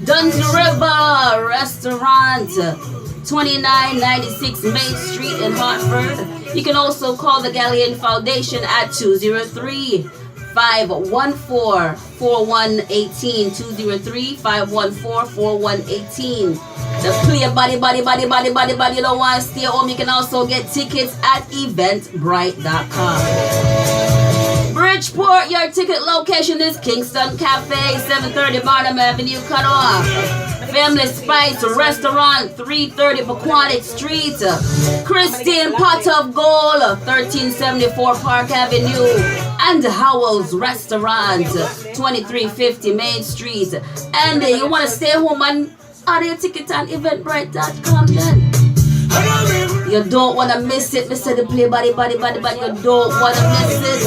Duns River Restaurant, 2996 Main Street in Hartford. You can also call the Galleon Foundation at 203-514-4118. 203-514-4118. The clear body. You don't want to stay home. You can also get tickets at eventbrite.com. Bridgeport, your ticket location is Kingston Cafe, 730 Barnum Avenue, Cutoff. Family Spice Restaurant, 330 Pequannock Street. Christine Pot of Gold, 1374 Park Avenue. And Howell's Restaurant, 2350 Main Street. And you want to stay home and order your ticket on eventbrite.com then. You don't want to miss it. Me say the play body. You don't want to miss it.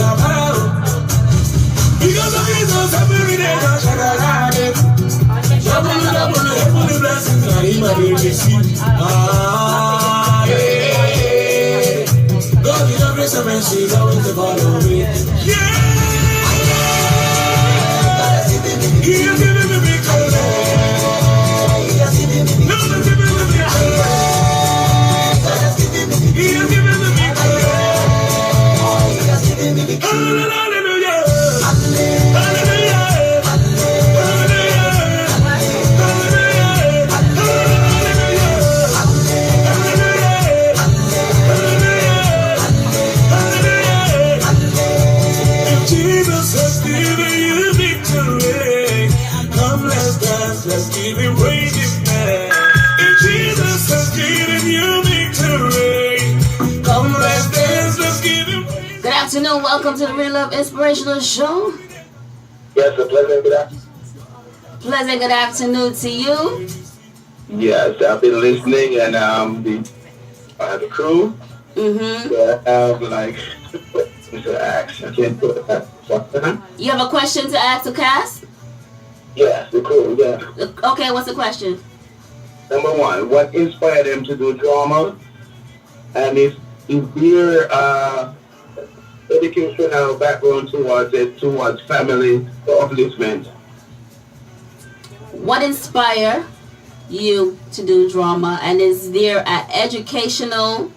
God is a grace and mercy, always to follow me. He has given me victory. He has given me victory. He has given me victory. He has given me victory. Hallelujah. Hallelujah. Jesus has given you victory. Come, let's dance, let's give him praise, man. If Jesus has given you victory, come, let's dance, let's give him praise. Good afternoon, welcome to the Renielove Inspirational Show. Yes, a pleasant good afternoon. Pleasant good afternoon to you. Yes, I've been listening and the crew. Mm-hmm. So I have like to ask. I can't put that. You have a question to ask the cast? Yes, the crew. Yeah. Okay, what's the question? Number one, what inspired them to do drama? And is there educational background towards it, towards family upliftment? What inspired you to do drama, and is there an educational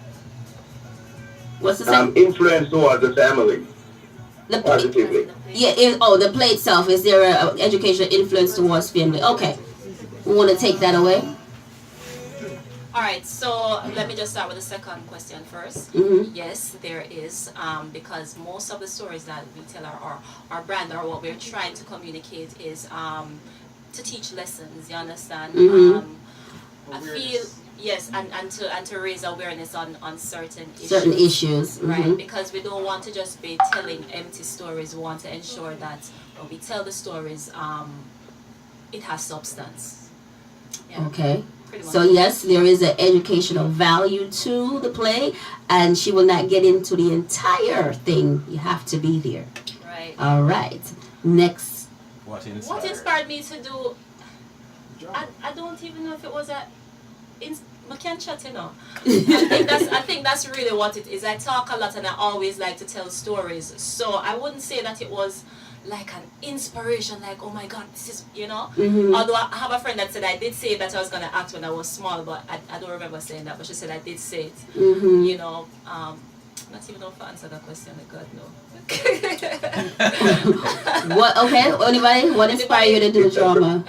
what's the same influence towards the family? Positively. Yeah. The play itself. Is there an educational influence towards family? Okay, we want to take that away. All right, so let me just start with the second question first. Mm-hmm. Yes, there is, because most of the stories that we tell our brand, or what we're trying to communicate, is to teach lessons. You understand? Mm-hmm. I feel yes, and to raise awareness on certain issues, right? Mm-hmm. Because we don't want to just be telling empty stories. We want to ensure that when we tell the stories, it has substance. Yeah. Okay. So yes, there is an educational value to the play, and she will not get into the entire thing. You have to be there. Right. All right. Next. What inspired me to do? I don't even know if it was I can't chat, you know. I think that's really what it is. I talk a lot and I always like to tell stories. So I wouldn't say that it was like an inspiration, like, oh my God, this is, you know. Mm-hmm. Although I have a friend that said I did say that I was going to act when I was small, but I don't remember saying that, but she said I did say it. Mm-hmm. You know, not even know if I answered that question, God no. What? Okay, anybody? What inspired you to do drama?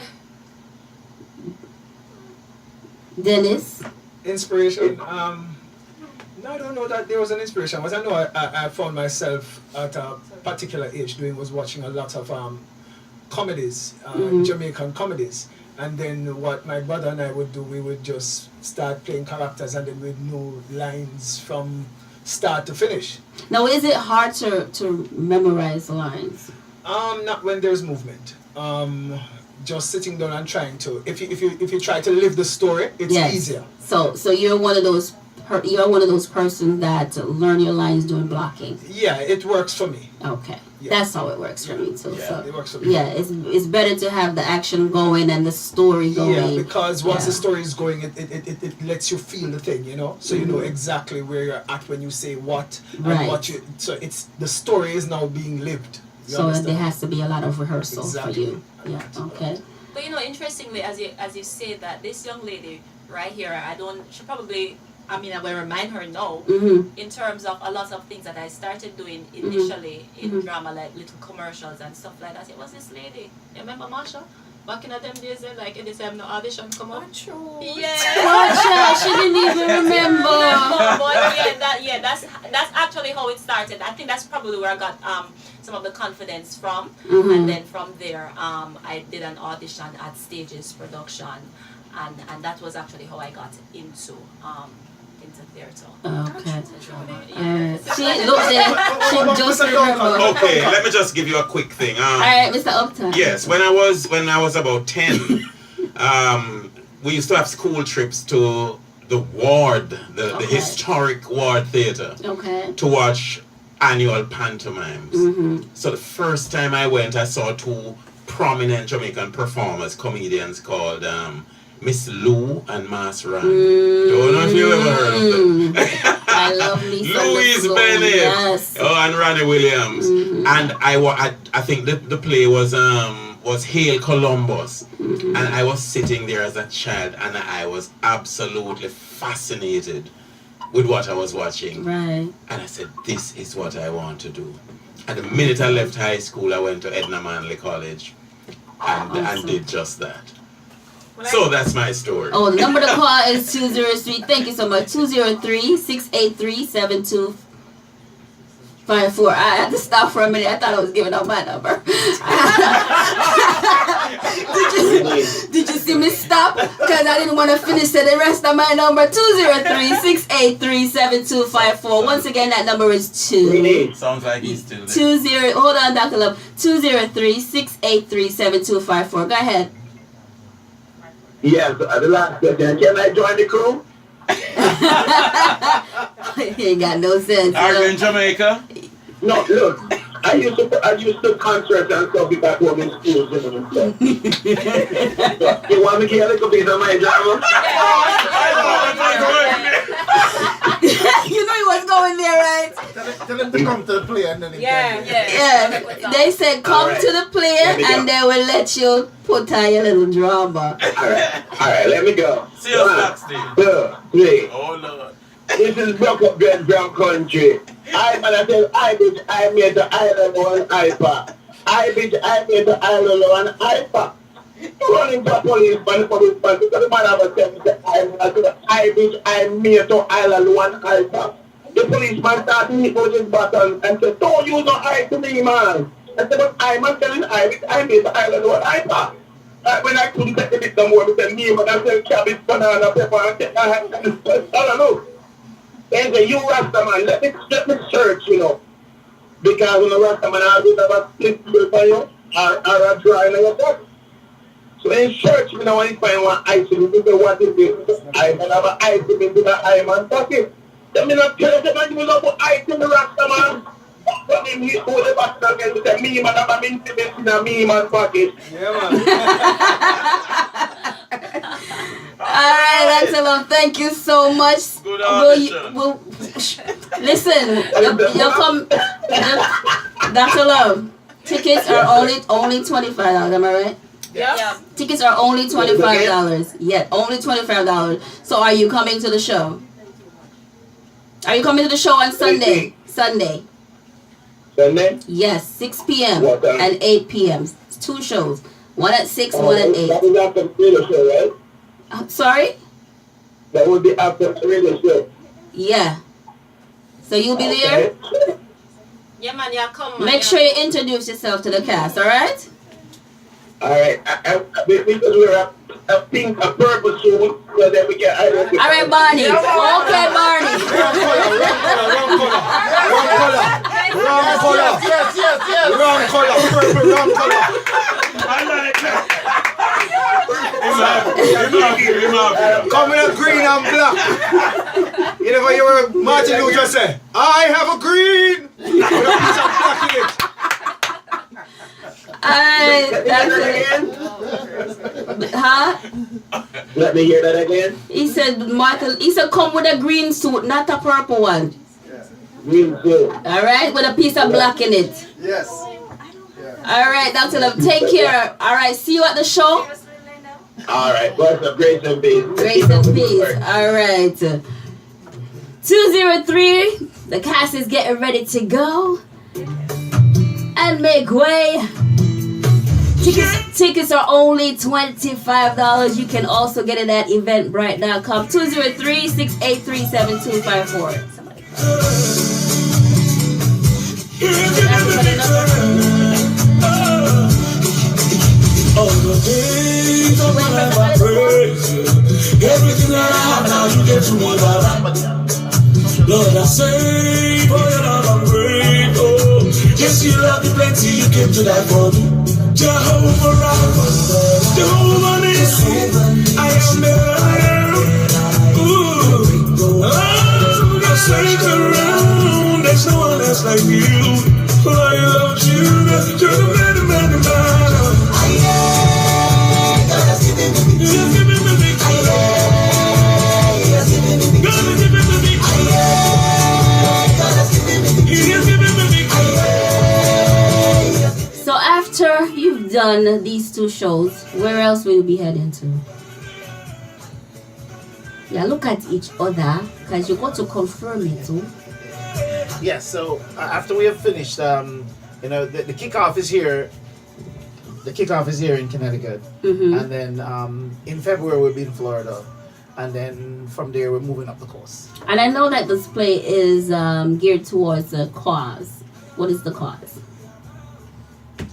Dennis? Inspiration? No, I don't know that there was an inspiration. What I know I found myself at a particular age was watching a lot of comedies, Jamaican comedies. And then what my brother and I would do, we would just start playing characters, and then we'd know lines from start to finish. Now, is it hard to memorize lines? Not when there's movement. Just sitting down and trying to. If you try to live the story, it's easier. So you're one of those. You're one of those persons that learn your lines doing blocking. Yeah, it works for me. Okay, that's how it works for me too. Yeah, so it works for me. yeah, it's better to have the action going and the story going. Yeah, because once the story is going, it lets you feel the thing, you know. So you know exactly where you're at when you say what and what you. So it's the story is now being lived. So there has to be a lot of rehearsal for you. Yeah. Okay. But you know, interestingly, as you say that, this young lady right here, she probably, I mean, I will remind her now, in terms of a lot of things that I started doing initially in drama, like little commercials and stuff like that. It was this lady. You remember Marsha? Back in them days, like anytime no audition come up. Yeah. Marsha, she didn't even remember. But that's actually how it started. I think that's probably where I got some of the confidence from, and then from there, I did an audition at Stages Production, and that was actually how I got into theater. Okay. She just remembered. Okay, let me just give you a quick thing. All right, Mr. Upton. Yes, when I was about 10, we used to have school trips to the Ward, the historic Ward Theatre, to watch annual pantomimes. So the first time I went, I saw two prominent Jamaican performers, comedians called Miss Lou and Mas Ran. Don't know if you ever heard of them. I love Lisa Louise Bennett. Yes. Oh, and Ronnie Williams. And I think the play was Hail Columbus. And I was sitting there as a child, and I was absolutely fascinated with what I was watching. Right. And I said, this is what I want to do. And the minute I left high school, I went to Edna Manley College and did just that. So that's my story. Oh, the number to call is 203. Thank you so much. 203-683-7254. I had to stop for a minute. I thought I was giving out my number. Did you see me stop? Because I didn't want to finish the rest of my number. 203-683-7254. Once again, that number is 2. Sounds like he's still there. Hold on, Dr. Love. 203-683-7254. Go ahead. Yes, the last question. Can I join the crew? He ain't got no sense. Are you in Jamaica? No, look. I used to concert and stuff back home in schools and stuff. You want me to get a little piece of my drama? You know he was going there, right? Tell him to come to the play and then Yeah. They said come to the play and they will let you put on your little drama. Alright, let me go. See us backstage. 2, 3. Oh Lord. This is Broke Up Brown Country. I made the island one iPad. I made the island one iPad. Running to policeman, because the man have a sense that I made the island one iPad. The policeman started to hit his button and said, don't use no eye to me, man. I said, but I'm telling I made the island one iPad. When I couldn't take the bit no more, I said, me, but I said, cabbage, banana, pepper, and I don't know. They say, you Rasta man, let me search, you know. Because when a Rasta man has it, have a split bill for you, or a dry in your butt. So in church, you know, when you find one ice, you know what it is. I can have an ice in the eye man pocket. Then me not tell you that you will put ice in the Rasta man. But him, he hold the bastard again, he say, me man have a intimate in a me man pocket. Yeah, man. Alright, that's enough. Thank you so much. Good audition. Listen, you come. Dr. Love, tickets are only $25. Am I right? Yeah. Tickets are only $25. Yeah, only $25. So are you coming to the show? Are you coming to the show on Sunday? Sunday. Yes, 6 p.m. and 8 p.m. It's 2 shows. One at 6, one at 8. That is after the radio show, right? Sorry? That would be after the radio show. Yeah. So you'll be there? Yeah, man, yeah, come, man. Make sure you introduce yourself to the cast, alright? Alright, because we're a pink, a purple suit, so that we get identified. Alright, Barney. Okay, Barney. Wrong color. Yes. Wrong color. Purple, wrong color. I like that. Come in a green and black. You never hear Martin Luther say, I have a green. With a piece of black in it. That's it. Huh? Let me hear that again. He said, come with a green suit, not a purple one. Green suit. Alright, with a piece of black in it. Yes. Alright, Dr. Love, take care. Alright, see you at the show. Alright, bless up, grace and peace. Grace and peace. Alright. 203, the cast is getting ready to go. And make way. Tickets are only $25. You can also get it at eventbrite.com. 203-683-7254. Somebody All the things of my life I praise you. Everything I have now you get to me, Lord, I say for your love I'm grateful. Yes, you love me plenty, you came to die for me. Jehovah Rapha, Jehovah Nissi, I am there, I am. Ooh, I search around, there's no one else like you. I love you, you're the man. So after you've done these 2 shows, where else will you be heading to? Yeah, look at each other, because you got to confirm it too. Yes, so after we have finished, the kickoff is here. The kickoff is here in Connecticut. Mm-hmm. And then in February we'll be in Florida. And then from there we're moving up the coast. And I know that this play is geared towards a cause. What is the cause?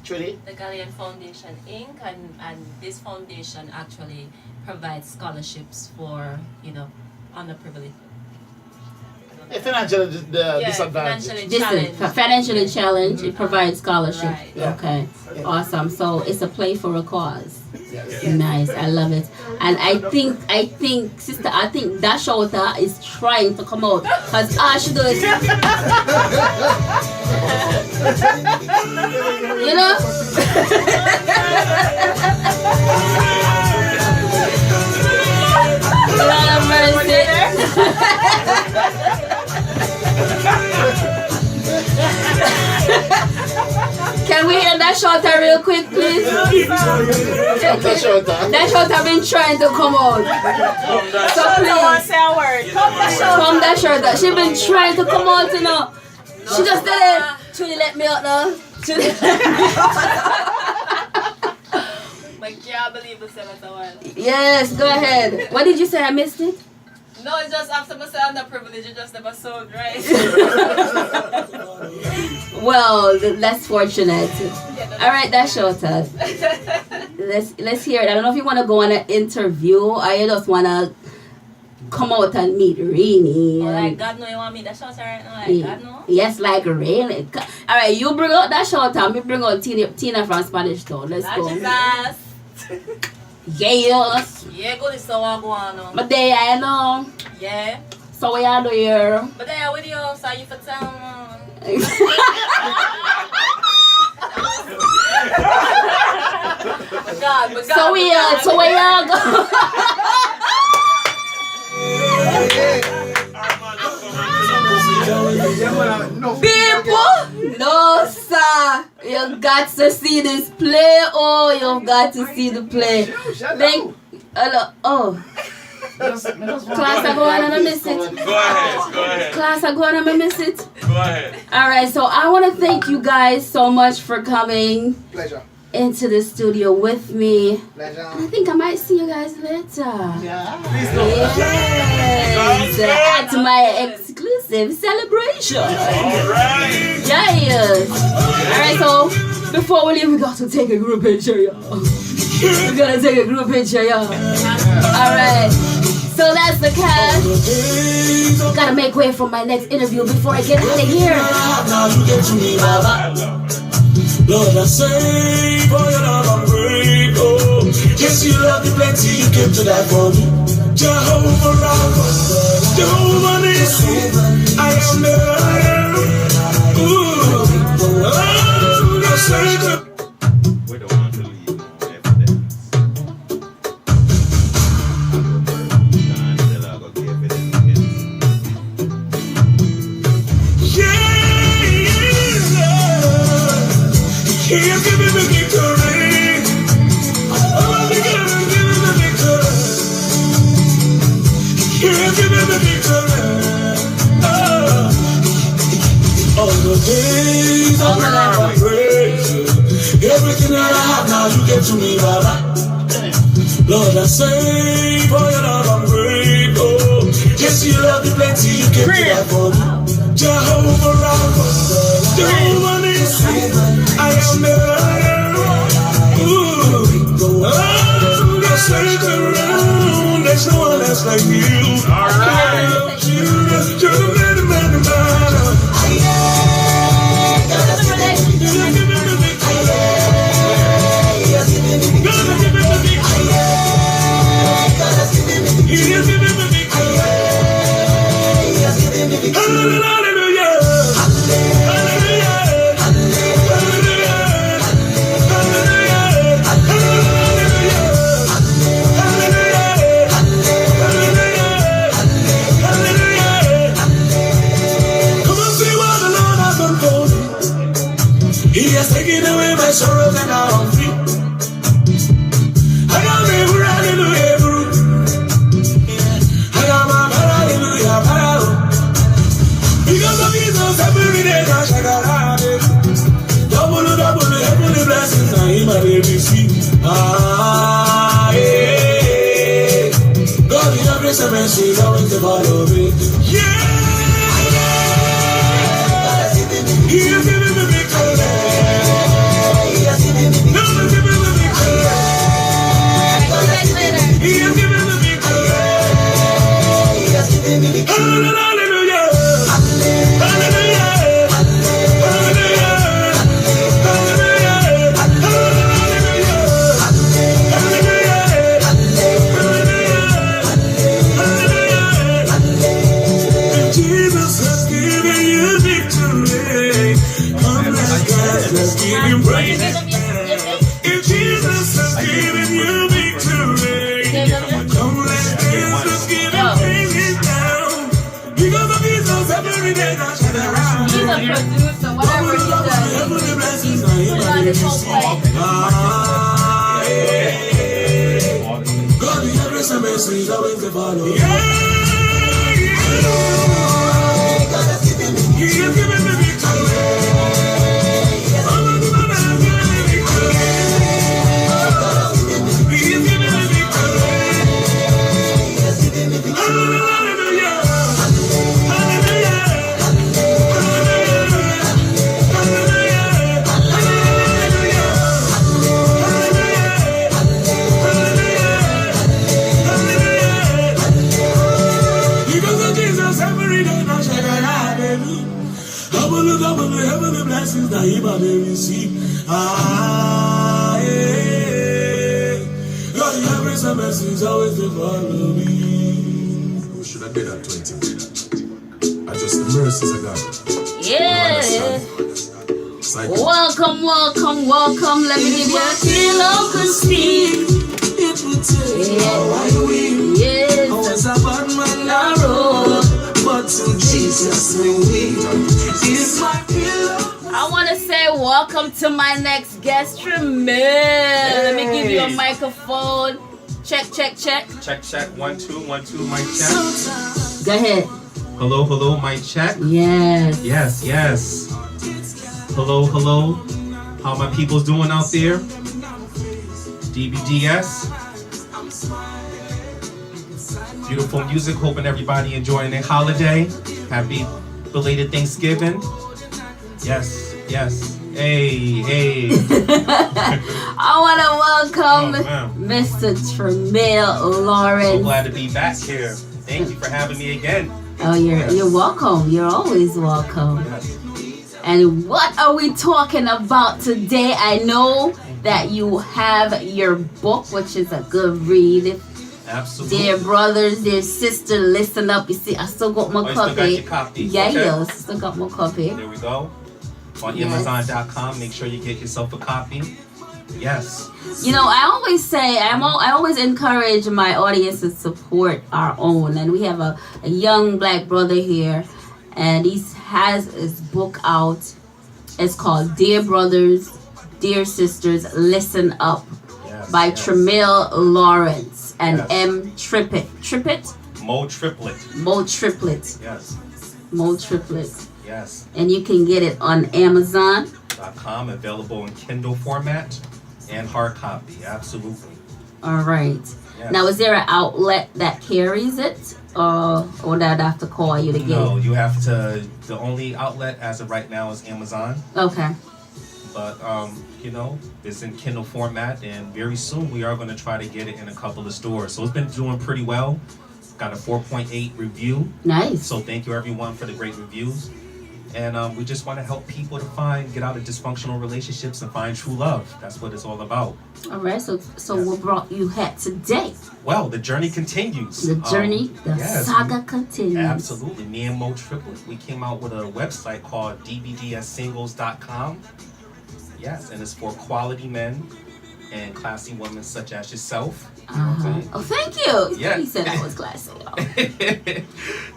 Trudy? The Galleon Foundation Inc. and this foundation actually provides scholarships for, underprivileged. I don't Financial disadvantage. Financially challenged. It provides scholarship. Right. Yeah. Okay. Yeah. Awesome. So it's a play for a cause. Yes. Nice. I love it. And I think, sister, that shouter is trying to come out because all she do is, you know. Lord have mercy. Can we hear that shouter real quick, please? That shouter been trying to come out. So please, come that shouter. She been trying to come out, you know. She just did it. Truly let me out now. I can't believe the 7th hour. Yes, go ahead. What did you say? I missed it? No, it's just after I say I'm not privileged, you just never sold, right? Well, less fortunate. Alright, that's shouted. Let's hear it. I don't know if you want to go on an interview or you just want to come out and meet Reni. Oh, like God know you want me that shouter right now? Like God know? Yes, like Reni. Alright, you bring out that shouter, me bring out Tina from Spanish Town. Let's go. Jesus. Yes. Yeah, go this so I go on now. But there I know. Yeah. So what you do here? But there with you, so you for town. God. So where you go? People, no sir, you got to see this play. Oh, you've got to see the play. Then, class, I go on and I miss it. Go ahead. Class, I go on and I miss it. Go ahead. All right, so I want to thank you guys so much for coming. Pleasure. Into the studio with me. Pleasure. I think I might see you guys later. Yeah. Yes. At my exclusive celebration. Alright. Yes. Alright, so before we leave, we got to take a group picture, y'all. We gotta take a group picture, y'all. Alright. So that's the cast. Gotta make way for my next interview before I get out of here. Lord, I say, for your love I'm grateful. Yes, you love me plenty, you came to die for me. Jehovah Rapha, Jehovah Nissi, I am there, I am. Ooh, I say to we don't want to leave no evidence. He has given me victory. Oh, he has given me victory. He has given me victory. All the days of my life I praise you. Everything that I have now you give to me, Baba. Lord, I say for your love I'm grateful. Yes, you love me plenty, you came to die for me. Jehovah Rapha, Jehovah Nissi, I am there. Ooh, let's take around. There's no one else like you. Alright. You're the man. He has taken away my sorrows and now I'm free. I got me hallelujah. I got my hallelujah. Because of Jesus, every day I shall have it. Double, heavenly blessings and him I will receive. Yeah. God in your grace and mercy, always to follow me. Yeah. He has given me victory. He has given me victory. He has given me victory. Hallelujah. just give him praise. If Jesus has given you victory, come let's dance, just give him praise now. Because of Jesus, every day that shall around. He's a producer, whatever he does. He's put on his whole play. God, the grace and mercy is always the follow. He has given me heavenly blessings that he may receive. God, the grace and mercy is always the follow me. We should have did that 20 minutes. I just the mercies of God. Yeah. Welcome. Let me give you a kilo could speak. It would take a while we. Yes. I was a bad man narrow, but to Jesus we is my pillow. I want to say welcome to my next guest, Tremel. Let me give you a microphone. Check. Check. 1 2 1 2. Mic check. Go ahead. Hello. Mic check. Yes. Hello. How my people's doing out there? DBDS. Beautiful music. Hoping everybody enjoying their holiday. Happy belated Thanksgiving. Yes. Hey. I want to welcome Mr. Tremel Lawrence. So glad to be back here. Thank you for having me again. Oh, you're welcome. You're always welcome. Yes. And what are we talking about today? I know that you have your book, which is a good read. Absolutely. Dear brothers, dear sister, listen up. You see, I still got my copy. Still got your copy. Yeah, Okay. yes, still got my copy. There we go. On Yes. Amazon.com. Make sure you get yourself a copy. Yes. You know, I always say, I always encourage my audience to support our own. And we have a young black brother here, and he has his book out. It's called Dear Brothers, Dear Sisters, Listen Up by Tremel Lawrence and M. Trippett. Mo Triplet. Yes. Mo Triplet. Yes. And you can get it on Amazon.com. Available in Kindle format and hard copy. Absolutely. All right. Yes. Now, is there an outlet that carries it? Or would I have to call you to get it? No, you have to. The only outlet as of right now is Amazon. Okay. But, it's in Kindle format, and very soon we are going to try to get it in a couple of stores. So it's been doing pretty well. Got a 4.8 review. Nice. So thank you everyone for the great reviews. And we just want to help people to get out of dysfunctional relationships and find true love. That's what it's all about. All right. So what brought you here today? Well, the journey continues. The saga continues. Absolutely. Me and Mo Triplet, we came out with a website called DBDSsingles.com. Yes, and it's for quality men and classy women such as yourself. You know what I'm saying? Oh, thank you. Yeah. He said I was classy.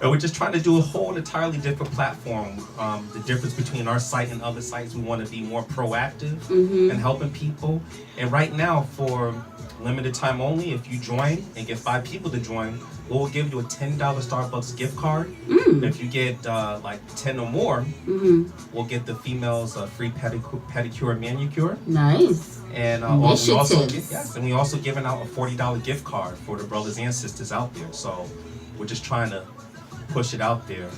And we're just trying to do a whole entirely different platform. The difference between our site and other sites, we want to be more proactive in helping people. And right now, for limited time only, if you join and get 5 people to join, we'll give you a $10 Starbucks gift card. If you get 10 or more, we'll get the females a free pedicure and manicure. Nice. And we also giving out a $40 gift card for the brothers and sisters out there. So we're just trying to push it out there.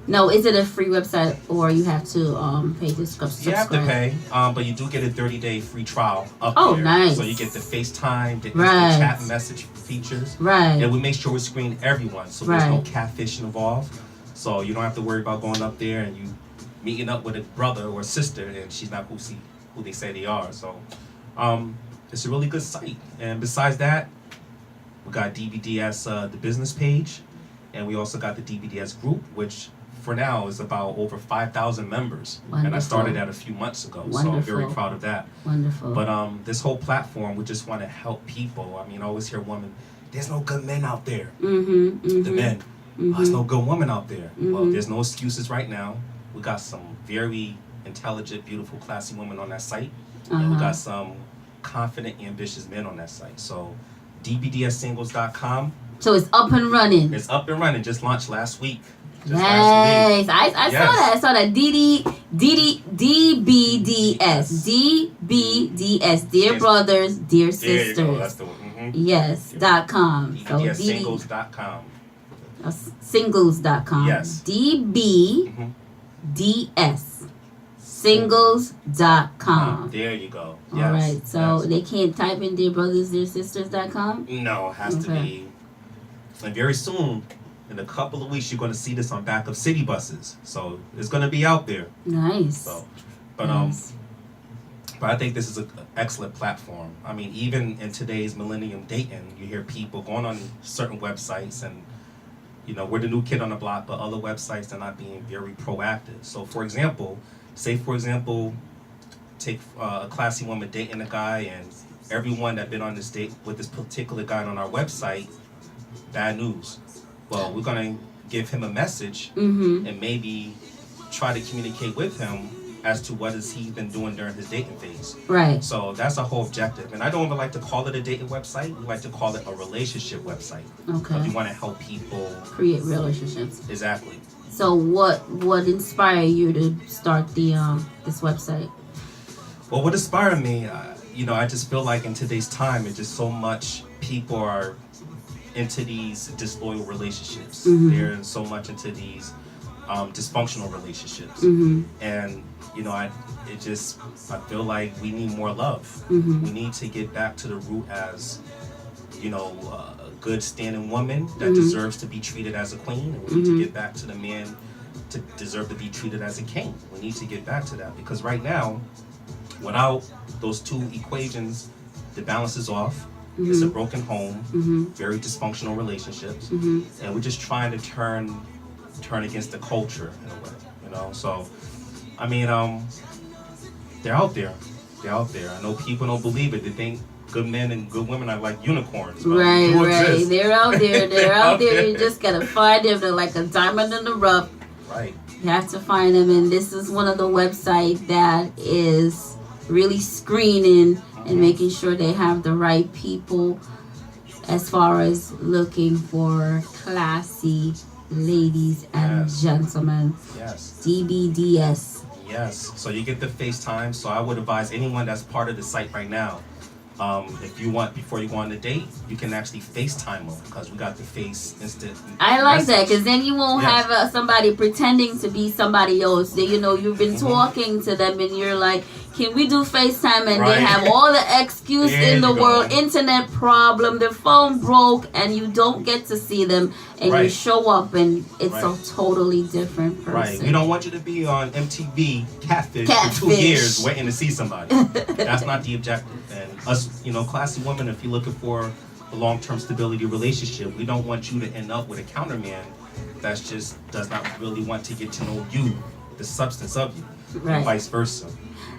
No, is it a free website or you have to pay to subscribe? You have to pay, but you do get a 30-day free trial up there. Oh, nice. So you get the FaceTime, the instant chat message features. Right. And we make sure we screen everyone, so there's no catfishing involved. So you don't have to worry about going up there and you meeting up with a brother or a sister and she's not who they say they are. So it's a really good site. And besides that, we got DBDS, the business page, and we also got the DBDS group, which for now is about over 5,000 members. Wonderful. And I started that a few months ago. So I'm very proud of that. Wonderful. But this whole platform, we just want to help people. I mean, I always hear women, there's no good men out there. The men, there's no good women out there. Well, there's no excuses right now. We got some very intelligent, beautiful, classy women on that site. And we got some confident, ambitious men on that site. So DBDSsingles.com. So it's up and running. It's up and running. Just launched last week. Nice. I saw that. I saw that. DBDS. Dear brothers, dear sisters. There you go. That's the one. Yes. .com. So DBDSsingles.com. Singles.com. Yes. DBDS. Singles.com. There you go. Yes. All right. So they can't type in dear brothers, dear sisters.com? No, it has to be. And very soon, in a couple of weeks, you're going to see this on back of city buses. So it's going to be out there. Nice. So, but I think this is an excellent platform. I mean, even in today's millennium dating, you hear people going on certain websites and, you know, we're the new kid on the block, but other websites, they're not being very proactive. So, for example, take a classy woman dating a guy, and everyone that been on this date with this particular guy on our website, bad news. Well, we're going to give him a message and maybe try to communicate with him as to what has he been doing during his dating phase. Right. So that's our whole objective. And I don't even like to call it a dating website. We like to call it a relationship website. Okay. We want to help people create relationships. Exactly. So what inspired you to start the this website? Well, what inspired me, I just feel like in today's time, it's just so much people are into these disloyal relationships. They're so much into these dysfunctional relationships. And, I feel like we need more love. We need to get back to the root as, a good standing woman that deserves to be treated as a queen. And we need to get back to the man to deserve to be treated as a king. We need to get back to that because right now, without those two equations, the balance is off. It's a broken home, very dysfunctional relationships, and we're just trying to turn against the culture in a way, So, I mean, they're out there. They're out there. I know people don't believe it. They think good men and good women are like unicorns. Right. They're out there. They're out there. You just gotta find them. They're like a diamond in the rough. Right. You have to find them, and this is one of the websites that is really screening and making sure they have the right people as far as looking for classy ladies and gentlemen. Yes. DBDS. Yes. So you get the FaceTime. So I would advise anyone that's part of the site right now, if you want, before you go on the date, you can actually FaceTime them because we got the face instant. I like that because then you won't have somebody pretending to be somebody else. You've been talking to them and you're like, can we do FaceTime? And they have all the excuse in the world, internet problem, their phone broke, and you don't get to see them, and you show up and it's a totally different person. Right. We don't want you to be on MTV Catfish for 2 years waiting to see somebody. That's not the objective. And us, classy women, if you're looking for a long-term stability relationship, we don't want you to end up with a counterman that's just does not really want to get to know you, the substance of you, and vice versa.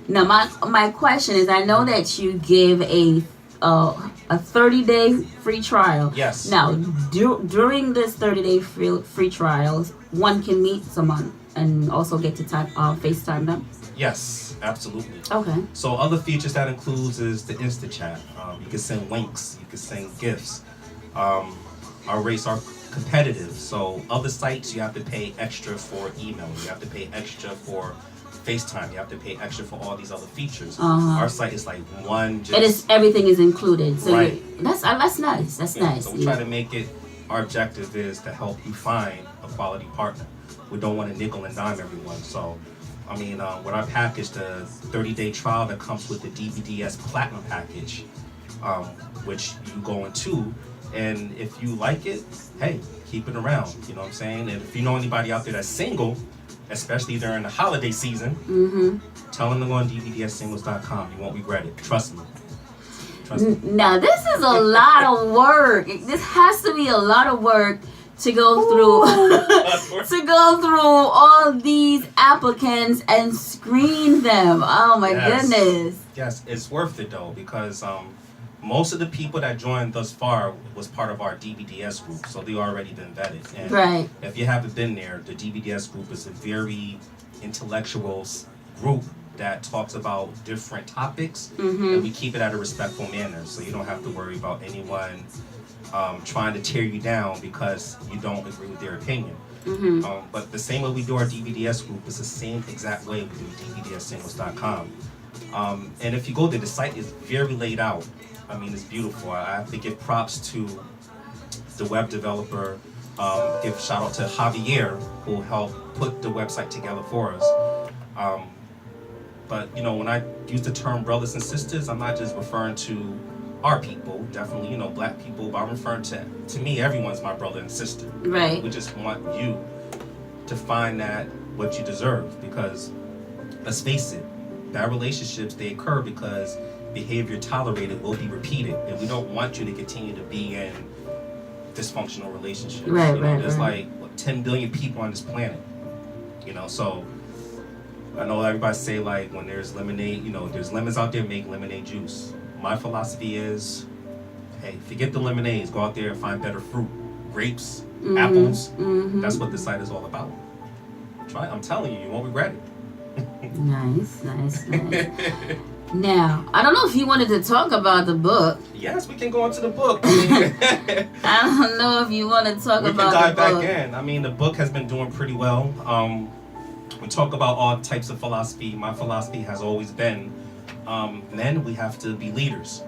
Now, my question is, I know that you give a 30-day free trial. Yes. Now, during this 30-day free trial, one can meet someone and also get to FaceTime them? Yes, absolutely. Okay. So other features that includes is the Insta chat. You can send links. You can send gifts. Our rates are competitive. So other sites, you have to pay extra for email. You have to pay extra for FaceTime. You have to pay extra for all these other features. Our site is like one. Everything is included. So right. That's nice. That's nice. So we try to make it. Our objective is to help you find a quality partner. We don't want to nickel and dime everyone. So, I mean, with our package, the 30-day trial that comes with the DBDS Platinum package, which you go into, and if you like it, hey, keep it around. You know what I'm saying? And if you know anybody out there that's single, especially during the holiday season, tell them to go on DBDSsingles.com. You won't regret it. Trust me. Trust me. Now, this is a lot of work. This has to be a lot of work to go through to go through all these applicants and screen them. Oh my goodness. Yes, it's worth it though, because most of the people that joined thus far was part of our DBDS group, so they already been vetted. And right. If you haven't been there, the DBDS group is a very intellectual group that talks about different topics, and we keep it at a respectful manner, so you don't have to worry about anyone trying to tear you down because you don't agree with their opinion. But the same way we do our DBDS group is the same exact way we do DBDSsingles.com. And if you go there, the site is very laid out. I mean, it's beautiful. I have to give props to the web developer. Give shout out to Javier, who helped put the website together for us. But you know, when I use the term brothers and sisters, I'm not just referring to our people, definitely, you know, black people, but I'm referring to me, everyone's my brother and sister. Right. We just want you to find that what you deserve, because let's face it, bad relationships, they occur because behavior tolerated will be repeated, and we don't want you to continue to be in dysfunctional relationships. Right, you know, right, there's right. like 10 billion people on this planet, you know, so I know everybody say like when there's lemonade, you know, there's lemons out there, make lemonade juice. My philosophy is, hey, forget the lemonades, go out there and find better fruit, grapes, apples. That's what the site is all about. Try it. I'm telling you, you won't regret it. Nice. Now, I don't know if you wanted to talk about the book. Yes, we can go into the book. I mean, I don't know if you want to talk about the book. We can dive back in. I mean, the book has been doing pretty well. We talk about all types of philosophy. My philosophy has always been, men, we have to be leaders.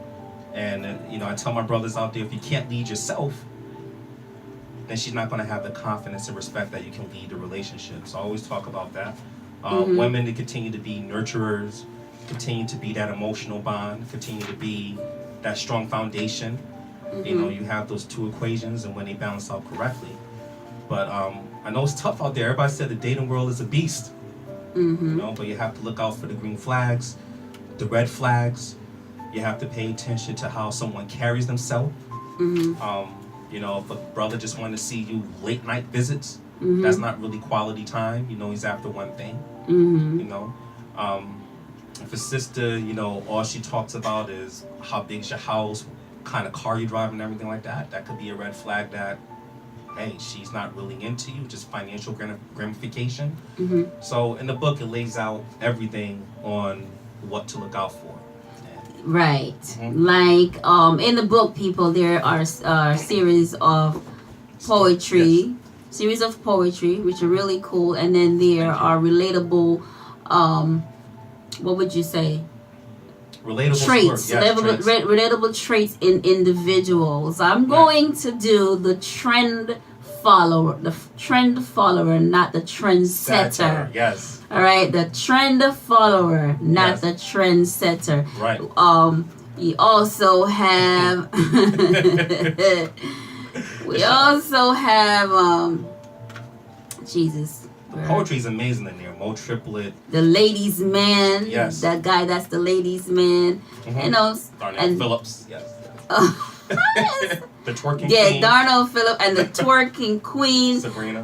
And, you know, I tell my brothers out there, if you can't lead yourself, then she's not going to have the confidence and respect that you can lead the relationship. So I always talk about that. Women to continue to be nurturers, continue to be that emotional bond, continue to be that strong foundation. You know, you have those two equations, and when they balance out correctly. But I know it's tough out there. Everybody said the dating world is a beast. You know, but you have to look out for the green flags, the red flags. You have to pay attention to how someone carries themselves. You know, if a brother just wanted to see you late night visits, that's not really quality time. You know, he's after one thing. You know, if a sister, you know, all she talks about is how big's your house, what kind of car you drive, and everything like that, that could be a red flag that, hey, she's not really into you, just financial gratification. So in the book, it lays out everything on what to look out for. Right. Like in the book, people, there are series of poetry, which are really cool, and then there are relatable, what would you say? Relatable traits, traits. relatable traits in individuals. I'm going to do the trend follower, not the trend setter. Yes. All right, the trend follower, not the trend setter. Right. We also have Jesus. Poetry is amazing in there. Mo Triplet. The ladies' man. Yes. That guy, that's the ladies' man. You know. Darnell Phillips. Yes. The twerking queen. Yeah, Darnell Phillips and the twerking queen. Sabrina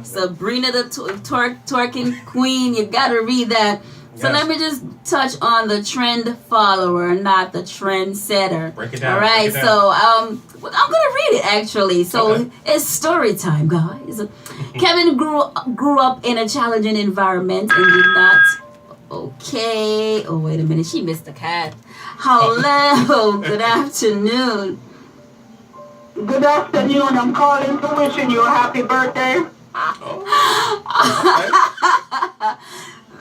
the twerking queen. You gotta read that. So let me just touch on the trend follower, not the trend setter. Break it down. All right, so I'm gonna read it actually. So it's story time, guys. Kevin grew up in a challenging environment and did not. Okay. Oh, wait a minute. She missed the cat. Hello. Good afternoon. Good afternoon. I'm calling to wishing you a happy birthday.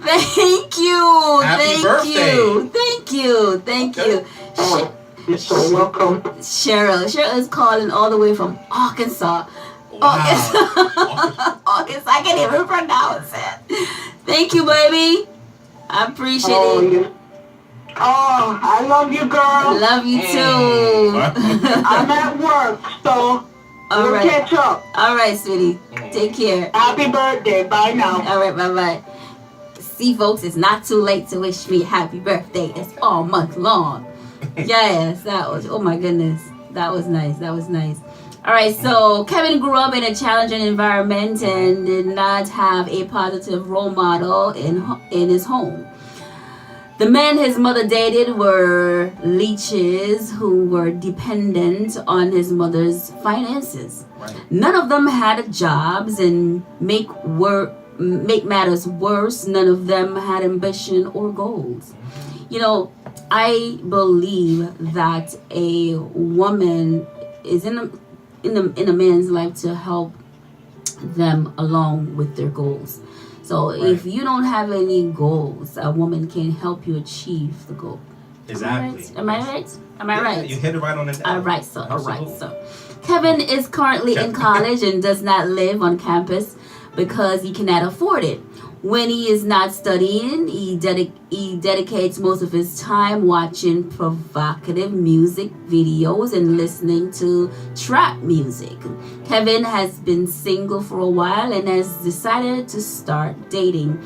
Thank you. Happy birthday. Thank you. You're so welcome. Cheryl is calling all the way from Arkansas. Arkansas. I can't even pronounce it. Thank you, baby. I appreciate it. Oh, I love you, girl. Love you too. I'm at work, so we'll catch up. All right, sweetie. Take care. Happy birthday. Bye now. All right, bye-bye. See, folks, it's not too late to wish me a happy birthday. It's all month long. Yes, that was, oh my goodness. That was nice. All right, so Kevin grew up in a challenging environment and did not have a positive role model in his home. The men his mother dated were leeches who were dependent on his mother's finances. Right. None of them had jobs, and make matters worse, none of them had ambition or goals. You know, I believe that a woman is in a man's life to help them along with their goals. So if you don't have any goals, a woman can help you achieve the goal. Exactly. Am I right? Am I right? You hit it right on the nail. All right, so Kevin is currently in college and does not live on campus because he cannot afford it. When he is not studying, he dedicates most of his time watching provocative music videos and listening to trap music. Kevin has been single for a while and has decided to start dating.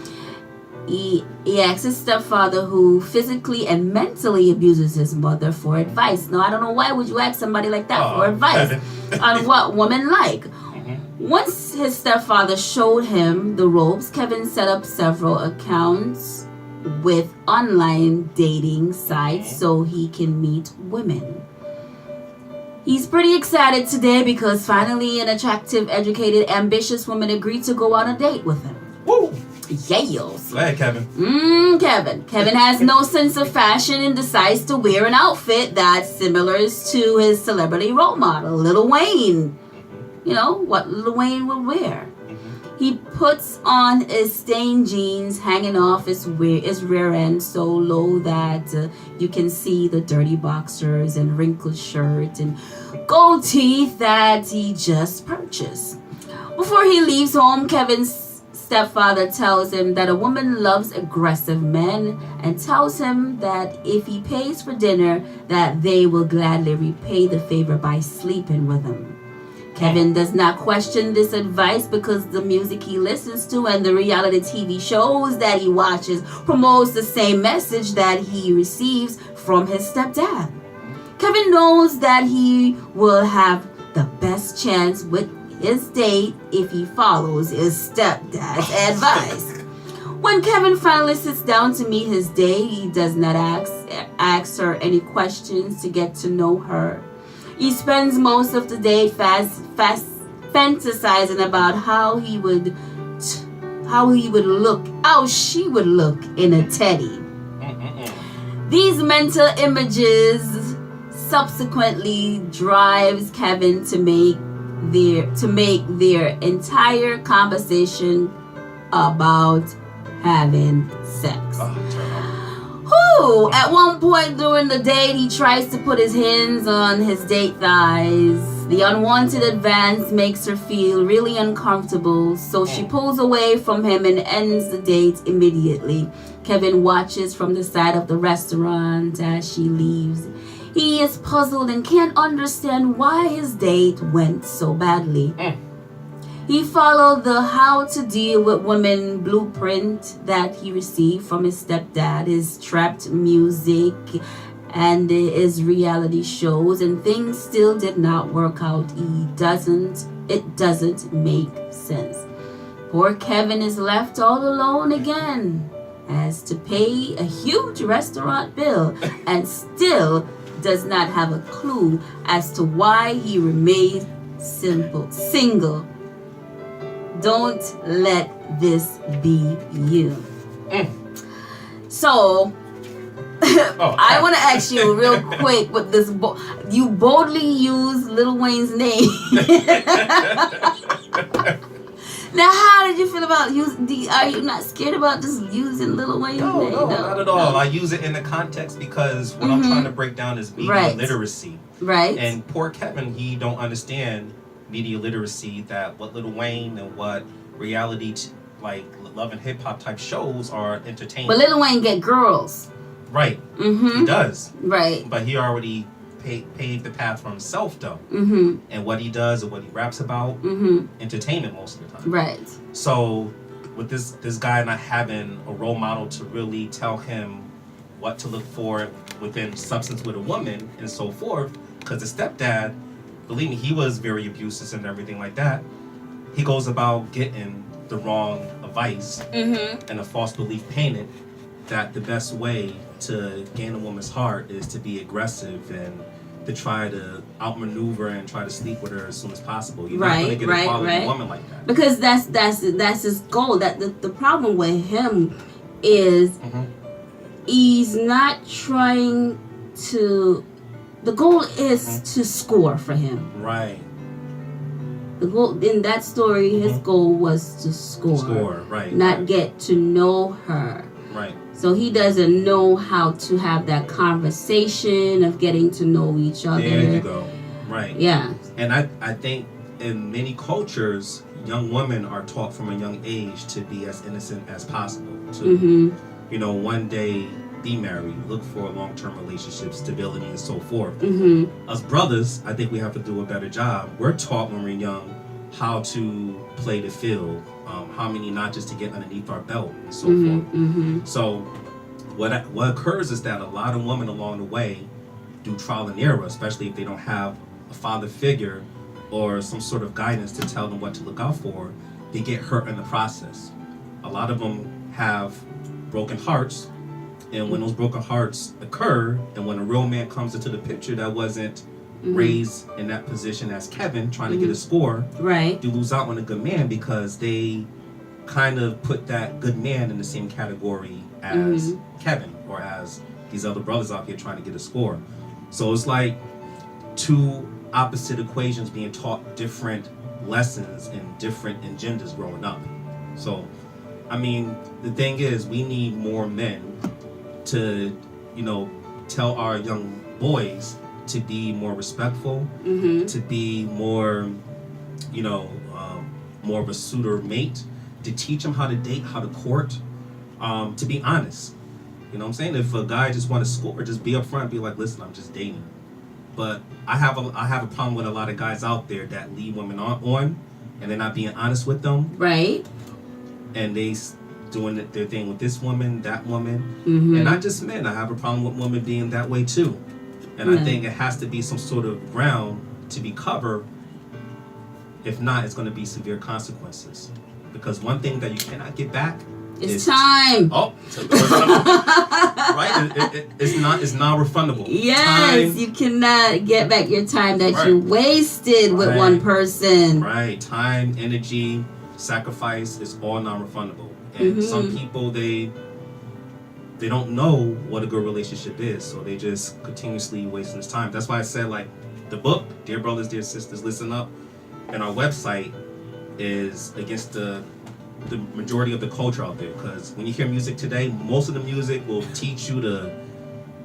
He asks his stepfather, who physically and mentally abuses his mother, for advice. Now, I don't know why would you ask somebody like that for advice on what women like. Once his stepfather showed him the ropes, Kevin set up several accounts with online dating sites so he can meet women. He's pretty excited today because finally an attractive, educated, ambitious woman agreed to go on a date with him. Woo! Yes. Go ahead, Kevin. Kevin has no sense of fashion and decides to wear an outfit that's similar to his celebrity role model, Lil Wayne. You know, what Lil Wayne would wear. He puts on his stained jeans hanging off his rear end so low that you can see the dirty boxers and wrinkled shirt and gold teeth that he just purchased. Before he leaves home, Kevin's stepfather tells him that a woman loves aggressive men and tells him that if he pays for dinner, that they will gladly repay the favor by sleeping with him. Kevin does not question this advice because the music he listens to and the reality TV shows that he watches promotes the same message that he receives from his stepdad. Kevin knows that he will have the best chance with his date if he follows his stepdad's advice. When Kevin finally sits down to meet his date, he does not ask her any questions to get to know her. He spends most of the day fantasizing about how she would look in a teddy. These mental images subsequently drives Kevin to make their entire conversation about having sex. At one point during the date, he tries to put his hands on his date thighs. The unwanted advance makes her feel really uncomfortable, so she pulls away from him and ends the date immediately. Kevin watches from the side of the restaurant as she leaves. He is puzzled and can't understand why his date went so badly. He followed the How to Deal with Women blueprint that he received from his stepdad, his trapped music, and his reality shows, and things still did not work out. It doesn't make sense. Poor Kevin is left all alone again, has to pay a huge restaurant bill, and still does not have a clue as to why he remained single. Don't let this be you. So, I want to ask you real quick with this. You boldly use Lil Wayne's name. Now, how did you feel about are you not scared about just using Lil Wayne's name? No, not at all. I use it in the context because what I'm trying to break down is media literacy. Right. And poor Kevin, he don't understand media literacy, that what Lil Wayne and what reality like love and hip hop type shows are entertaining. But Lil Wayne get girls. Right. He does. Right. But he already paved the path for himself though. And what he does and what he raps about, entertainment most of the time. Right. So with this guy not having a role model to really tell him what to look for within substance with a woman and so forth, because the stepdad believe me, he was very abusive and everything like that. He goes about getting the wrong advice and a false belief painted that the best way to gain a woman's heart is to be aggressive and to try to outmaneuver and try to sleep with her as soon as possible. You're not going to get a quality woman like that. Because that's his goal. That the problem with him is he's not trying to. The goal is to score for him. Right. The goal in that story, his goal was to score. Right. Not get to know her. Right. So he doesn't know how to have that conversation of getting to know each other. There you go. Right. Yeah. And I think in many cultures, young women are taught from a young age to be as innocent as possible. To, you know, one day be married, look for a long-term relationship, stability, and so forth. Us brothers, I think we have to do a better job. We're taught when we're young how to play the field, how many notches to get underneath our belt, and so forth. So what occurs is that a lot of women along the way do trial and error, especially if they don't have a father figure or some sort of guidance to tell them what to look out for. They get hurt in the process. A lot of them have broken hearts. And when those broken hearts occur, and when a real man comes into the picture that wasn't raised in that position as Kevin, trying to get a score, you lose out on a good man because they kind of put that good man in the same category as Kevin or as these other brothers out here trying to get a score. So it's like two opposite equations being taught different lessons in different genders growing up. So, I mean, the thing is, we need more men to, you know, tell our young boys to be more respectful, to be more, you know, more of a suitor mate, to teach them how to date, how to court, to be honest. You know what I'm saying? If a guy just want to score, just be upfront, be like, listen, I'm just dating. But I have a problem with a lot of guys out there that lead women on and they're not being honest with them. Right. And they doing their thing with this woman, that woman, and not just men. I have a problem with women being that way too, and I think it has to be some sort of ground to be covered. If not, it's going to be severe consequences. Because one thing that you cannot get back is time. Right? It's not refundable. Yes, time, you cannot get back your time that you wasted with one person. Right. Time, energy, sacrifice is all non-refundable. And some people, they don't know what a good relationship is, so they just continuously wasting this time. That's why I said, like, the book, Dear Brothers, Dear Sisters, Listen Up, and our website is against the majority of the culture out there. Because when you hear music today, most of the music will teach you to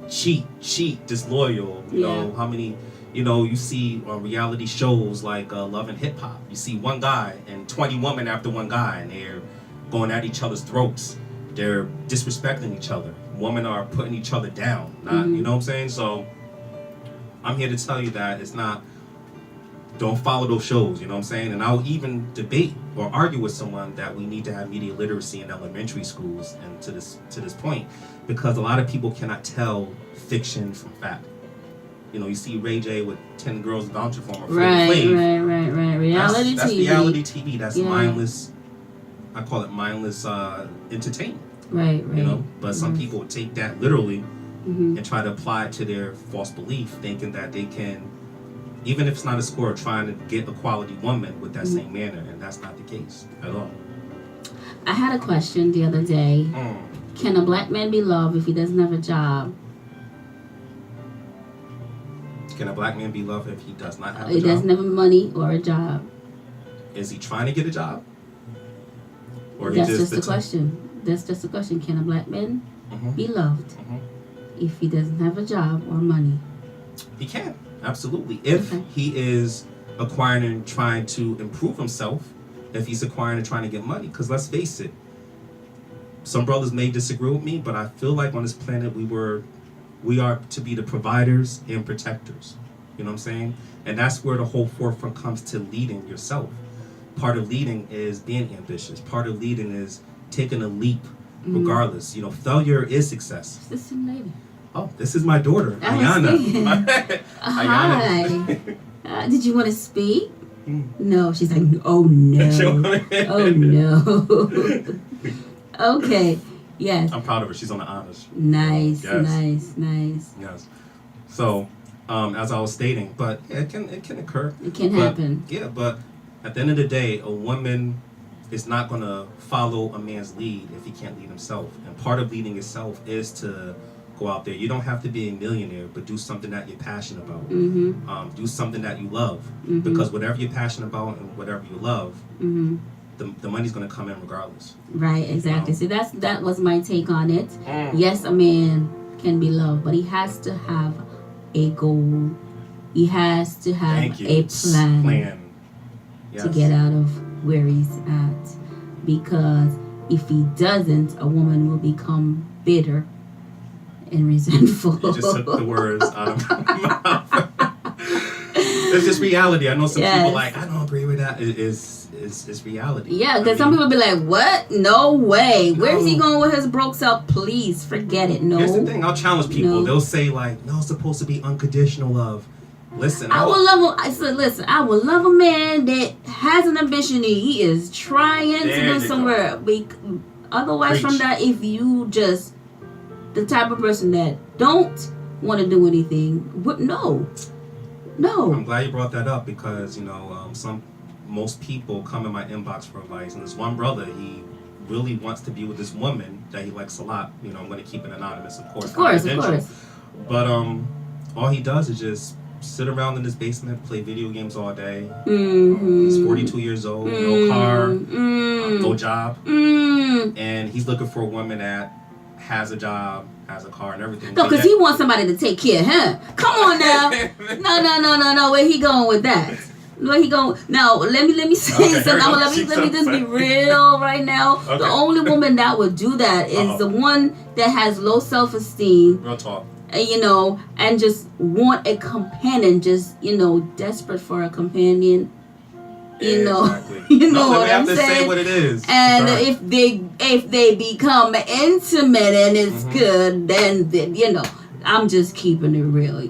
cheat, disloyal. You know, how many, you know, you see on reality shows like Love and Hip Hop. You see one guy and 20 women after one guy, and they're going at each other's throats. They're disrespecting each other. Women are putting each other down. Not, you know what I'm saying? So I'm here to tell you that it's not, don't follow those shows, you know what I'm saying? And I'll even debate or argue with someone that we need to have media literacy in elementary schools, and to this point, because a lot of people cannot tell fiction from fact. You know, you see Ray J with 10 girls vouching for him. Right. Reality that's TV. Reality TV. That's mindless. I call it mindless entertainment. Right. You know, but some people take that literally and try to apply it to their false belief, thinking that they can, even if it's not a score, trying to get a quality woman with that same manner, and that's not the case at all. I had a question the other day. Can a black man be loved if he doesn't have a job? Can a black man be loved if he does not have a He job? doesn't have money or a job. Is he trying to get a job? Or That's just a question. That's just a question. Can a black man be loved if he doesn't have a job or money? He can, absolutely. If he is acquiring and trying to improve himself, if he's acquiring and trying to get money. Because let's face it, some brothers may disagree with me, but I feel like on this planet we are to be the providers and protectors. You know what I'm saying? And that's where the whole forefront comes to leading yourself. Part of leading is being ambitious. Part of leading is taking a leap regardless. You know, failure is success. This is lady. Oh, this is my daughter, Ayana. Hi. Did you want to speak? No. She's like, oh no. Oh no. Okay. Yes. I'm proud of her. She's on the honors. Nice. Yes. Nice. Yes. So, as I was stating, but it can occur. It can happen. Yeah, but at the end of the day, a woman is not going to follow a man's lead if he can't lead himself. And part of leading yourself is to go out there. You don't have to be a millionaire, but do something that you're passionate about. Do something that you love. Because whatever you're passionate about and whatever you love, the money's going to come in regardless. Right, exactly. See, that was my take on it. Yes, a man can be loved, but he has to have a goal. He has to have a plan Yes. to get out of where he's at. Because if he doesn't, a woman will become bitter and resentful. You just took the words out of my mouth. It's just reality. I know some people like, I don't agree with that. It's reality. Yeah, because some people be like, what? No way. Where's he going with his broke self? Please forget it. No. Here's the thing. I'll challenge people. No. They'll say like, no, it's supposed to be unconditional love. Listen, I would love him. I said, listen, I would love a man that has an ambition. He is trying to go somewhere. Otherwise, from that, if you just the type of person that don't want to do anything, no. I'm glad you brought that up because most people come in my inbox for advice, and this one brother, he really wants to be with this woman that he likes a lot. I'm going to keep it anonymous, of course. Of course. But all he does is just sit around in his basement, play video games all day. He's 42 years old, no car, no job, and he's looking for a woman that has a job, has a car, and everything. No, because he wants somebody to take care of him. Come on now. No. Where he going with that? Where he going? Now, let me say something. Let me just be real right now. Okay. The only woman that would do that is the one that has low self-esteem. Real talk. And just want a companion, just, desperate for a companion. Exactly. What I'm saying? Say what it is. And if they become intimate and it's good, then I'm just keeping it real.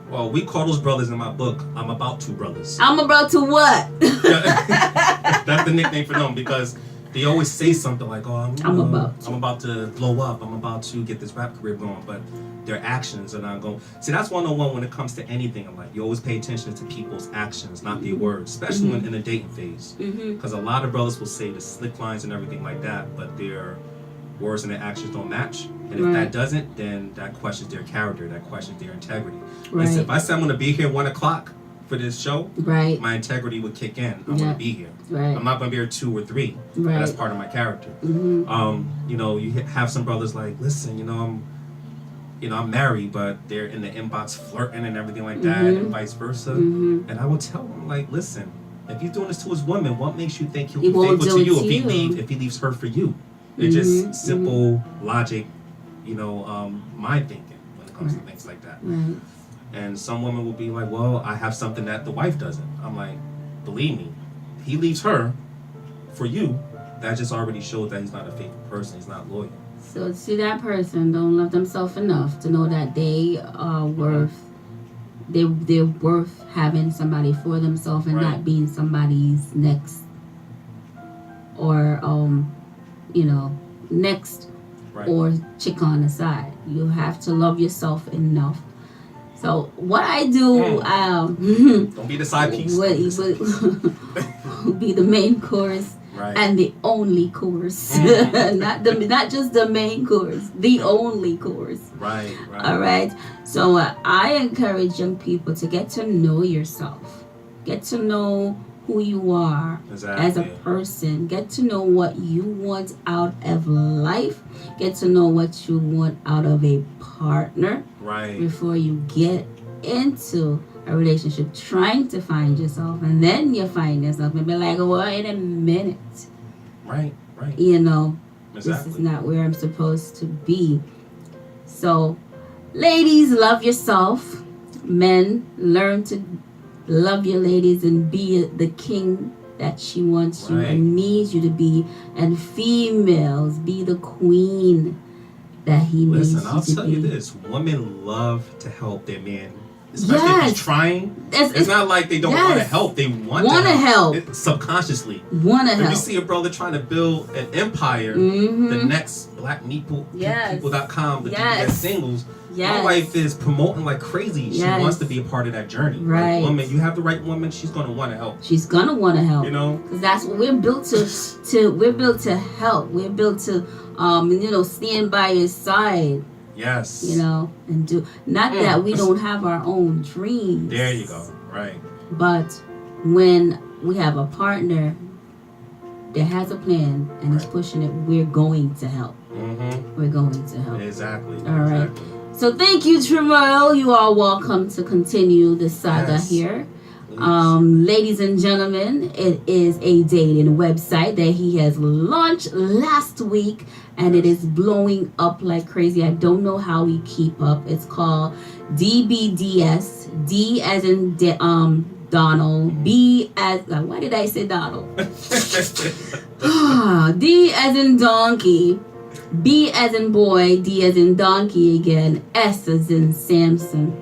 Well, we call those brothers in my book, I'm about to brothers. I'm about to what? That's the nickname for them because they always say something like, oh, I'm about to blow up. I'm about to get this rap career going. But their actions are not going. See, that's 101 when it comes to anything in life. You always pay attention to people's actions, not their words, especially when in a dating phase. Because a lot of brothers will say the slick lines and everything like that, but their words and their actions don't match. And if that doesn't, then that questions their character, that questions their integrity. Right. Listen, if I say I'm going to be here 1 o'clock for this show, my integrity would kick in. I'm going to be here. Right. I'm not going to be here 2 or 3. Right. That's part of my character. You have some brothers like, listen, I'm married, but they're in the inbox flirting and everything like that, and vice versa. And I will tell them, like, listen, if he's doing this to his woman, what makes you think he'll be faithful to you if he leaves her for you? It's just simple logic, mind thinking when it comes to things like that. Right. And some women will be like, well, I have something that the wife doesn't. I'm like, believe me, he leaves her for you. That just already shows that he's not a faithful person. He's not loyal. So see, that person don't love themselves enough to know that they are they're worth having somebody for themselves and not being somebody's next or next or chick on the side. You have to love yourself enough. So what I do, don't be the side piece. Be the main course. Right. And the only course, not just the main course, the only course. Right. All right. So I encourage young people to get to know yourself, get to know who you are as a person, get to know what you want out of life, get to know what you want out of a partner. Right. Before you get into a relationship, trying to find yourself, and then you find yourself and be like, wait a minute. Right. This is not where I'm supposed to be. So, ladies, love yourself. Men, learn to love your ladies and be the king that she wants you and needs you to be. And females, be the queen that he needs you to be. Listen, I'll tell you this. Women love to help their man especially if he's trying. It's not like they don't want to help. They want to help. Subconsciously. Want to help. If you see a brother trying to build an empire, the next Black People.com, the DBDS singles, my wife is promoting like crazy. She wants to be a part of that journey. Right. Like, woman, you have the right woman, she's going to want to help. She's going to want to help. You know? Because that's what we're built to we're built to help. We're built to, stand by his side. Yes. And do, not that we don't have our own dreams. There you go. Right. But when we have a partner that has a plan and is pushing it, we're going to help. We're going to help. Exactly. All right. So thank you, Tremel. You are welcome to continue the saga here. Ladies and gentlemen, it is a dating website that he has launched last week, and it is blowing up like crazy. I don't know how we keep up. It's called DBDS. D as in Donald. B as why did I say Donald? D as in donkey. B as in boy. D as in donkey again. S as in Samson.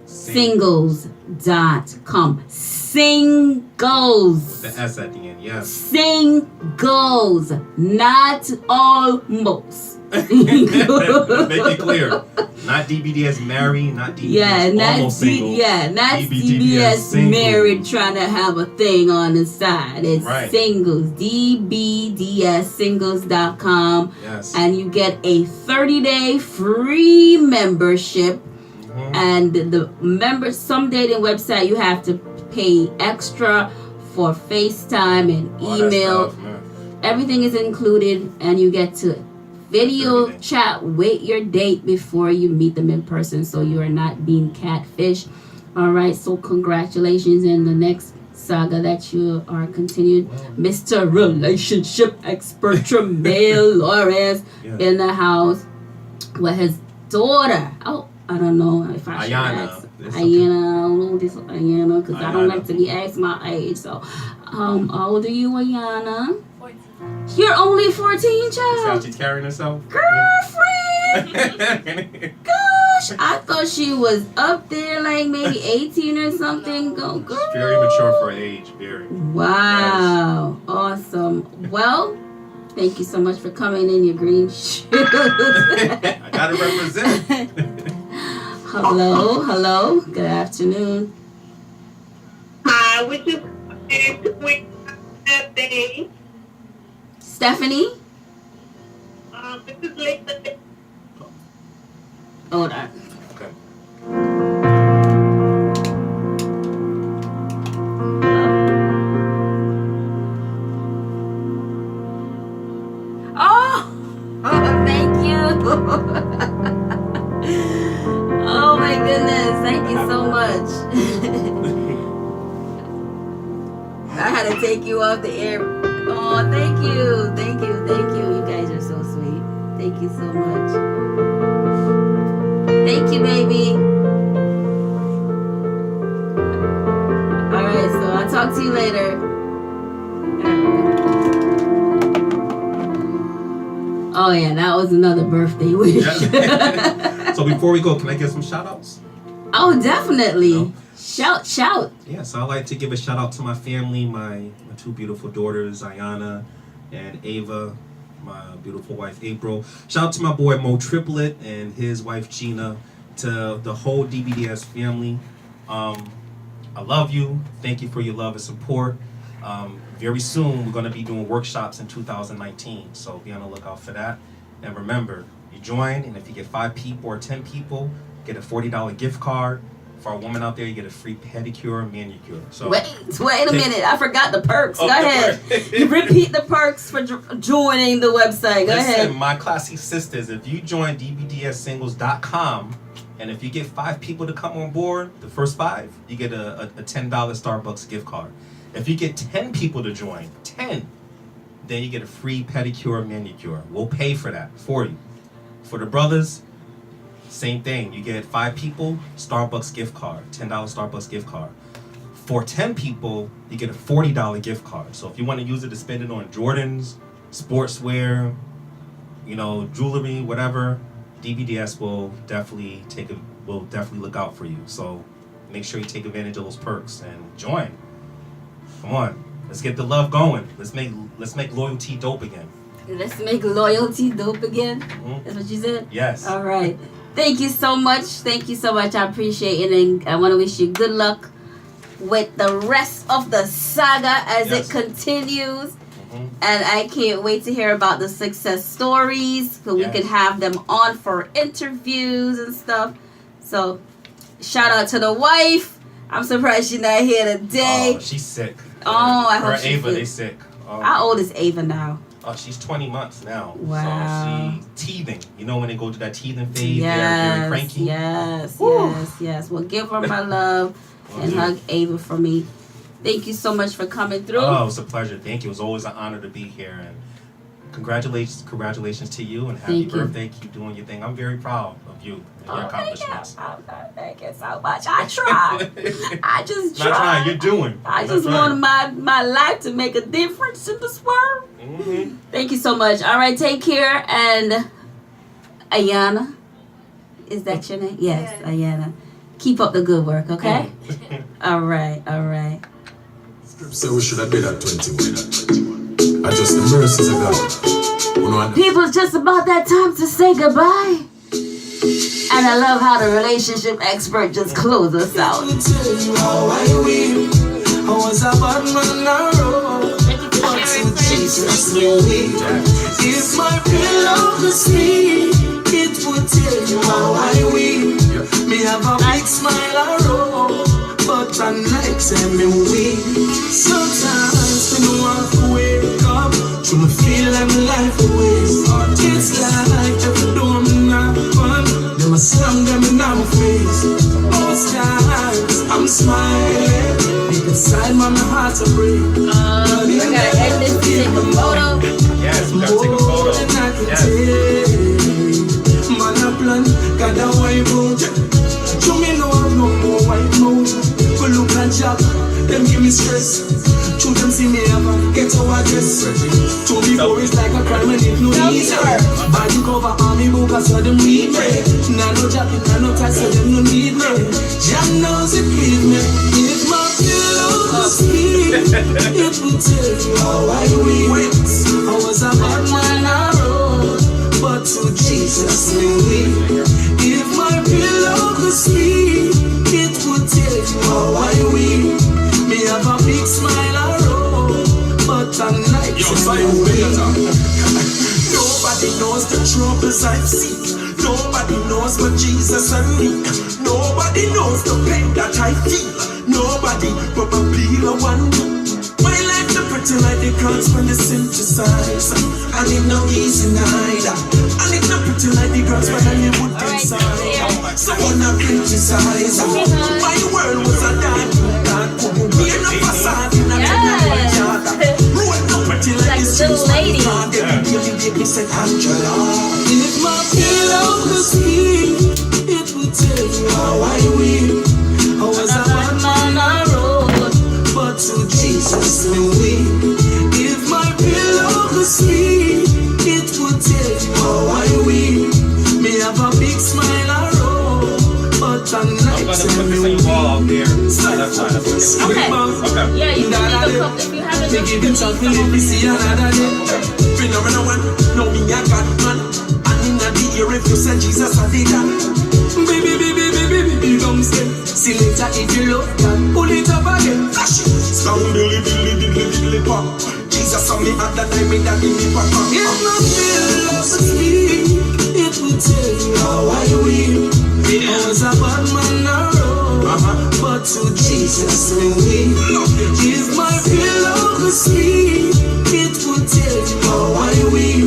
Singles.com. Singles. The S at the end, yes. Singles. Not almost. Make it clear. Not DBDS married, not DBDS almost single. Not DBDS married trying to have a thing on the side. It's singles. DBDSsingles.com. Yes. And you get a 30-day free membership. And some dating website you have to pay extra for FaceTime and email. Everything is included, and you get to video chat with your date before you meet them in person, so you are not being catfished. All right, so congratulations. In the next saga that you are continued, Mr. Relationship Expert Tremel Lawrence in the house with his daughter. I don't know if I should ask. Ayana, I don't know this Ayana, because I don't like to be asked my age. So, how old are you, Ayana? 14. You're only 14, child. That's how she's carrying herself? Girlfriend! Gosh, I thought she was up there, like maybe 18 or something. Go, girl. She's very mature for her age, very. Wow, awesome. Well, thank you so much for coming in your green shoes. I gotta represent. Hello. Good afternoon. Hi, which is birthday? Stephanie? This is Lisa. Hold on. Okay. Oh, thank you. Oh my goodness, thank you so much. I had to take you off the air. Oh, thank you. You guys are so sweet. Thank you so much. Thank you, baby. All right, so I'll talk to you later. Oh yeah, that was another birthday wish. So before we go, can I get some shout outs? Oh, definitely. Shout. Yeah, so I'd like to give a shout out to my family, my two beautiful daughters, Ayana and Ava, my beautiful wife, April. Shout out to my boy, Mo Triplet, and his wife, Gina, to the whole DBDS family. I love you. Thank you for your love and support. Very soon, we're going to be doing workshops in 2019, so be on the lookout for that. And remember, you join, and if you get 5 people or 10 people, get a $40 gift card. For a woman out there, you get a free pedicure and manicure. So wait a minute. I forgot the perks. Go ahead. You repeat the perks for joining the website. Go ahead. Listen, my classy sisters, if you join DBDSsingles.com, and if you get 5 people to come on board, the first 5, you get a $10 Starbucks gift card. If you get 10 people to join, 10, then you get a free pedicure and manicure. We'll pay for that for you. For the brothers, same thing. You get 5 people, Starbucks gift card, $10 Starbucks gift card. For 10 people, you get a $40 gift card. So if you want to use it to spend it on Jordans, sportswear, jewelry, whatever, DBDS will definitely will definitely look out for you. So make sure you take advantage of those perks and join. Come on, let's get the love going. Let's make loyalty dope again. Let's make loyalty dope again. That's what you said? Yes. All right. Thank you so much. Thank you so much. I appreciate it. And I want to wish you good luck with the rest of the saga as it continues. And I can't wait to hear about the success stories so we can have them on for interviews and stuff. So shout out to the wife. I'm surprised she's not here today. Oh, she's sick. Oh, I hope her she's Ava, they sick. How old is Ava now? Oh, she's 20 months now. Wow. So she's teething. You know when they go to that teething phase, they're very cranky? Yes. Well, give her my love and Okay. hug Ava for me. Thank you so much for coming through. Oh, it was a pleasure. Thank you. It was always an honor to be here. And congratulations to you and happy Thank you. birthday. Keep doing your thing. I'm very proud of you and your accomplishments. Thank you so much. I try. I just try. Not trying. You're doing. I just want my life to make a difference in this world. Thank you so much. All right, take care. And Ayana, is that your name? Yes, Ayana. Keep up the good work, okay? All right. So we should have been at 21. I just the mercies of God. People, it's just about that time to say goodbye. And I love how the relationship expert just closed us out. I was a bad man narrow, but to Jesus if my pillow could speak, it would tell you how I weep. Me have a big smile I roll, but at night time me weep. Sometimes me no want to wake up, to me feel like my life away. It's like every door me knock on, them a slam them in my face. Most times I'm smiling, deep inside my heart to break. We gotta end this to take a photo. Yes, we gotta take a photo. Yes. Man a plan, got a wife out. You me know I'm no more white mouth. Go look at job, them give me stress. To them see me have a ghetto address. To be boys like a crime and it no easy. Body cover army book so them read me. Nah no jacket, nah no tax so them no need me. Jam knows it feed me. If my pillow could speak, it would tell you how I weep. I was a bad man I wrote, but to Jesus me weep. If my pillow could speak, it would tell you how I weep. Me have a big smile I roll, but at night nobody knows the troubles I've seen. Nobody knows but Jesus and me. Nobody knows the pain that I feel. Nobody but my pillow and me. My life the pretty like the cards when they synthesize. And it no easy neither. And it no pretty like the grass when I would inside. So when I criticize, my world was a dark. Me and a facade in a road no pretty like this lady. If my pillow could speak, it would tell you how I weep. I was a bad man I wrote, but to Jesus me weep. If my pillow could speak, it would tell you how I weep. Me have a big smile I roll, but at night I'm gonna put this on your wall out there. Okay. Yeah, you can leave a cup if you have a me give it up, me let me see another day. Phenomenal one, know me a God man. And in the year if you say Jesus I did that. Baby, don't stay. See later if you love God, pull it up again. Flash it. Strong diddly pop. Jesus on me at that time, me that give me pop. If my pillow could speak, it would tell you how I weep. I was a bad man I wrote, but to Jesus me weep. If my pillow could speak, it would tell you how I weep.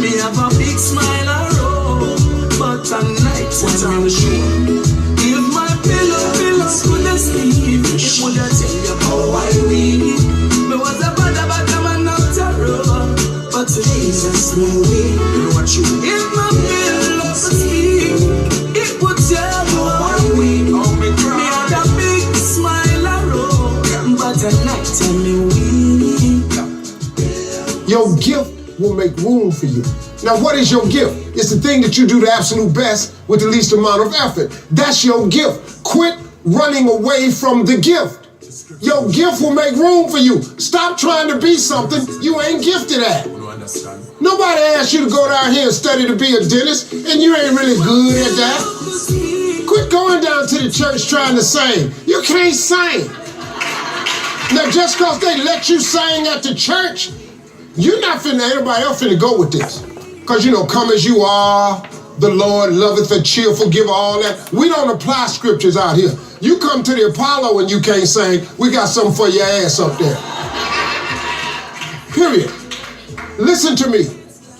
Me have a big smile I roll, but at night I'm sure. If my pillow couldn't sleep, it would tell you how I weep. Me was a bad man after all, but to Jesus me weep. If my pillow could speak, it would tell you how I weep. Me had a big smile I roll, but at night me weep. Your gift will make room for you. Now, what is your gift? It's the thing that you do the absolute best with the least amount of effort. That's your gift. Quit running away from the gift. Your gift will make room for you. Stop trying to be something you ain't gifted at. Nobody asked you to go down here and study to be a dentist, and you ain't really good at that. Quit going down to the church trying to sing. You can't sing. Now, just because they let you sing at the church, you're not finna, anybody else finna go with this. Because, come as you are, the Lord loveth a cheerful giver, all that. We don't apply scriptures out here. You come to the Apollo and you can't sing, we got something for your ass up there. Period. Listen to me.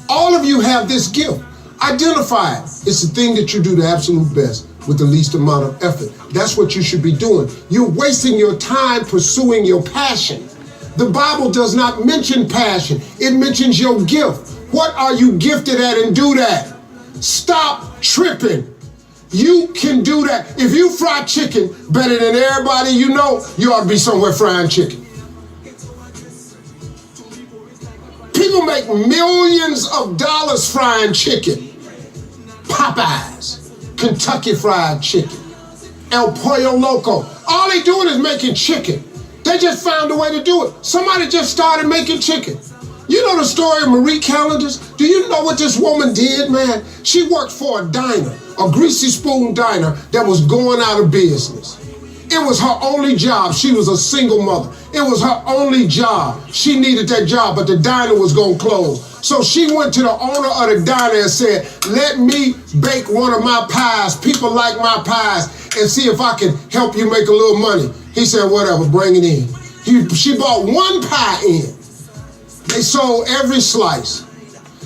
All of you have this gift. Identify it. It's the thing that you do the absolute best with the least amount of effort. That's what you should be doing. You're wasting your time pursuing your passion. The Bible does not mention passion. It mentions your gift. What are you gifted at, and do that? Stop tripping. You can do that. If you fry chicken better than everybody you ought to be somewhere frying chicken. People make millions of dollars frying chicken. Popeyes, Kentucky Fried Chicken, El Pollo Loco. All they doing is making chicken. They just found a way to do it. Somebody just started making chicken. You know the story of Marie Callender's? Do you know what this woman did, man? She worked for a diner, a greasy spoon diner that was going out of business. It was her only job. She was a single mother. It was her only job. She needed that job, but the diner was gonna close. So she went to the owner of the diner and said, let me bake one of my pies. People like my pies, and see if I can help you make a little money. He said, whatever, bring it in. She bought one pie in. They sold every slice.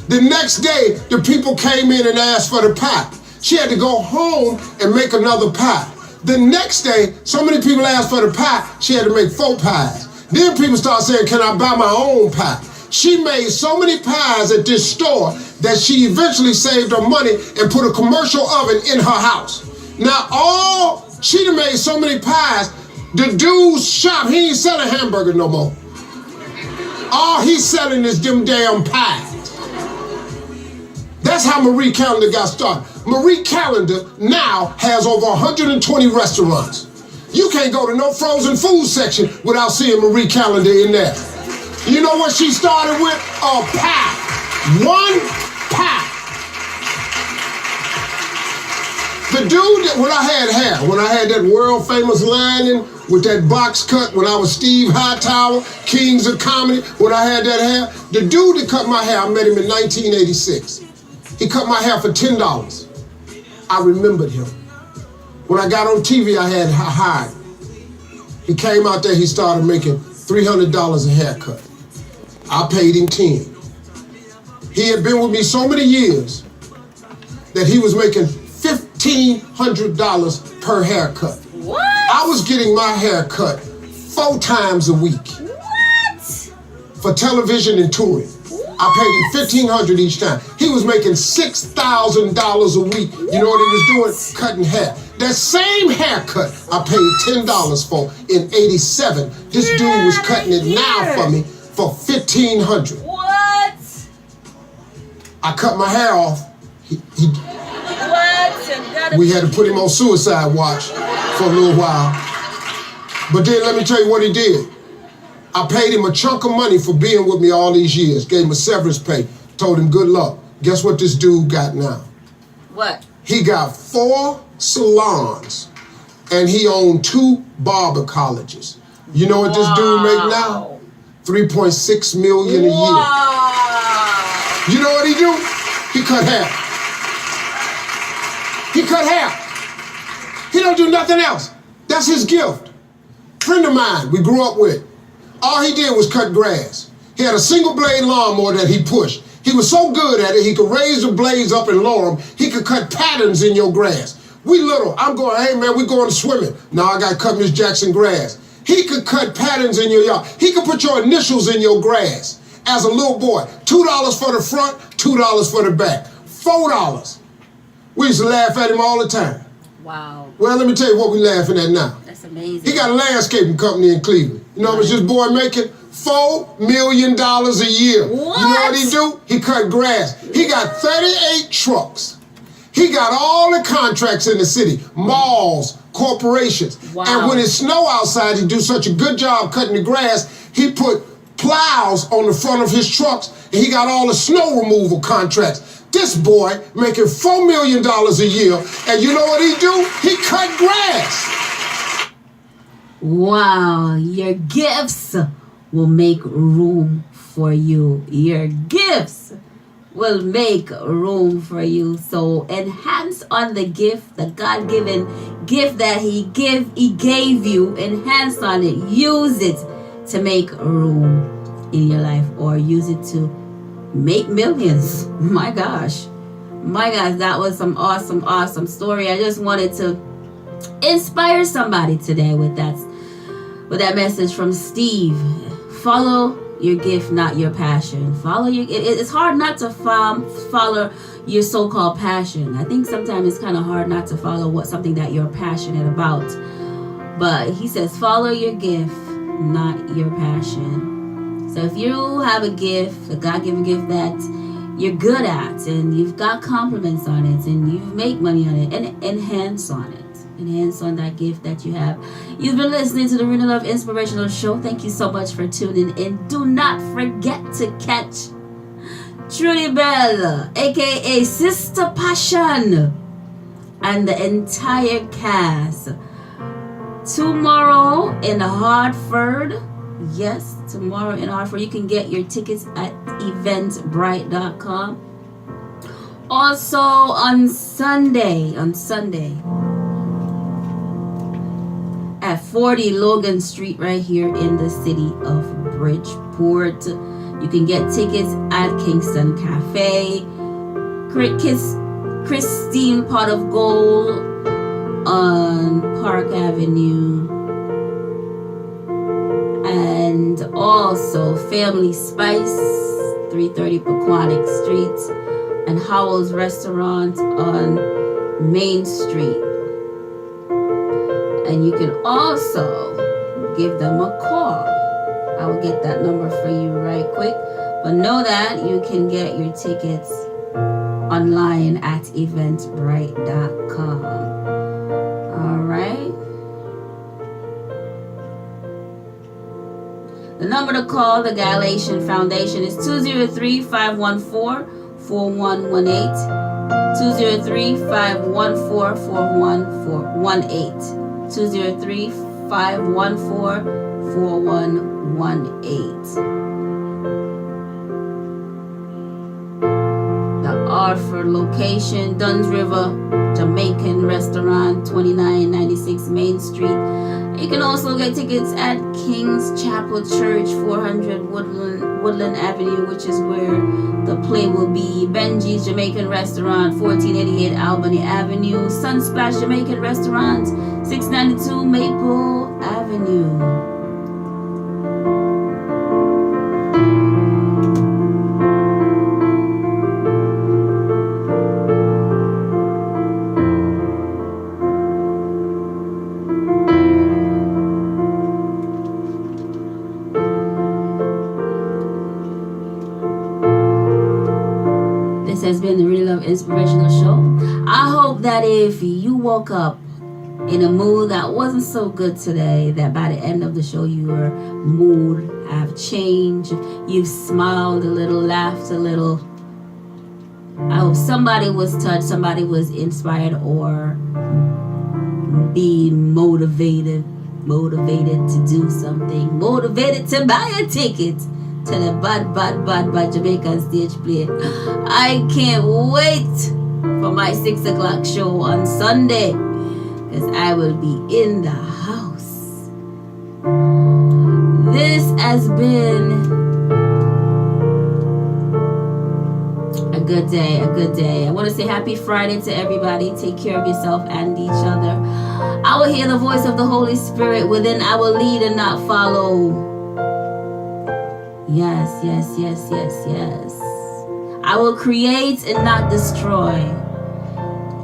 The next day, the people came in and asked for the pie. She had to go home and make another pie. The next day, so many people asked for the pie, she had to make 4 pies. Then people started saying, can I buy my own pie? She made so many pies at this store that she eventually saved her money and put a commercial oven in her house. Now, she done made so many pies, the dude's shop, he ain't selling hamburger no more. All he's selling is them damn pies. That's how Marie Callender got started. Marie Callender now has over 120 restaurants. You can't go to no frozen food section without seeing Marie Callender in there. You know what she started with? A pie. One pie. The dude that, when I had hair, when I had that world famous lining with that box cut, when I was Steve Hightower, Kings of Comedy, when I had that hair, the dude that cut my hair, I met him in 1986. He cut my hair for $10. I remembered him. When I got on TV, I had hired him. He came out there, he started making $300 a haircut. I paid him $10. He had been with me so many years that he was making $1,500 per haircut. What? I was getting my hair cut 4 times a week. What? For television and touring. I paid him $1,500 each time. He was making $6,000 a week. You know what he was doing? Cutting hair. That same haircut I paid $10 for in '87. This dude was cutting it now for me for $1,500. What? I cut my hair off. What? We had to put him on suicide watch for a little while. But then let me tell you what he did. I paid him a chunk of money for being with me all these years. Gave him a severance pay. Told him good luck. Guess what this dude got now? What? He got 4 salons and he owned 2 barber colleges. You know what this dude make now? $3.6 million a year. You know what he do? He cut hair. He cut hair. He don't do nothing else. That's his gift. Friend of mine we grew up with. All he did was cut grass. He had a single blade lawnmower that he pushed. He was so good at it, he could raise the blades up and lower them. He could cut patterns in your grass. We little, I'm going, hey man, we going swimming. Now I got to cut Miss Jackson grass. He could cut patterns in your yard. He could put your initials in your grass. As a little boy, $2 for the front, $2 for the back, $4. We used to laugh at him all the time. Wow. Well, let me tell you what we laughing at now. That's amazing. He got a landscaping company in Cleveland. You know how much this boy making? $4 million a year. What? You know what he do? He cut grass. He got 38 trucks. He got all the contracts in the city, malls, corporations. Wow. And when it snow outside, he do such a good job cutting the grass, he put plows on the front of his trucks, and he got all the snow removal contracts. This boy making $4 million a year, and you know what he do? He cut grass. Wow, your gifts will make room for you. Your gifts will make room for you. So enhance on the gift, the God-given gift that he gave you. Enhance on it. Use it to make room in your life, or use it to make millions. My gosh, that was some awesome story. I just wanted to inspire somebody today with that message from Steve. Follow your gift, not your passion. It's hard not to follow your so-called passion. I think sometimes it's kind of hard not to follow something that you're passionate about. But he says, follow your gift, not your passion. So if you have a gift, a God-given gift that you're good at, and you've got compliments on it, and you make money on it, and enhance on it. Enhance on that gift that you have. You've been listening to the Renielove Inspirational Show. Thank you so much for tuning in. Do not forget to catch Trudy Bell, aka Sister Passion, and the entire cast tomorrow in Hartford. Yes, tomorrow in Hartford. You can get your tickets at eventbrite.com. Also on Sunday at 40 Logan Street right here in the city of Bridgeport. You can get tickets at Kingston Cafe, Christine Pot of Gold on Park Avenue, and also Family Spice, 330 Pequannock Street, and Howell's Restaurant on Main Street. And you can also give them a call. I will get that number for you right quick. But know that you can get your tickets online at eventbrite.com. All right. The number to call the Galatian Foundation is 203-514-4118. 203-514-4118. 203-514-4118. The Hartford location, Duns River Jamaican Restaurant, 2996 Main Street. You can also get tickets at King's Chapel Church, 400 Woodland Avenue, which is where the play will be. Benji's Jamaican Restaurant, 1488 Albany Avenue. Sunsplash Jamaican Restaurant, 692 Maple Avenue. Has been the Renielove Inspirational Show. I hope that if you woke up in a mood that wasn't so good today, that by the end of the show your mood have changed, you've smiled a little, laughed a little. I hope somebody was touched, somebody was inspired, or be motivated to do something, motivated to buy a ticket to the bad Jamaican stage play. I can't wait for my 6 o'clock show on Sunday, because I will be in the house. This has been a good day. I want to say happy Friday to everybody. Take care of yourself and each other. I will hear the voice of the Holy Spirit within. I will lead and not follow. Yes. I will create and not destroy.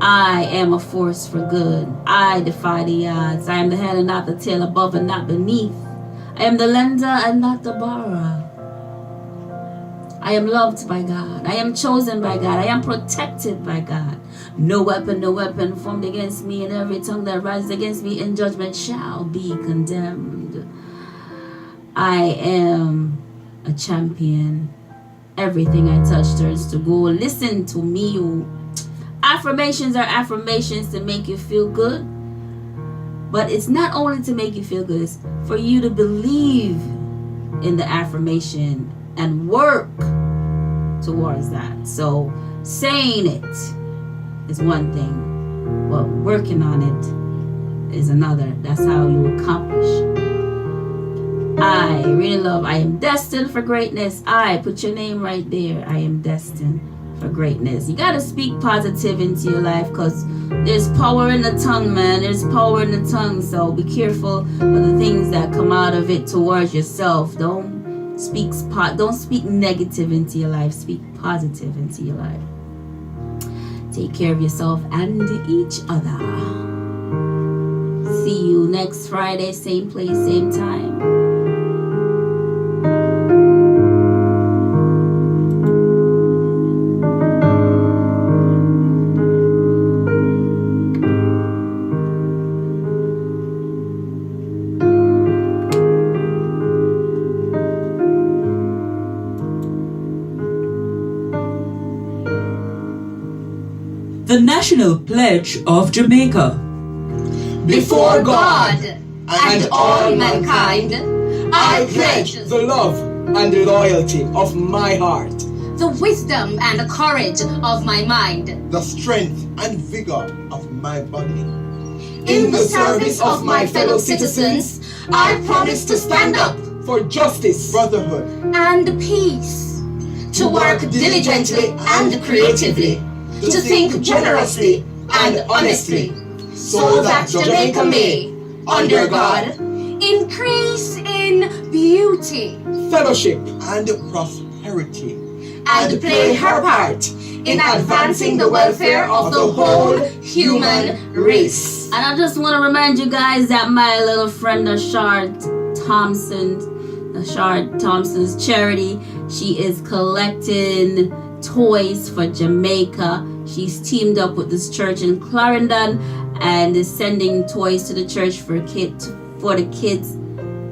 I am a force for good. I defy the odds. I am the head and not the tail, above and not beneath. I am the lender and not the borrower. I am loved by God. I am chosen by God. I am protected by God. No weapon formed against me, and every tongue that rises against me in judgment shall be condemned. I am a champion. Everything I touch turns to gold. Listen to me, you. Affirmations are affirmations to make you feel good. But it's not only to make you feel good, it's for you to believe in the affirmation and work towards that. So saying it is one thing, but working on it is another. That's how you accomplish. I really love, I am destined for greatness. I put your name right there. I am destined for greatness. You got to speak positive into your life, because there's power in the tongue, man. There's power in the tongue. So be careful of the things that come out of it towards yourself. Don't speak negative into your life. Speak positive into your life. Take care of yourself and each other. See you next Friday, same place, same time. The National Pledge of Jamaica. Before God and all mankind, I pledge the love and the loyalty of my heart, the wisdom and the courage of my mind, the strength and vigor of my body. In the service of my fellow citizens, I promise to stand up for justice, brotherhood, and peace, to work diligently and creatively, to think generously and honestly, so that Jamaica may, under God, increase in beauty, fellowship, and prosperity, and play her part in advancing the welfare of the whole human race. And I just want to remind you guys that my little friend Ashard Thompson's charity, she is collecting toys for Jamaica. She's teamed up with this church in Clarendon and is sending toys to the church for the kids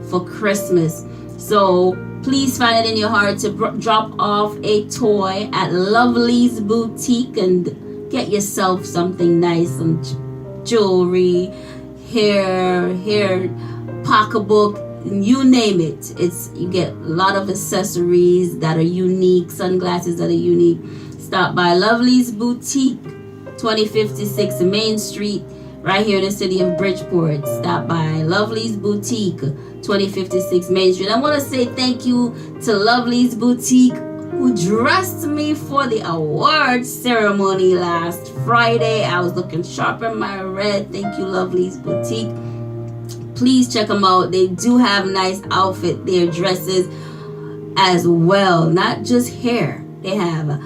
for Christmas. So please find it in your heart to drop off a toy at Lovely's Boutique and get yourself something nice, some jewelry, hair pocketbook, you name it. You get a lot of accessories that are unique, sunglasses that are unique. Stop by Lovely's Boutique, 2056 Main Street, right here in the city of Bridgeport. Stop by Lovely's Boutique, 2056 Main Street. I want to say thank you to Lovely's Boutique, who dressed me for the awards ceremony last Friday. I was looking sharp in my red. Thank you, Lovely's Boutique. Please check them out. They do have nice outfit, their dresses as well, not just hair. They have,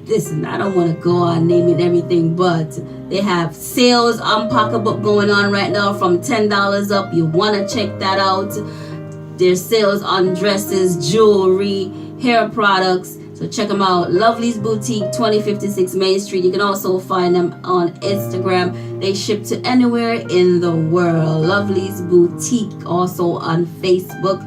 listen, I don't want to go on naming everything, but they have sales on pocketbook going on right now from $10 up. You want to check that out. There's sales on dresses, jewelry, hair products. So check them out. Lovely's Boutique, 2056 Main Street. You can also find them on Instagram. They ship to anywhere in the world. Lovely's Boutique, also on Facebook.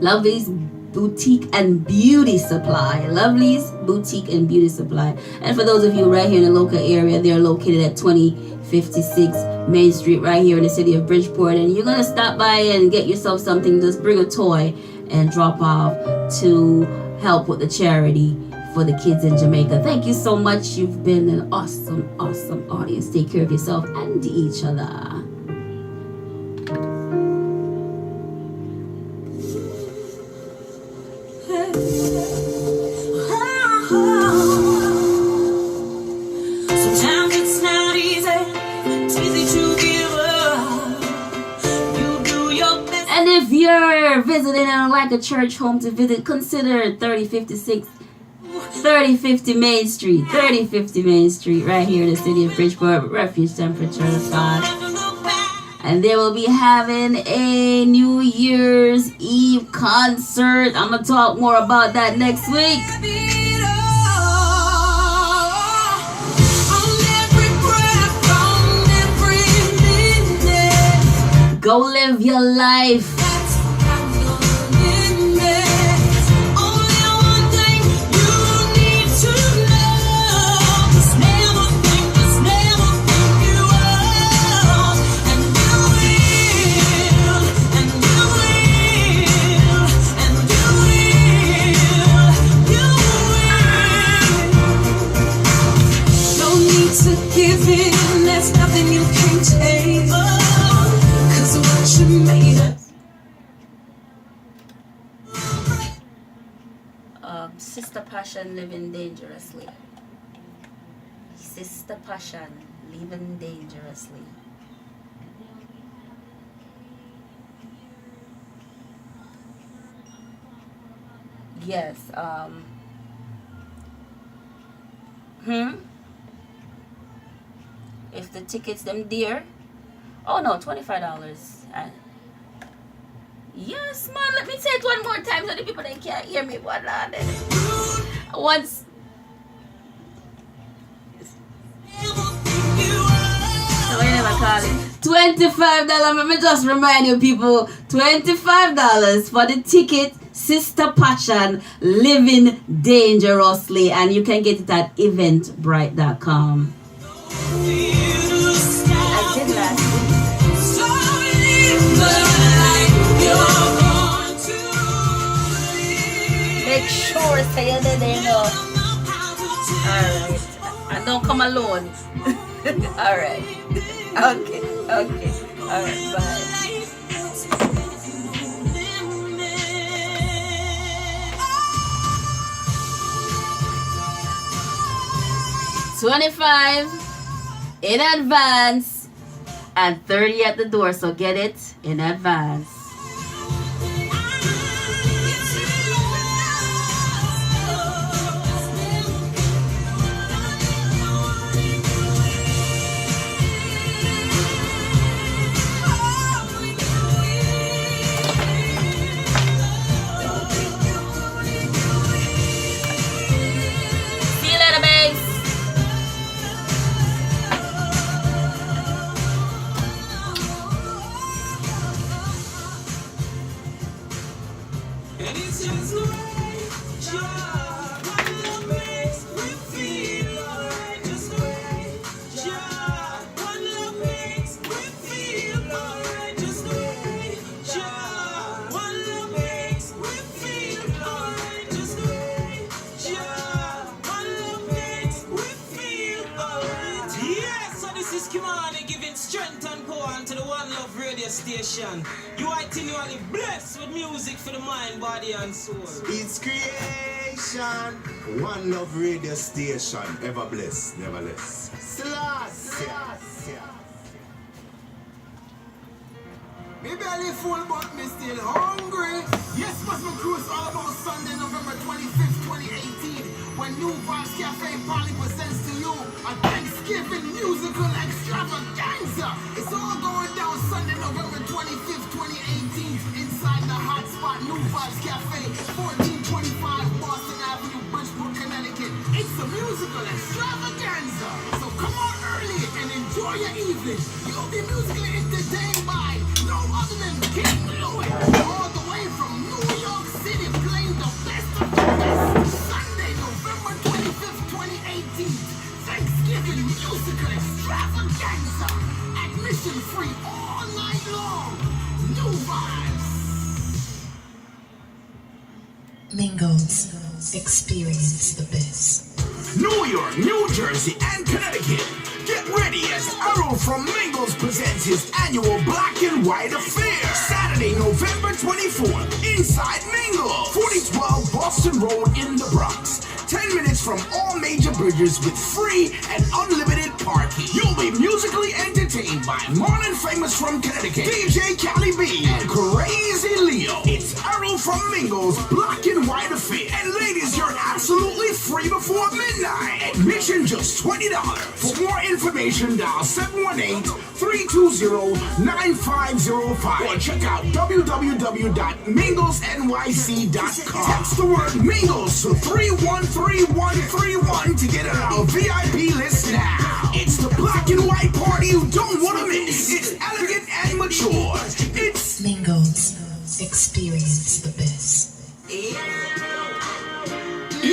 Lovely's Boutique and Beauty Supply. Lovely's Boutique and Beauty Supply. And for those of you right here in the local area, they're located at 2056 Main Street, right here in the city of Bridgeport. And you're going to stop by and get yourself something. Just bring a toy and drop off to help with the charity for the kids in Jamaica. Thank you so much. You've been an awesome audience. Take care of yourself and each other. Sometimes it's not easy. It's easy to give up. You do your best. And if you're visiting and like a church home to visit, consider 3050 Main Street. 3050 Main Street, right here in the city of Bridgeport. Refuge Temperature of God. And they will be having a New Year's Eve concert. I'm going to talk more about that next week. Go live your life. Sister Passion living dangerously. Sister Passion living dangerously. Yes. If the tickets them dear. Oh no, $25. Yes, man. Let me say it one more time so the people that can't hear me. What once. So I never call it. $25. Let me just remind you people. $25 for the ticket. Sister Passion living dangerously, and you can get it at eventbrite.com. I did last week. Make sure say you're there now. Alright. And don't come alone. Alright. Okay. Alright, bye. $25 in advance and $30 at the door, so get it in advance. Station. You are continually blessed with music for the mind, body, and soul. It's creation. One Love Radio Station. Ever blessed, never less. Selassie. Me belly full, but me still hungry. Yes, what's my cruise all about Sunday, November 25th, 2018, when New Vibes Cafe Polly presents to you a Thanksgiving musical extravaganza. It's all going down Sunday, November 25th, 2018, inside the hot spot New Vibes Cafe, 1425 Boston Avenue, Bridgeport, Connecticut. It's a musical extravaganza. So come on early and enjoy your evening. You'll be musically entertained by no other than King Louis, all the way from New York City, playing the best of the best. Sunday, November 25th, 2018, Thanksgiving musical extravaganza. Admission free all night long. New Vibes. Mingles, experience the best. New York, New Jersey, and Connecticut. Get ready as Arrow from Mingles presents his annual Black and White Affair. Saturday, November 24th, inside Mingle, 4012 Boston Road in the Bronx. 10 minutes from all major bridges with free and unlimited parking. You'll be musically entertained by Marlon Famous from Connecticut, DJ Cali B, and Crazy Leo. It's Arrow from Mingles Black and White Affair. And ladies, you're absolutely free before midnight. Admission just $20. For more information, dial 718-320-9505 or check out www.minglesnyc.com. Text the word Mingles to 313131 to get on our VIP list now. It's the black and white party you don't want to miss. It's elegant and mature. sure. It's Mingles. Experience the best. You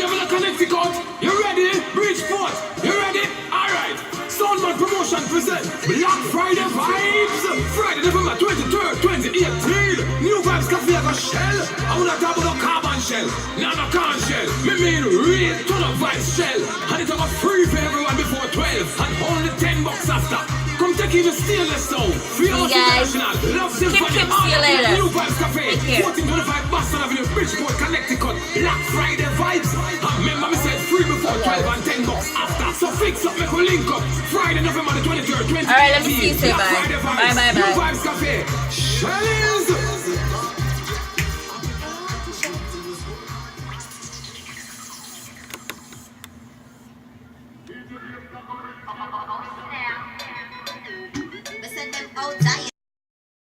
have a Connecticut? You ready? Bridgeport? You ready? Alright. Soundman Promotion present Black Friday Vibes. Friday, November 23rd, 2018. New Vibes Cafe at a shell. I wanna talk about a carbon shell. Not a corn shell. Me mean real ton of vibes shell. And it's free for everyone before 12. And only $10 after. Come take even stainless sound. Free us international. Love Symphony. See you later. New Vibes Cafe. 1425 Boston Avenue, Bridgeport, Connecticut. Black Friday Vibes. And remember me said free before 12 and $10 after. So fix up, make a link up. Friday, November the 23rd, 2018. Alright, let me see you say bye. Friday Vibes. Bye, bye, New bye. Vibes Cafe. Shells. Send them out.